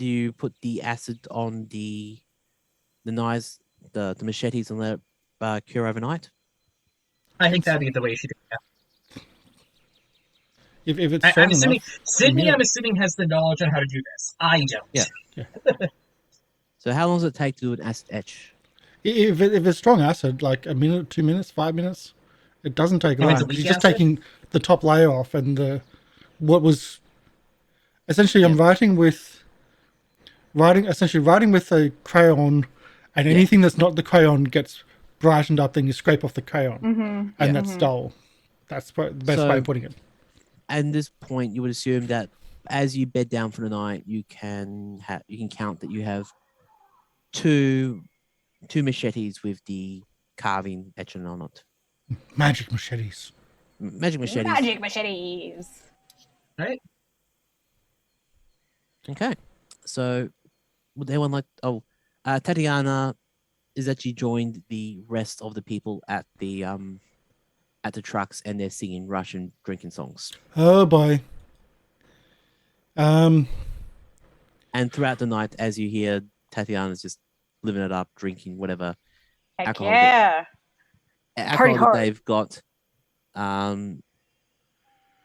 B: you put the acid on the knives, the machetes, and let it cure overnight?
C: I think that'd be the way she did it.
A: If it's
C: I'm
A: strong
C: assuming
A: enough.
C: Sidney.
A: Yeah.
C: I'm assuming has the knowledge on how to do this. I don't.
B: Yeah. So how long does it take to do an acid etch?
A: If it's strong acid, like a minute, 2 minutes, 5 minutes, it doesn't take
C: If
A: long.
C: it's a
A: You're
C: weak
A: just
C: acid?
A: taking the top layer off and what was essentially I'm writing with a crayon, and anything that's not the crayon gets brightened up. Then you scrape off the crayon, and that's dull. That's the best way of putting it.
B: At this point, you would assume that as you bed down for the night, you can count that you have two machetes with the carving etching on it.
A: Magic machetes.
B: Magic machetes.
D: Magic machetes.
C: Right?
B: Okay. So would anyone like Tatiana is actually joined the rest of the people at the trucks, and they're singing Russian drinking songs.
A: Oh boy.
B: And throughout the night, as you hear, Tatiana's just living it up, drinking whatever
D: Heck
B: alcohol
D: yeah.
B: alcohol that
D: hard.
B: they've got.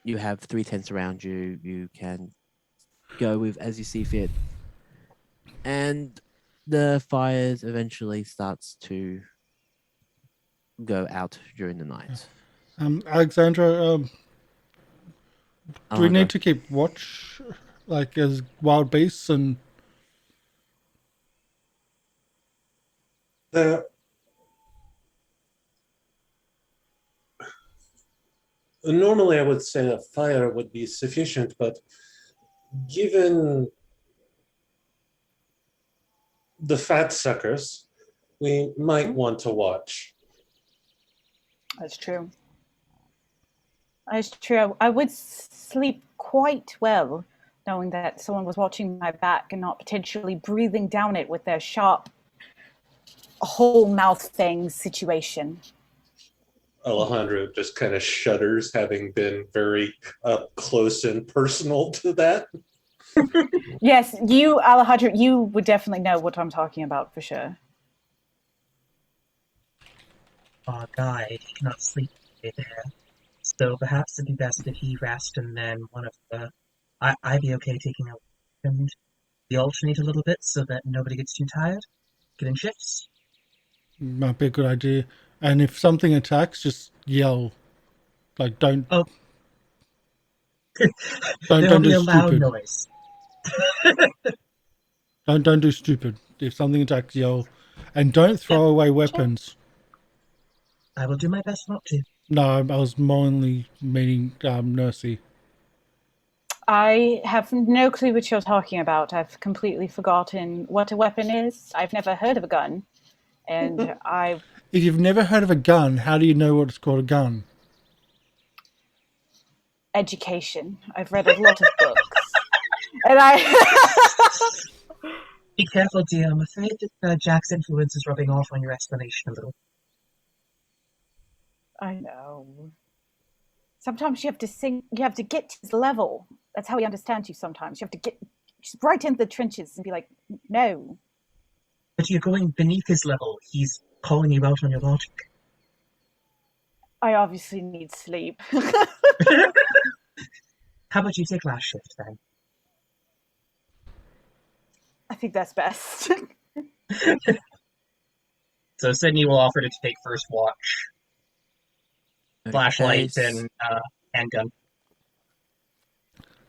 B: You have 3 tents around you. You can go with as you see fit, and the fires eventually starts to go out during the night.
A: Alexandra, do we need to keep watch, like as wild beasts and?
E: Normally, I would say a fire would be sufficient, but given the fat suckers, we might want to watch.
D: That's true. That's true. I would sleep quite well knowing that someone was watching my back and not potentially breathing down it with their sharp whole mouth thing situation.
E: Alejandro just kind of shudders, having been very up close and personal to that.
D: Yes, you, Alejandro, you would definitely know what I'm talking about for sure.
C: Our guide he cannot sleep there. So perhaps it'd be best if he rest and then one of the... I'd be okay taking a... and we alternate a little bit so that nobody gets too tired. Get in shifts.
A: Might be a good idea. And if something attacks, just yell. Like don't
C: Oh.
A: don't
C: There'll be
A: do
C: a loud
A: stupid.
C: noise.
A: Don't do stupid. If something attacks, yell. And don't throw away weapons.
C: I will do my best not to.
A: No, I was mainly meaning Nursey.
D: I have no clue what you're talking about. I've completely forgotten what a weapon is. I've never heard of a gun. And
A: If you've never heard of a gun, how do you know what it's called a gun?
D: education. I've read a lot of books. And
C: Be careful, dear. I'm afraid that Jack's influence is rubbing off on your explanation a little.
D: I know. Sometimes you have to you have to get to his level. That's how he understands you sometimes. You have to just right into the trenches and be like, no.
C: But you're going beneath his level. He's calling you out on your logic.
D: I obviously need sleep.
C: How about you take last shift then?
D: I think that's best.
C: So Sidney will offer to take first watch. Flashlight
B: Okay,
C: and handgun.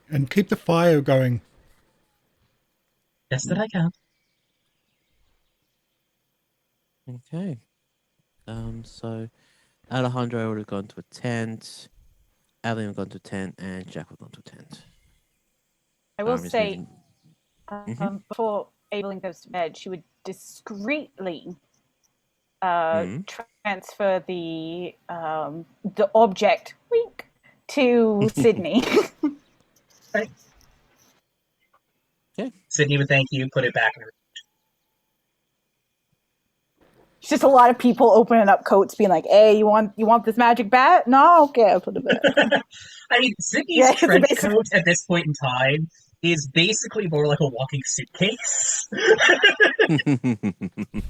A: And keep the fire going.
C: Best that I can.
B: Okay. So Alejandro would have gone to a tent, Aveline would have gone to a tent, and Jack would have gone to a tent.
D: I will
B: Just
D: say,
B: moving-
D: before Aveline goes to bed, she would discreetly transfer the object wink to Sidney.
C: Right.
B: Okay.
C: Sidney would thank you, put it back in her.
D: It's just a lot of people opening up coats, being like, "Hey, you want this magic bat? No, okay, I'll put it back."
C: I mean, Sidney's trench coat at this point in time is basically more like a walking suitcase.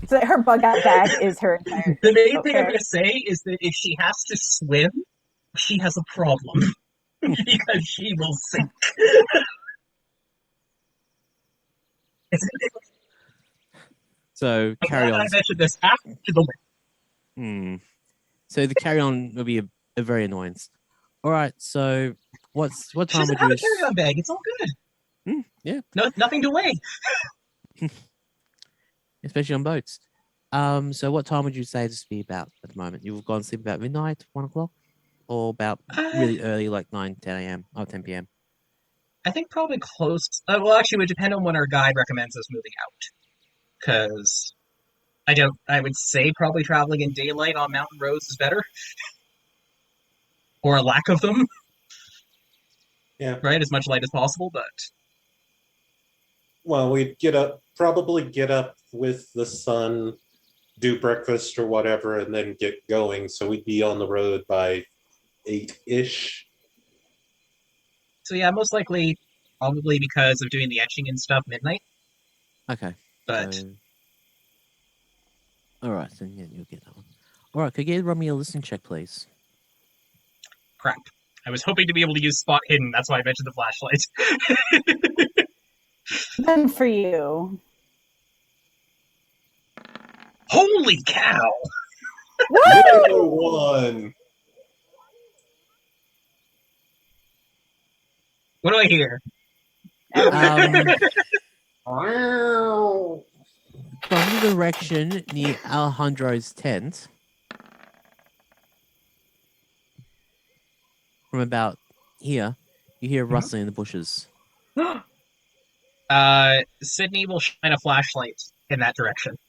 D: So her bug out bag is her entire.
C: The main thing I'm going to say is that if she has to swim, she has a problem. Because she will sink.
B: So carry on.
C: I mentioned this after the
B: Hmm. So the carry on will be a very annoyance. All right. So what
C: She
B: time
C: doesn't
B: would
C: have
B: you?
C: a carry-on bag. It's all good.
B: Yeah.
C: No, nothing to weigh.
B: Especially on boats. So what time would you say this be about at the moment? You've gone to sleep about midnight, 1 o'clock, or about really early, like 9, 10 a.m. or 10 p.m.
C: I think probably close. Well, actually, it would depend on when our guide recommends us moving out. Because I would say probably traveling in daylight on mountain roads is better. Or a lack of them.
E: Yeah.
C: Right? As much light as possible, but.
E: Well, we'd probably get up with the sun, do breakfast or whatever, and then get going. So we'd be on the road by 8-ish.
C: So yeah, most likely, probably because of doing the etching and stuff, midnight.
B: Okay.
C: But.
B: So... All right. Then yeah, you'll get that one. All right. Could you run me a listening check, please?
C: Crap. I was hoping to be able to use spot hidden. That's why I mentioned the flashlight.
D: None for you.
C: Holy cow!
E: Number one.
C: What do I hear?
B: From the direction near Alejandro's tent, from about here, you hear rustling in the bushes.
C: Sidney will shine a flashlight in that direction.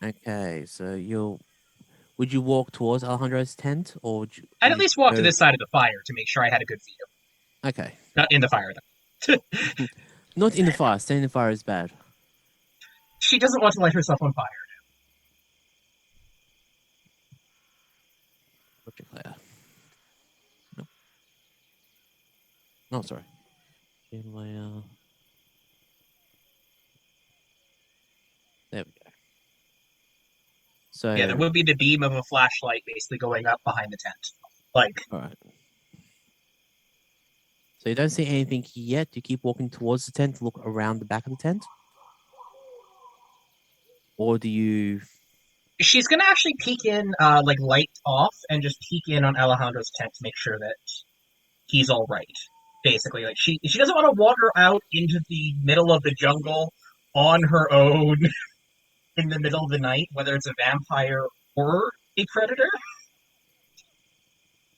B: Okay, so would you walk towards Alejandro's tent, or would you?
C: I'd at least walk to this side of the fire to make sure I had a good view.
B: Okay.
C: Not in the fire, though.
B: Not in the fire. Staying in the fire is bad.
C: She doesn't want to light herself on fire.
B: Object layer. No. No, sorry. Game layer. There we go. So
C: yeah, there would be the beam of a flashlight basically going up behind the tent. Like,
B: all right. So you don't see anything yet. You keep walking towards the tent to look around the back of the tent? Or do you...
C: She's going to actually peek in, like, light off and just peek in on Alejandro's tent to make sure that he's all right, basically. Like, she doesn't want to wander out into the middle of the jungle on her own in the middle of the night, whether it's a vampire or a predator.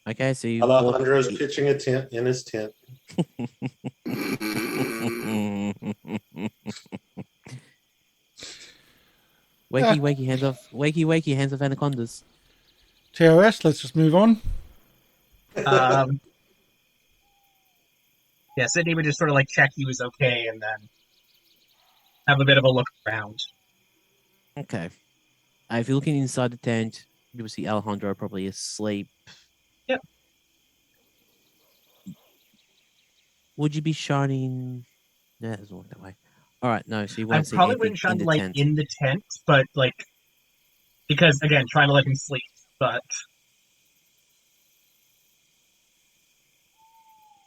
B: Okay, so you...
E: Alejandro's pitching a tent in his tent.
B: Wakey, hands off. Wakey, hands off anacondas.
A: TOS, let's just move on.
C: Yeah, Sidney would just sort of like check he was okay and then have a bit of a look around.
B: Okay. If you're looking inside the tent, you will see Alejandro probably asleep.
C: Yep.
B: would you be shining? No, it doesn't work that way. All right, no. So you
C: I
B: won't see
C: probably
B: anything
C: wouldn't shine
B: in the
C: light
B: tent.
C: in the tent, but like because again, trying to let him sleep. But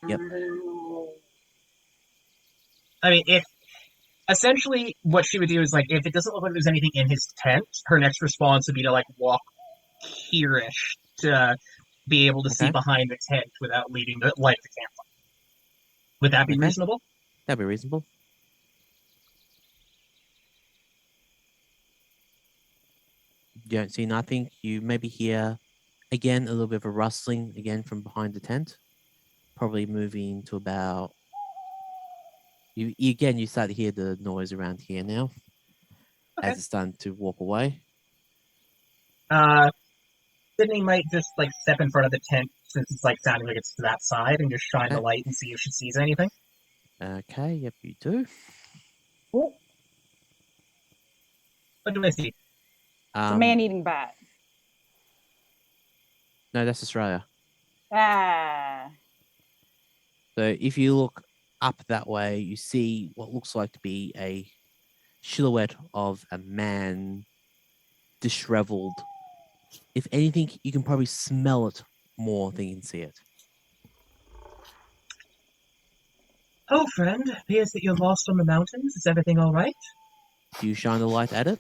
B: Yep.
C: I mean, if essentially what she would do is like if it doesn't look like there's anything in his tent, her next response would be to like walk here-ish to be able to see
B: Okay.
C: behind the tent without leaving the light of the campfire. Would that be
B: Okay.
C: reasonable?
B: That'd be reasonable. You don't see nothing. You maybe hear again a little bit of a rustling again from behind the tent. Probably moving to about. You start to hear the noise around here now.
C: Okay.
B: As it's starting to walk away.
C: Sydney might just like step in front of the tent since it's like sounding like it's to that side and just shine the
B: Okay.
C: light and see if she sees anything.
B: Okay, yep, you do.
D: Oh,
C: What do I see?
D: it's a man-eating bat.
B: No, that's Australia.
D: Ah.
B: So if you look up that way, you see what looks like to be a silhouette of a man, disheveled. If anything, you can probably smell it more than you can see it.
C: Oh, friend, appears that you're lost on the mountains. Is everything all right?
B: Do you shine the light at it?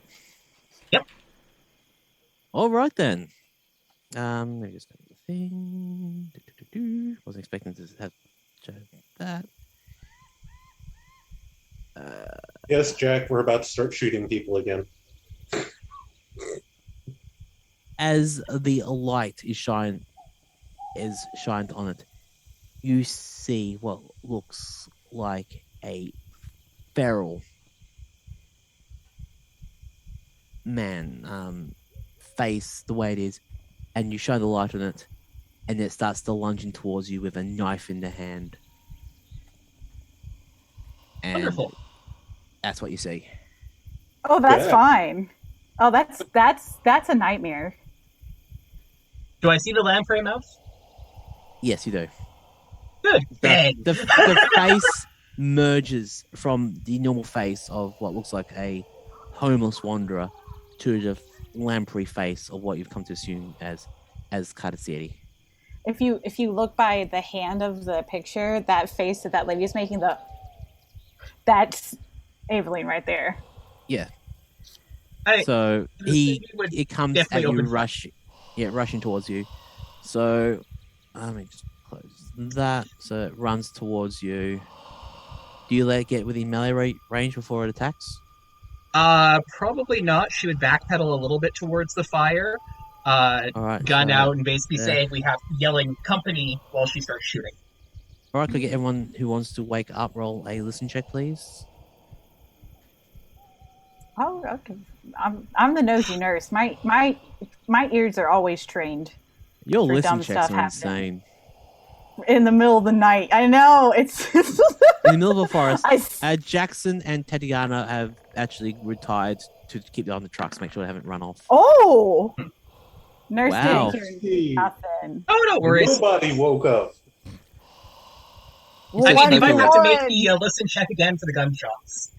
C: Yep.
B: All right then. Let me just go to the thing. Wasn't expecting to have show that.
E: Yes, Jack, we're about to start shooting people again.
B: As the light is shined on it, you see what looks like a feral man, face the way it is, and you shine the light on it, and it starts to lunging towards you with a knife in the hand. And
C: Wonderful.
B: that's what you see.
D: Oh, that's
E: Yeah.
D: fine. Oh, that's a nightmare.
C: Do I see the lamprey mouth?
B: Yes, you do.
C: Good. Bang.
B: The face merges from the normal face of what looks like a homeless wanderer to the lamprey face of what you've come to assume as Garcia.
D: If you look by the hand of the picture, that face that lady is making, that's Aveline right there.
B: Yeah.
C: I-
B: So
C: Sydney would
B: it comes
C: definitely
B: at you
C: open
B: rushing towards you. So let me just close that. So it runs towards you. Do you let it get within melee range before it attacks?
C: Probably not. She would backpedal a little bit towards the fire,
B: All right.
C: gun
B: so,
C: out, and basically
B: yeah.
C: say we have yelling company while she starts shooting.
B: All right. Could I get everyone who wants to wake up roll a listen check, please?
D: Oh, okay. I'm the nosy nurse. My ears are always trained.
B: Your
D: For
B: listen
D: dumb
B: checks
D: stuff
B: are
D: happening.
B: insane.
D: In the middle of the night. I know, it's
B: In the middle of a forest,
D: I
B: Jackson and Tatiana have actually retired to keep on the trucks, make sure they haven't run off.
D: Oh, nurse
B: Wow.
D: didn't hear nothing.
C: Oh, no worries.
E: Nobody woke up.
C: I mean, you might have to make
D: One.
C: the listen check again for the gunshots.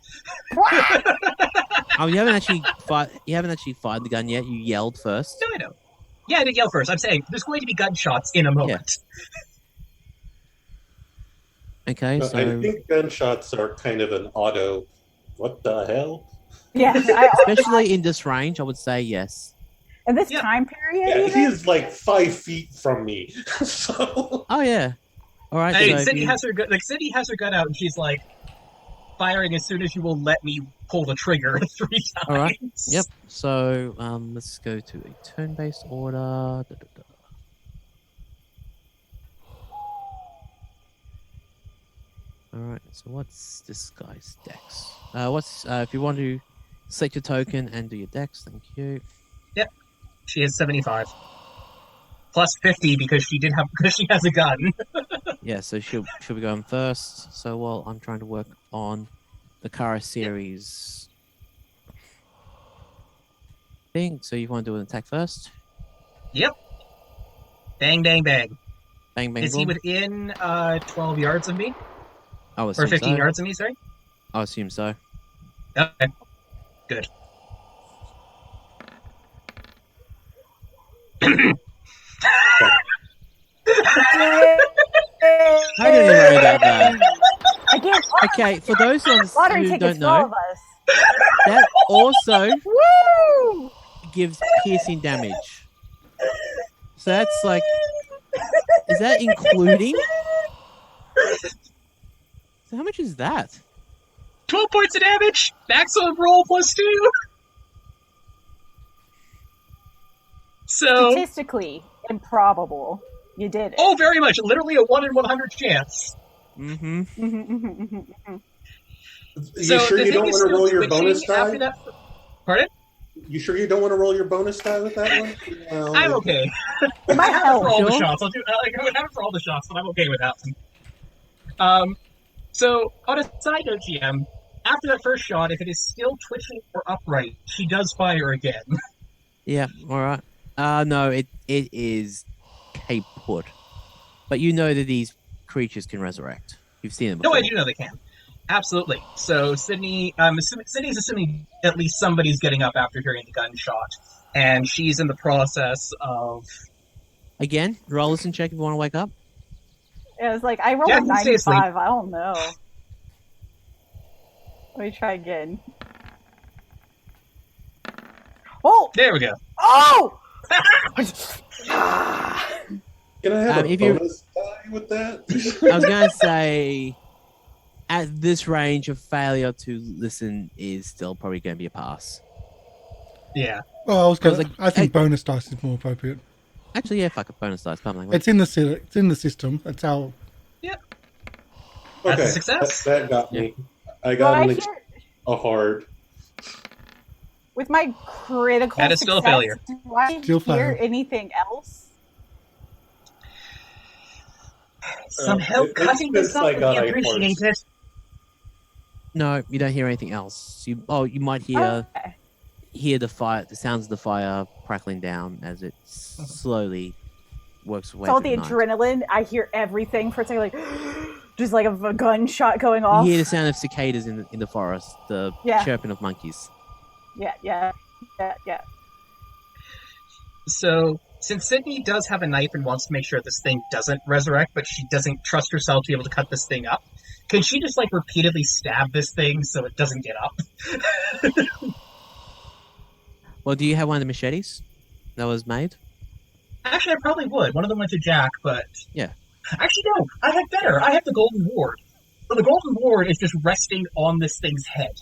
B: Oh, you haven't actually fired the gun yet. You yelled first.
C: No, I know. Yeah, I did yell first. I'm saying there's going to be gunshots in a moment.
B: Okay,
E: No,
B: so
E: I think gunshots are kind of an auto. What the hell?
D: Yeah,
B: especially in this range, I would say yes.
D: in this
C: Yeah.
D: time period.
E: Yeah,
D: even?
E: he is like 5 feet from me. So
B: Oh yeah. All right.
C: I mean,
B: so if
C: Sidney
B: you-
C: has her gun. Like Sidney has her gun out, and she's like firing as soon as you will let me pull the trigger 3 times.
B: All right. Yep. So let's go to a turn-based order. Da, da, da. All right. So what's this guy's dex? What's if you want to select your token and do your dex? Thank you.
C: She is 75. Plus 50 because she has a gun.
B: Yeah. So she'll be going first. So while I'm trying to work on the Karsh series thing, so you want to do an attack first?
C: Yep. Bang, bang, bang.
B: Bang bang
C: Is he
B: boom.
C: within 12 yards of me?
B: I'll
C: Or
B: assume
C: 15
B: so.
C: yards of me, sorry?
B: I'll assume so.
C: Okay. Good.
B: I didn't worry about that.
D: I get
B: Okay, for those who
D: lottery
B: don't
D: tickets for all
B: know,
D: of us.
B: that also
D: Woo!
B: gives piercing damage. So that's like, is that including? So how much is that?
C: 12 points of damage! Maximum roll plus 2! So...
D: Statistically improbable. You did it.
C: Oh, very much. Literally a 1 in 100 chance.
B: Mm-hmm.
E: You sure you don't want to roll your bonus
C: after
E: die?
C: that? Pardon?
E: You sure you don't want to roll your bonus die with that one? Well,
C: I'm okay.
D: It might
C: I have it
D: help.
C: for all the
B: Sure.
C: shots. I would have it for all the shots, but I'm okay with that one. So, on a side note, GM, after that first shot, if it is still twitching or upright, she does fire again.
B: Yeah, alright. No, it is kaput. But you know that these creatures can resurrect. You've seen them before.
C: No, I do know they can. Absolutely. So, Sydney's assuming at least somebody's getting up after hearing the gunshot, and she's in the process of...
B: Again, roll us and check if you want to wake up.
D: It was like, I rolled
C: Yeah,
D: a
C: I can stay asleep.
D: 95. I don't know. Let me try again. Oh!
C: There we go.
D: Oh!
E: Can I have a
B: if you-
E: bonus die with that?
B: I was going to say, at this range, a failure to listen is still probably going to be a pass.
C: Yeah.
A: Well, I think
B: hey-
A: bonus dice is more appropriate.
B: Actually, yeah, fuck a bonus dice. Bum language.
A: It's in the system. That's how.
C: That's
E: Okay,
C: a success.
E: that got me. I
D: Do
E: got
D: I
E: an
D: hear,
E: a hard.
D: with my critical
C: That is still a
D: success,
C: failure.
D: do I
A: Still
D: hear
A: fail.
D: anything else?
C: Some help
E: it-
C: cutting
E: it's
C: this up
E: like
C: would be
E: a
C: appreciated.
B: No, you don't hear anything else. You might hear
D: Okay.
B: the fire, the sounds of the fire crackling down as it slowly works away.
D: So
B: through
D: the
B: night.
D: adrenaline, I hear everything for a second, like just like a gunshot going off.
B: You hear the sound of cicadas in the forest, the
D: Yeah.
B: chirping of monkeys.
D: Yeah.
C: So, since Sydney does have a knife and wants to make sure this thing doesn't resurrect, but she doesn't trust herself to be able to cut this thing up, can she just, like, repeatedly stab this thing so it doesn't get up?
B: Well, do you have one of the machetes that was made?
C: Actually, I probably would. One of them went to Jack, but...
B: Yeah.
C: Actually, no. I have better. I have the Golden Ward. So the Golden Ward is just resting on this thing's head.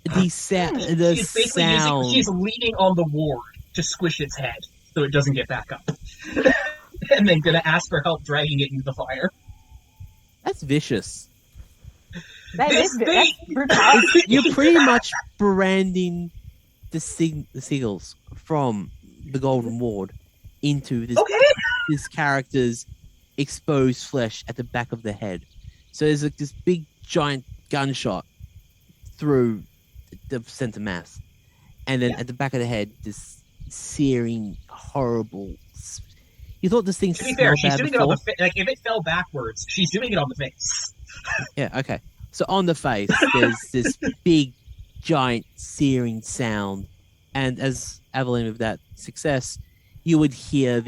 B: The sound.
C: She's basically she's leaning on the ward to squish its head so it doesn't get back up. And then gonna ask for help dragging it into the fire.
B: That's vicious.
C: This
D: That's
C: thing-
D: brutal.
B: You're pretty much branding the seagulls from the Golden Ward into this
C: Okay.
B: this character's exposed flesh at the back of the head. So there's like this big giant gunshot through the center mass, and then at the back of the head, this searing, horrible. You thought this thing
C: To be
B: smelled
C: fair, she's
B: bad
C: doing it on
B: before?
C: the face. Like, if it fell backwards, she's doing it on the face.
B: Yeah, okay. So on the face, there's this big, giant, searing sound. And as Aveline with that success, you would hear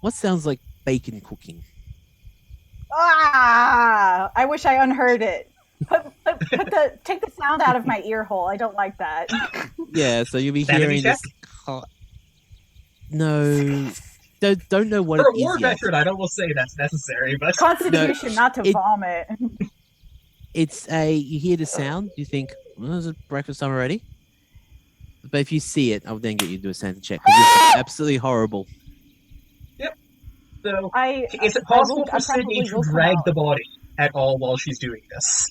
B: what sounds like bacon cooking.
D: Ah! I wish I unheard it. Take the sound out of my ear hole. I don't like that.
B: Yeah, so you'll be
C: Sanity
B: hearing this. No, don't know what
C: For a
B: it is
C: war
B: yet.
C: veteran, I don't will say that's necessary, but
D: Constitution, not to
B: it-
D: vomit.
B: It's you hear the sound, you think, well, is it breakfast time already? But if you see it, I'll then get you to do a sanity check because it's absolutely horrible.
C: so
D: I
C: is it possible
D: I
C: for Sydney
D: probably
C: to
D: will come
C: drag
D: out.
C: the body at all while she's doing this?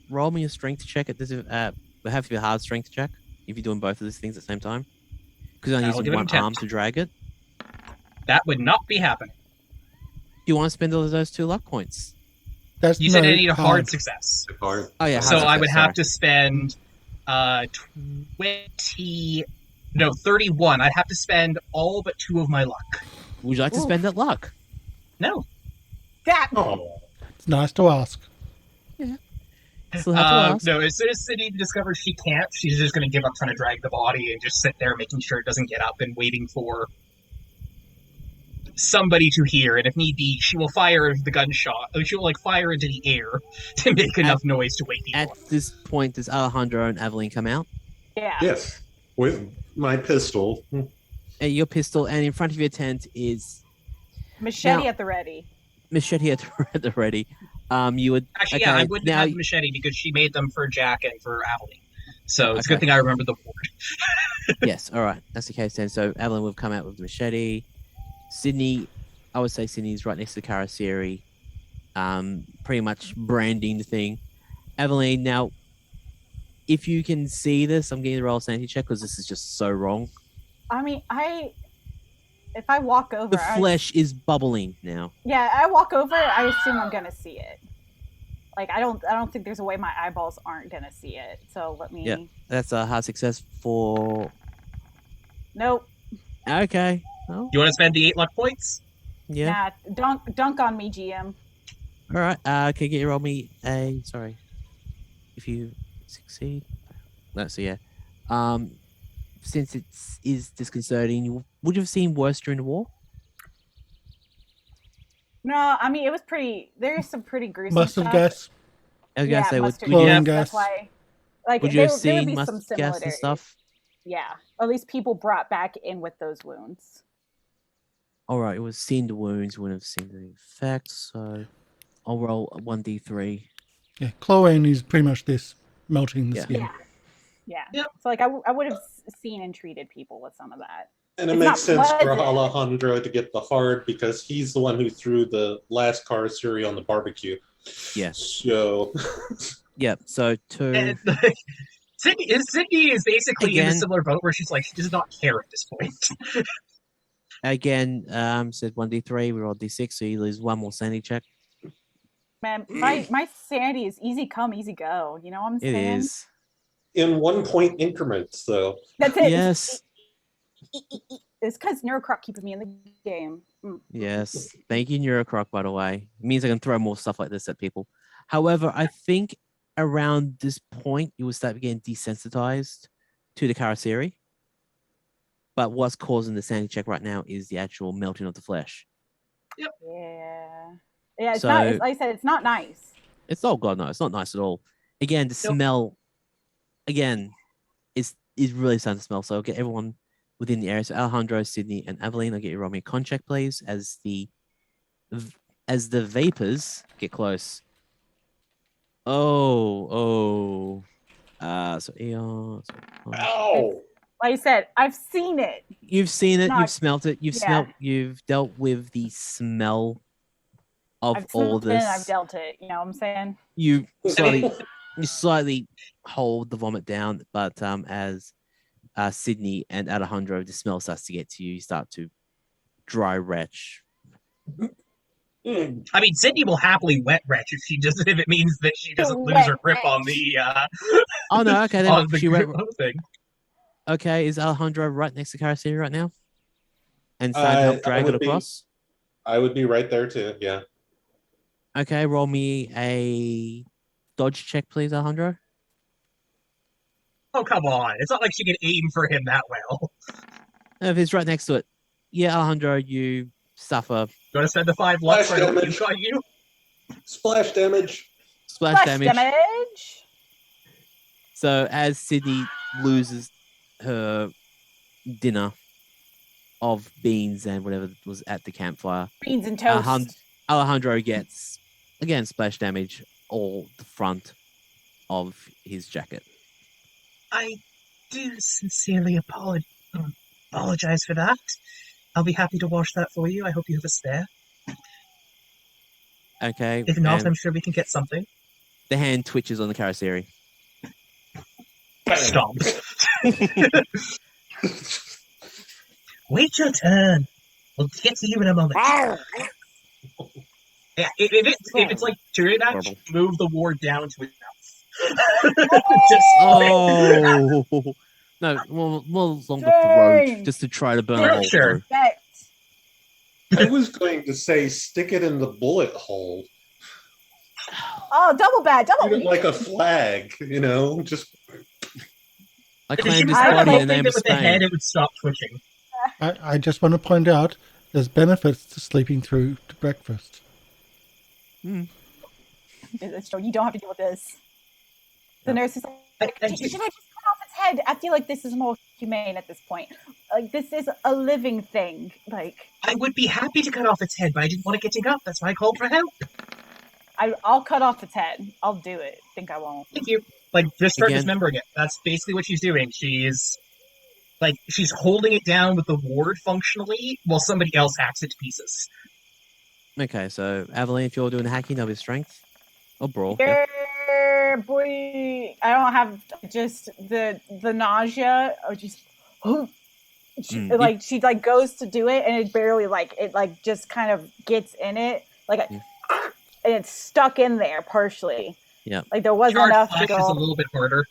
B: Roll me a strength check at this. It have to be a hard strength check if you're doing both of these things at the same time. Because I'm
C: I'll
B: using
C: give it
B: one
C: an attempt.
B: arm to drag it.
C: That would not be happening.
B: Do you want to spend all of those 2 luck points?
A: That's
C: You said
A: no
C: I need a hard
A: hard.
C: success.
E: Hard.
B: Oh yeah.
C: So
B: hard
C: I would
B: success,
C: have to spend 31. I'd have to spend all but 2 of my luck.
B: Would you like to
D: Ooh.
B: spend that luck?
C: No.
D: That.
E: Oh,
A: It's nice to ask.
B: Still have to ask.
C: No, as soon as Sidney discovers she can't, she's just going to give up trying to drag the body and just sit there making sure it doesn't get up and waiting for somebody to hear. And if need be, she will fire the gunshot. She will fire into the air to make enough noise to wake people
B: At
C: up.
B: this point, does Alejandro and Aveline come out?
D: Yeah.
E: yes. With my pistol.
B: And your pistol, and in front of your tent is
D: Machete
B: Now-
D: at the ready.
B: machete at the ready. You would
C: Actually,
B: okay,
C: yeah, I wouldn't
B: now,
C: have machete because she made them for Jack and for Aveline. So it's a
B: Okay.
C: good thing I remember the word.
B: Yes, all right, that's the case then. So Aveline will come out with the machete. Sidney, I would say Sydney's right next to Karasiri, pretty much branding the thing. Aveline, now, if you can see this, I'm getting the roll sanity check because this is just so wrong.
D: I mean, if I walk over,
B: The flesh is bubbling now.
D: I walk over. I assume I'm gonna see it. I don't think there's a way my eyeballs aren't gonna see it. So let me.
B: Yeah. That's a hard success for.
D: Nope.
B: Okay. Oh,
C: You want to spend the 8 luck points?
B: yeah.
D: Nah. Dunk on me, GM.
B: All right. Can you roll me a? Sorry. If you succeed, let's see. Yeah. Since it is disconcerting, would you have seen worse during the war?
D: No, I mean it was pretty. There's some pretty gruesome
A: Mustard
D: stuff.
A: gas.
B: I was gonna say,
D: mustard
B: would you
A: gas.
B: have,
D: That's why.
B: would you have
D: there would
B: seen
D: be some
B: mustard gas and
D: similarities.
B: stuff?
D: Yeah, at least people brought back in with those wounds.
B: All right. It was seen the wounds. Wouldn't have seen the effects. So I'll roll a 1d3.
A: Yeah, chlorine is pretty much this melting the
B: Yeah.
A: skin.
D: Yeah.
C: Yep.
D: So I would have seen and treated people with some of that.
E: And it
D: It's
E: makes
D: not
E: sense for
D: pleasant.
E: Alejandro to get the hard because he's the one who threw the last Karasiri on the barbecue.
B: Yeah.
E: So
B: Yeah. So 2.
C: And, Sydney is basically in a
B: Again.
C: similar boat where she's like, she does not care at this point.
B: Again, said 1d3. We rolled d6, so you lose 1 more sanity check.
D: Man, my sanity is easy come, easy go. You know what I'm
B: It
D: saying?
B: is.
E: in 1 point increments, though.
D: That's it.
B: Yes.
D: It's because Neurocroc keeping me in the game.
B: Yes. Thank you, Neurocroc, by the way. It means I can throw more stuff like this at people. However, I think around this point, you will start getting desensitized to the Karasiri. But what's causing the sanity check right now is the actual melting of the flesh.
D: Yeah. Yeah, it's
B: So-
D: not. Like I said, it's not nice.
B: It's oh god no, it's not nice at all. Again, the
C: Nope.
B: smell again is really starting to smell. So I'll get everyone within the area. So Alejandro, Sidney, and Aveline, I'll get you to roll me a con check, please, as the vapors get close. So Eon.
E: Ow!
D: Like I said, I've seen it.
B: You've seen it,
D: No,
B: you've smelt it, you've
D: yeah.
B: smelt, you've dealt with the smell of
D: I've
B: all
D: smelled it and
B: this.
D: I've dealt it. You know what I'm saying?
B: You slightly hold the vomit down, but as Sidney and Alejandro, the smell starts to get to you, you start to dry retch.
E: Mm.
C: I mean, Sidney will happily wet retch if it means that she doesn't lose her grip on the
B: Oh no, okay,
C: on
B: then
C: the
B: she went.
C: thing.
B: Okay, is Alejandro right next to Karasiri right now? And starting to help
E: I
B: drag it
E: would be-
B: across?
E: I would be right there too. Yeah.
B: Okay, roll me a dodge check, please, Alejandro.
C: Oh, come on. It's not like she can aim for him that well.
B: If it's right next to it. Yeah, Alejandro, you suffer
C: You want to spend the 5 luck
E: Splash
C: so I don't
E: damage.
C: puke on you?
E: Splash damage.
B: splash
D: Flash
B: damage. So as Sidney loses her dinner of beans and whatever was at the campfire,
D: Beans and toast.
B: Alejandro gets, again, splash damage all the front of his jacket.
C: I do sincerely apologize for that. I'll be happy to wash that for you. I hope you have a spare.
B: Okay.
C: If not,
B: and
C: I'm sure we can get something.
B: the hand twitches on the Karasiri.
C: Stop. Wait your turn. We'll get to you in a moment. Yeah, if it's like doing that,
B: Horrible.
C: move the ward down to his mouth.
B: Oh! No, more along the throat,
D: Dang.
B: just to try to burn
C: Sure,
B: a hole
C: sure.
B: through.
D: That
E: I was going to say stick it in the bullet hole.
D: Oh, double bad, double.
E: Treat it like a flag, just...
B: I
C: If she
B: claim
C: was
B: this body in the
C: hoping
B: name
C: that
B: of
C: with the head
B: Spain.
C: it would stop twitching.
A: I just want to point out there's benefits to sleeping through to breakfast.
D: It's true. You don't have to deal with this. The nurse is like,
C: I
D: should I just cut off its head? I feel like this is more humane at this point. Like, this is a living thing. Like,
C: I would be happy to cut off its head, but I didn't want to get up. That's why I called for help.
D: I'll cut off its head. I'll do it. Think I won't.
C: Thank you. Like, just start
B: Again.
C: dismembering it. That's basically what she's doing. She's holding it down with the ward functionally, while somebody else hacks it to pieces.
B: Okay, so Aveline, if you're doing hacking, that'll be strength or brawl. Yeah.
D: Yeah, boy. I don't have just the nausea or just she goes to do it and it barely just kind of gets in it and it's stuck in there partially.
B: Yeah.
D: Like there wasn't
C: Charge
D: enough to
C: flash is
D: go.
C: a little bit harder.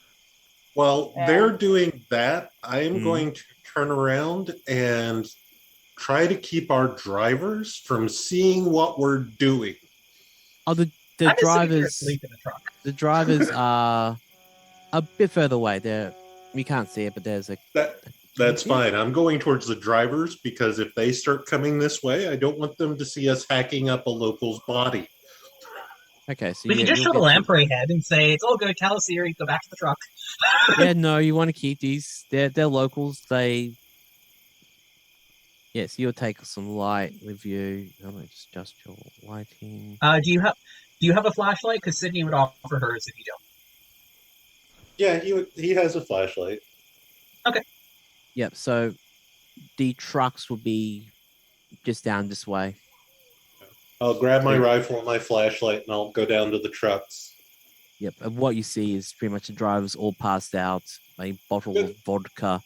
E: Well,
D: Yeah.
E: they're doing that. I am going to turn around and try to keep our drivers from seeing what we're doing.
B: Oh, the
C: I'm assuming you're
B: drivers.
C: asleep in the truck.
B: The drivers are a bit further away. We can't see it, but there's a.
E: That's fine. I'm going towards the drivers because if they start coming this way, I don't want them to see us hacking up a local's body.
B: Okay, so
C: We can just show the lamprey head and say, it's all good, Calasiri, go back to the truck.
B: Yeah, no, you want to keep these. They're locals. Yes, you'll take some light with you. I'm going to just adjust your lighting.
C: Do you have a flashlight? Because Sidney would offer hers if you don't.
E: Yeah, he has a flashlight.
C: Okay.
B: Yep, so the trucks will be just down this way.
E: I'll grab my rifle and my flashlight and I'll go down to the trucks.
B: Yep, and what you see is pretty much the drivers all passed out, a bottle of vodka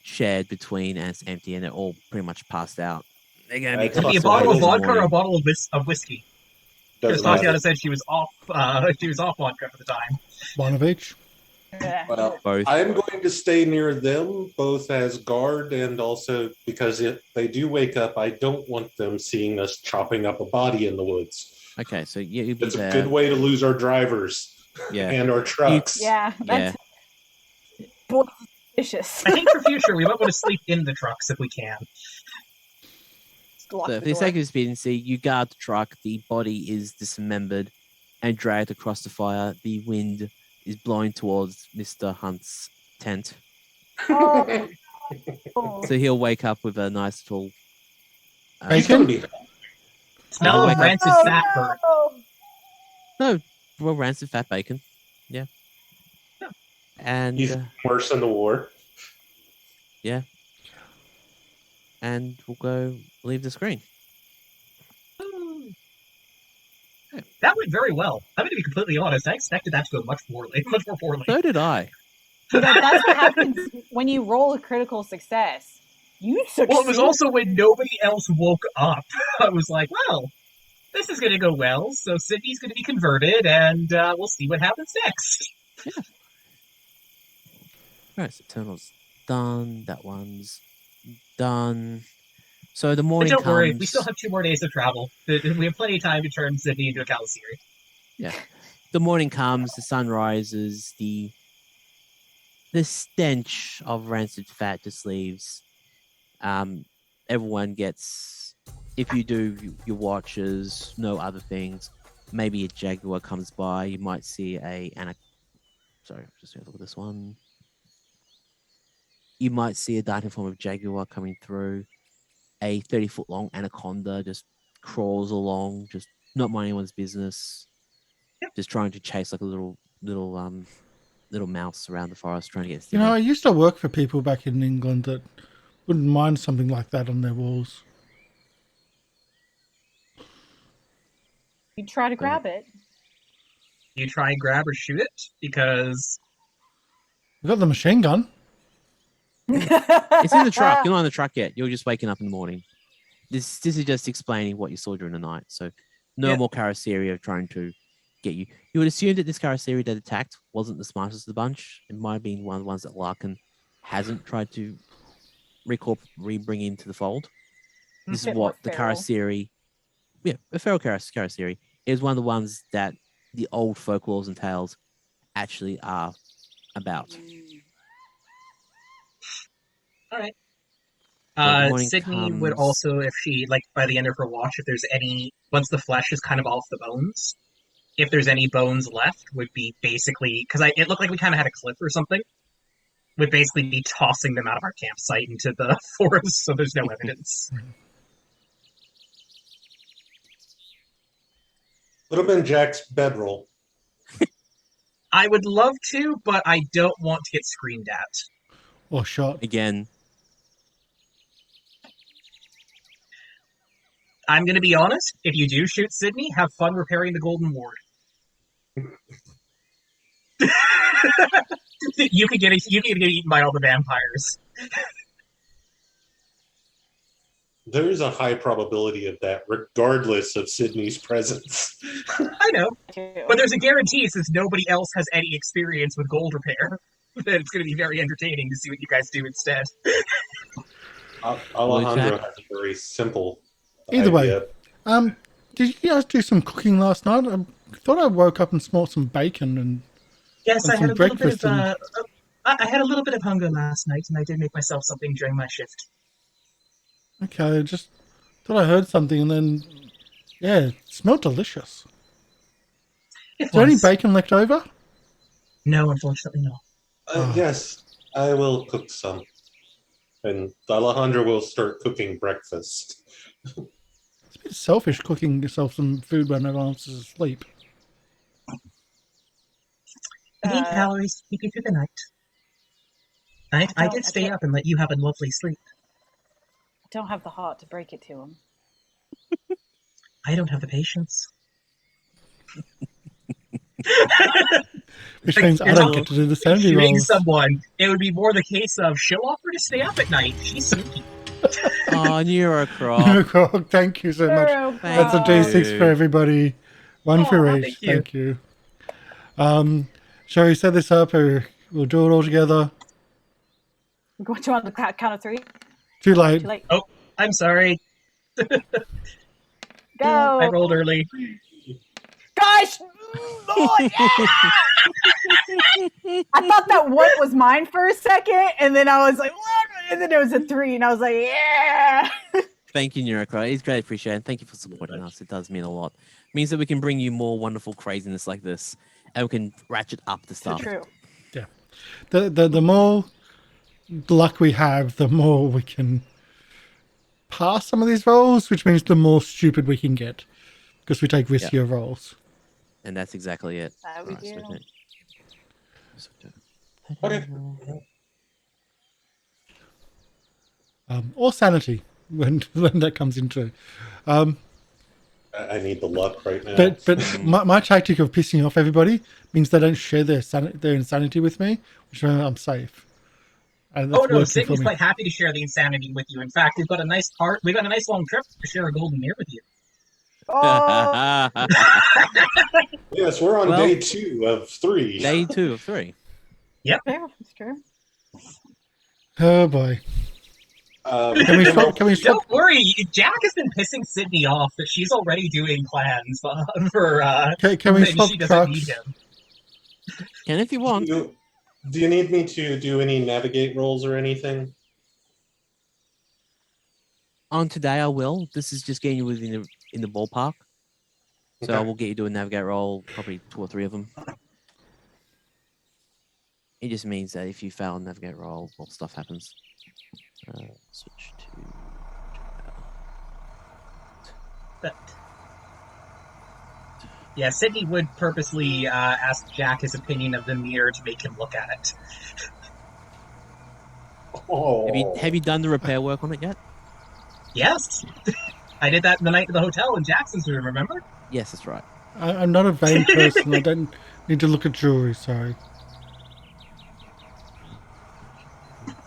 B: shared between, and it's empty, and they're all pretty much passed out. They're going to be
E: Could
C: Could it be a
B: classified
C: bottle of
B: as a
C: vodka or a
B: warning.
C: bottle of whiskey? Because
E: Doesn't matter.
C: Tatiana said she was off vodka for the time.
A: One of each.
E: Well,
B: Both.
E: I'm going to stay near them, both as guard and also because if they do wake up, I don't want them seeing us chopping up a body in the woods.
B: Okay, so you'll be
E: It's
B: there.
E: a good way to lose our drivers and our trucks.
D: Yeah, that's vicious.
C: I think for future, we might want to sleep in the trucks if we can.
B: So for the sake of expediency, you guard the truck, the body is dismembered and dragged across the fire. The wind is blowing towards Mr. Hunt's tent.
D: Oh.
B: So he'll wake up with a nice little...
E: He's gonna be
C: Smell of
B: wake up-
C: rancid fat burn.
B: No, well, rancid fat bacon. Yeah. And
E: He's worse in the war.
B: and we'll go leave the screen.
C: That went very well. I'm going to be completely honest. I expected that to go much more poorly.
B: So did I.
D: That's what happens when you roll a critical success. You succeed.
C: Well, it was also when nobody else woke up. I was like, well, this is going to go well. So Sidney's going to be converted, and we'll see what happens next.
B: Right, so Eternal's done. That one's done. So the morning
C: But don't worry,
B: comes.
C: we still have 2 more days of travel. We have plenty of time to turn Sidney into a Calasiri.
B: Yeah. The morning comes, the sun rises, the stench of rancid fat just leaves. Everyone gets, if you do your watches, no other things, maybe a jaguar comes by, you might see sorry, just gonna look at this one. You might see a darting form of jaguar coming through. A 30-foot long anaconda just crawls along, just not minding anyone's business, just trying to chase like a little mouse around the forest, trying to get.
A: You know, I used to work for people back in England that wouldn't mind something like that on their walls.
D: You try to grab it.
C: You try and grab or shoot it, because
A: We've got the machine gun.
B: It's in the truck. You're not in the truck yet. You're just waking up in the morning. This is just explaining what you saw during the night. So no more Karasiri trying to get you. You would assume that this Karasiri that attacked wasn't the smartest of the bunch. It might have been one of the ones that Larkin hasn't tried to bring into the fold. This is
D: Bit more
B: what the
D: feral.
B: Karasiri, a feral Karasiri is one of the ones that the old folklores and tales actually are about.
C: All right.
B: So the morning
C: Sydney would
B: comes-
C: also, if she, like, by the end of her watch, if there's any, once the flesh is kind of off the bones, if there's any bones left, would be basically, because it looked like we kind of had a cliff or something, would basically be tossing them out of our campsite into the forest so there's no evidence.
E: Would have been Jack's bedroll.
C: I would love to, but I don't want to get screamed at.
A: Or shot.
B: Again,
C: I'm going to be honest, if you do shoot Sydney, have fun repairing the Golden Ward. You could get eaten by all the vampires.
E: There is a high probability of that, regardless of Sydney's presence.
C: I know, but there's a guarantee since nobody else has any experience with gold repair that it's going to be very entertaining to see what you guys do instead.
E: Alejandro has a very simple
A: Either
E: idea.
A: way, did you guys do some cooking last night? I thought I woke up and smelled some bacon and
C: Yes, I
A: some
C: had a little bit
A: breakfast
C: of I had a little bit of hunger last night, and I did make myself something during my shift.
A: okay, just thought I heard something and then it smelled delicious.
C: It
A: Is there any
C: was.
A: bacon left over?
C: No, unfortunately, no.
E: Yes, I will cook some. And Alejandro will start cooking breakfast.
A: It's a bit selfish cooking yourself some food when everyone else is asleep.
C: I need calories to keep you through the night. I did stay up and let you have a lovely sleep.
D: I don't have the heart to break it to him.
C: I don't have the patience.
A: Which means I don't get to do the sanity
C: Shooting
A: rolls.
C: someone, it would be more the case of she'll offer to stay up at night. She's sneaky.
B: oh, Neurocroc.
A: Thank you so much.
D: Thank
A: That's a D6 for everybody. One for
C: Aw,
A: each.
C: thank you.
A: Thank you. Shall we set this up or we'll do it all together?
D: We're going to on the count of three.
A: Too late.
D: Too late.
C: Oh, I'm sorry.
D: Go.
C: I rolled early.
D: Gosh! Oh, yeah! I thought that one was mine for a second, and then I was like, what? And then it was a 3, and I was like, yeah!
B: Thank you, Neurocroc. It's greatly appreciated. Thank you for supporting us. It does mean a lot. It means that we can bring you more wonderful craziness like this, and we can ratchet up the stuff.
D: True.
A: Yeah. The more luck we have, the more we can pass some of these rolls, which means the more stupid we can get because we take riskier rolls.
B: And that's exactly it.
D: That we do.
E: Okay.
A: Or sanity when that comes into.
E: I need the luck right now.
A: But my tactic of pissing off everybody means they don't share their insanity with me, which means I'm safe. And that's
C: Oh no,
A: working
C: Sydney's
A: for me.
C: quite happy to share the insanity with you. In fact, we've got a nice long trip to share a golden mirror with you.
D: Oh,
E: Yes, we're on
B: Well,
E: day 2 of 3.
B: Day 2 of 3.
D: yeah, that's true.
A: Oh boy. Can we swap? Can we swap?
C: Don't worry, Jack has been pissing Sydney off that she's already doing plans for
A: Can we
C: when
A: swap
C: she doesn't need
A: trucks?
C: him.
B: And if you want,
E: Do you need me to do any navigate rolls or anything?
B: on today I will. This is just getting you within in the ballpark. So
E: Okay.
B: I will get you to a navigate roll, probably 2 or 3 of them. It just means that if you fail a navigate roll, more stuff happens. Switch to...
C: But yeah, Sydney would purposely ask Jack his opinion of the mirror to make him look at it.
E: Oh.
B: Have you done the repair work on it yet?
C: Yes, I did that the night of the hotel in Jackson's room. Remember?
B: Yes, that's right.
A: I'm not a vain person. I don't need to look at jewelry. Sorry.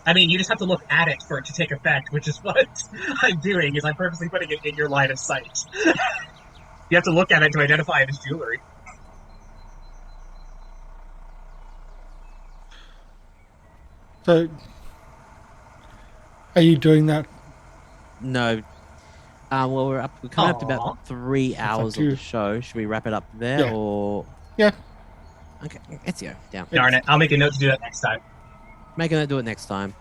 C: I mean, you just have to look at it for it to take effect, which is what I'm doing. Is I'm purposely putting it in your line of sight. You have to look at it to identify it as jewelry.
A: So, are you doing that?
B: No. Well, we're coming up to
C: Aw.
B: about 3
A: up
B: hours
A: to
B: of
A: you.
B: the show. Should we wrap it up there,
A: Yeah.
B: or
A: Yeah.
B: okay? Let's go down.
C: Darn it! I'll make a note to do that next time.
B: Make it do it next time.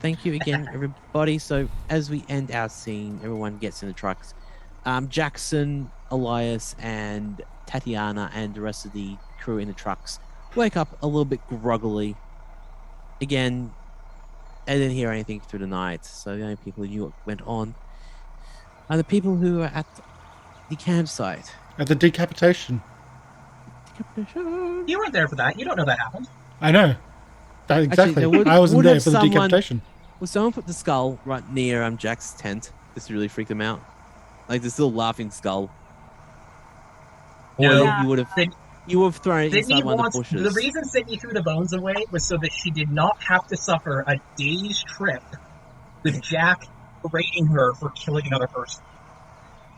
B: Thank you again, everybody. So as we end our scene, everyone gets in the trucks. Jackson, Elias, and Tatiana, and the rest of the crew in the trucks wake up a little bit groggily. Again, they didn't hear anything through the night, so the only people who knew what went on are the people who are at the campsite.
A: At the decapitation.
C: You weren't there for that. You don't know that happened.
A: I know. Exactly.
B: there
A: I wasn't
B: would
A: there
B: have
A: for the
B: someone-
A: decapitation.
B: Well, someone put the skull right near Jack's tent. This really freaked him out. Like the still laughing skull. Or
C: No.
B: you would have thrown it
C: Sydney
B: inside one of
C: wants
B: the bushes.
C: the reason Sydney threw the bones away was so that she did not have to suffer a day's trip with Jack berating her for killing another person.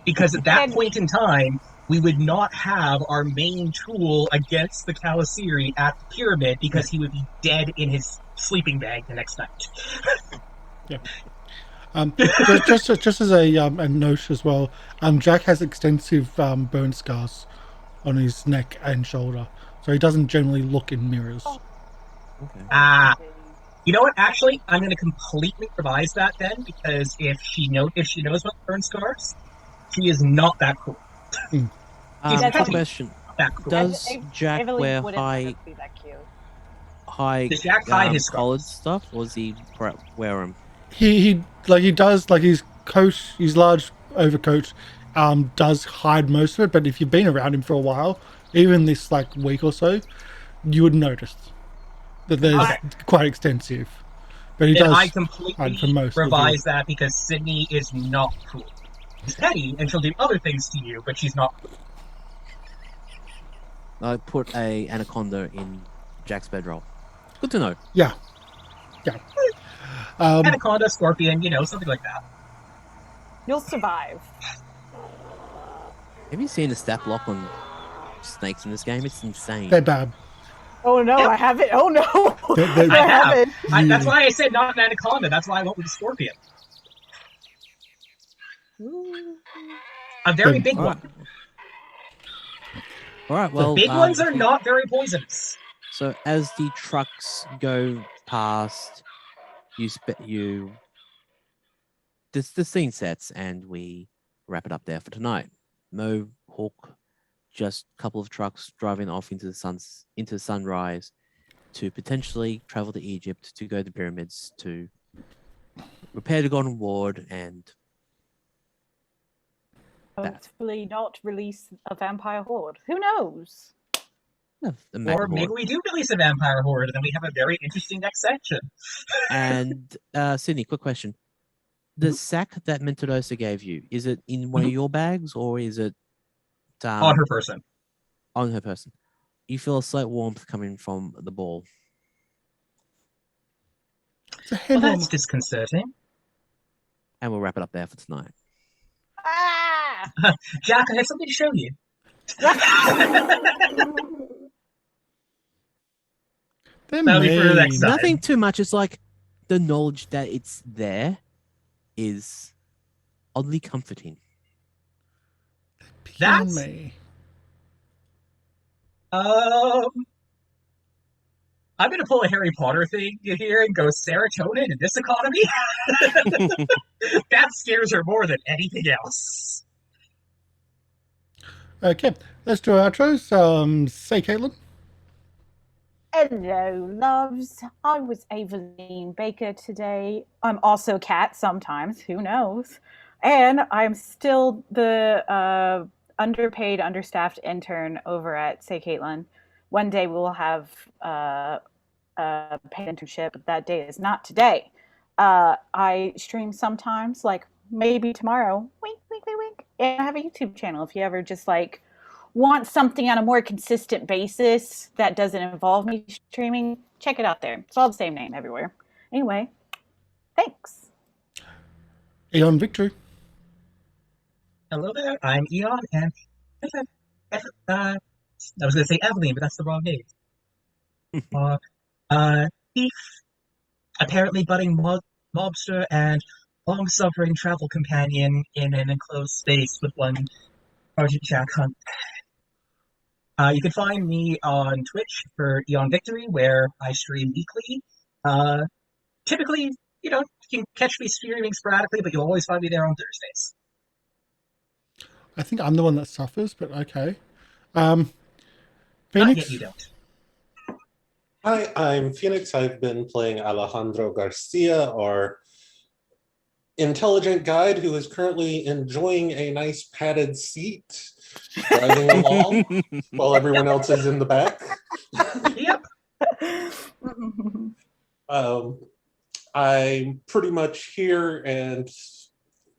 C: Because at that point in time, we would not have our main tool against the Kalasiri at the pyramid because he would be dead in his sleeping bag the next night.
A: Yeah. Just as a note as well, Jack has extensive burn scars on his neck and shoulder, so he doesn't generally look in mirrors.
B: Okay.
C: You know what? Actually, I'm going to completely revise that then, because if she knows about burn scars, she is not that cool.
B: Quick question:
C: That cool.
B: does Jack
D: Aveline
B: wear
D: wouldn't
B: high
D: be that cute.
C: Does Jack hide his
B: collared
C: scars?
B: stuff, or does he wear them?
A: He does, like, his coat, his large overcoat, does hide most of it. But if you've been around him for a while, even this like week or so, you would notice that there's quite extensive. But he
C: Then
A: does
C: I
A: hide for
C: completely
A: most.
C: revise that because Sydney is not cool. She's petty and she'll do other things to you, but she's not cool.
B: I put a anaconda in Jack's bedroll. Good to know.
A: Yeah.
C: Anaconda, scorpion, something like that.
D: You'll survive.
B: Have you seen the stat block on snakes in this game? It's insane.
A: They're bad.
D: Oh no, I haven't. Oh no,
A: They're-
C: I have.
D: haven't.
C: That's why I said not an anaconda. That's why I went with the scorpion. A very big one.
B: All right. Well,
C: The big ones are not very poisonous.
B: So as the trucks go past, the scene sets, and we wrap it up there for tonight. No Hawk, just a couple of trucks driving off into the sunrise to potentially travel to Egypt to go to the pyramids to repair the Golden Ward and
D: Hopefully not release a vampire horde. Who knows?
B: the
C: Or
B: Magna
C: maybe
B: Horde.
C: we do release a vampire horde, and then we have a very interesting next section.
B: And Sydney, quick question: the sack that Mentirosa gave you, is it in one of your bags or is it
C: On her person.
B: On her person. You feel a slight warmth coming from the ball.
A: It's a
C: Well,
A: hand warmer.
C: that's disconcerting.
B: And we'll wrap it up there for tonight.
D: Ah!
C: Jack, I have something to show you.
A: They're
C: That'll be for the
A: mean.
C: next time.
B: Nothing too much. It's like the knowledge that it's there is oddly comforting.
A: Picking
C: That's-
A: me.
C: I'm going to pull a Harry Potter thing here and go serotonin in this economy. That scares her more than anything else.
A: Okay, let's do our outros. Say, Caitlin.
D: Hello, loves. I was Aveline Baker today. I'm also Kat sometimes, who knows? And I'm still the underpaid, understaffed intern over at Say Caitlin. One day we'll have a paid internship, but that day is not today. I stream sometimes, like maybe tomorrow. Wink, wink, wink, wink. And I have a YouTube channel if you ever just like want something on a more consistent basis that doesn't involve me streaming, check it out there. It's all the same name everywhere. Anyway, thanks.
A: Eon Victory.
C: Hello there, I'm Eon, and I was going to say Aveline, but that's the wrong name. Thief, apparently budding mobster, and long-suffering travel companion in an enclosed space with one Sergeant Jack Hunt. You can find me on Twitch for Eon Victory, where I stream weekly. Typically, you can catch me streaming sporadically, but you'll always find me there on Thursdays.
A: I think I'm the one that suffers, but okay.
C: Not
A: Phoenix?
C: yet, you don't.
E: Hi, I'm Phoenix. I've been playing Alejandro Garcia, our intelligent guide who is currently enjoying a nice padded seat, driving along while everyone else is in the back.
C: Yep.
E: I'm pretty much here, and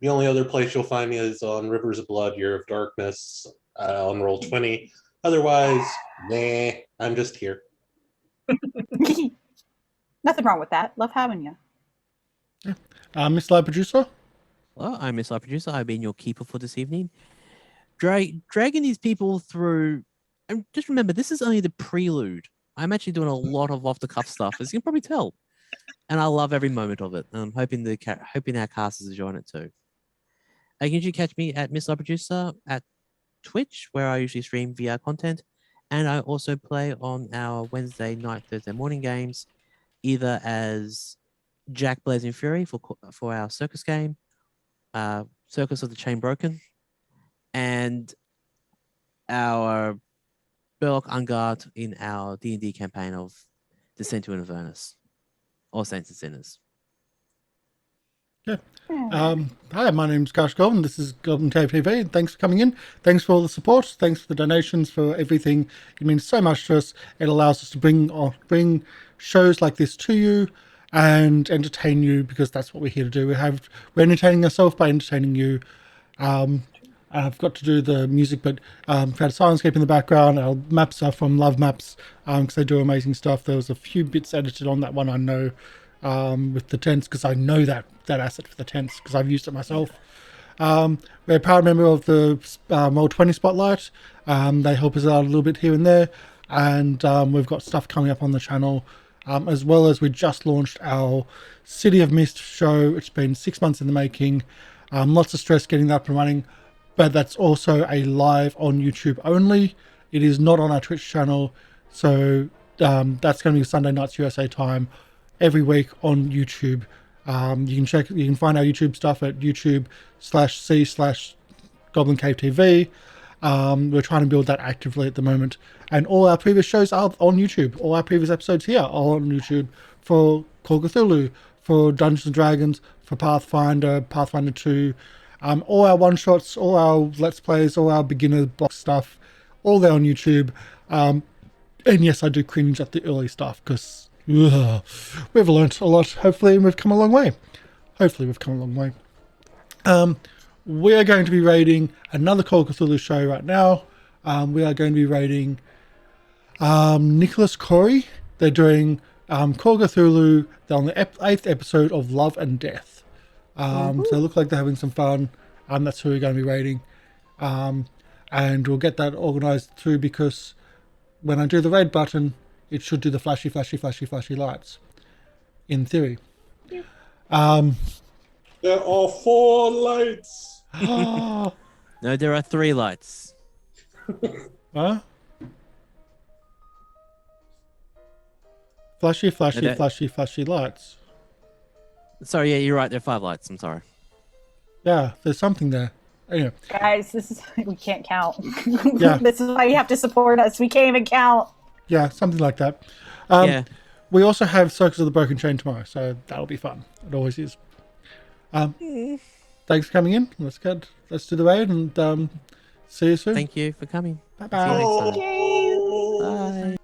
E: the only other place you'll find me is on Rivers of Blood, Year of Darkness, on Roll20. Otherwise, nah, I'm just here.
D: Nothing wrong with that. Love having you.
A: MrLiveProducer?
B: Hello, I'm MrLiveProducer. I've been your keeper for this evening. Dragging these people through, and just remember, this is only the prelude. I'm actually doing a lot of off-the-cuff stuff, as you can probably tell. And I love every moment of it. I'm hoping our cast is enjoying it too. You can usually catch me at MrLiveProducer at Twitch, where I usually stream VR content. And I also play on our Wednesday night, Thursday morning games, either as Jack Blazing Fury for our circus game, Circus of the Chain Broken, and our Burlock Ungard in our D&D campaign of Descent to Inverness, or Saints and Sinners.
A: Yeah. Hi, my name's Karsh Goblin. This is GoblinCaveTV. Thanks for coming in. Thanks for all the support. Thanks for the donations, for everything. It means so much to us. It allows us to bring shows like this to you and entertain you, because that's what we're here to do. We're entertaining ourselves by entertaining you. I've got to do the music, but we've had Syrinscape in the background. Our maps are from LoveMaps, because they do amazing stuff. There was a few bits edited on that one, I know, with the tents, because I know that asset for the tents, because I've used it myself. We're a proud member of the Roll20 Spotlight. They help us out a little bit here and there, and we've got stuff coming up on the channel, as well as we just launched our City of Mist show. It's been 6 months in the making. Lots of stress getting that up and running, but that's also a live on YouTube only. It is not on our Twitch channel, so that's going to be Sunday nights USA time every week on YouTube. You can find our YouTube stuff at youtube.c/GoblinCaveTV. We're trying to build that actively at the moment, and all our previous shows are on YouTube. All our previous episodes here are on YouTube, for Call of Cthulhu, for Dungeons and Dragons, for Pathfinder 2, all our one-shots, all our Let's Plays, all our beginner box stuff, all there on YouTube. And yes, I do cringe at the early stuff, because we've learnt a lot, hopefully, and we've come a long way. We are going to be raiding another Call of Cthulhu show right now. We are going to be raiding Nicholas Corey. They're doing Call of Cthulhu. They're on the 8th episode of Love and Death. So they look like they're having some fun. That's who we're going to be raiding. And we'll get that organized through, because when I do the raid button, it should do the flashy lights, in theory.
E: There are 4 lights.
B: No, there are 3 lights.
A: Huh? Flashy lights.
B: Sorry, yeah, you're right. There are 5 lights. I'm sorry.
A: Yeah, there's something there. Anyway.
D: Guys, we can't count.
A: Yeah.
D: This is why you have to support us. We can't even count.
A: Yeah, something like that.
B: Yeah.
A: We also have Circus of the Broken Chain tomorrow, so that'll be fun. It always is. Thanks for coming in. Let's do the raid, and see you soon.
B: Thank you for coming.
A: Bye-bye.
B: See you next time. Bye.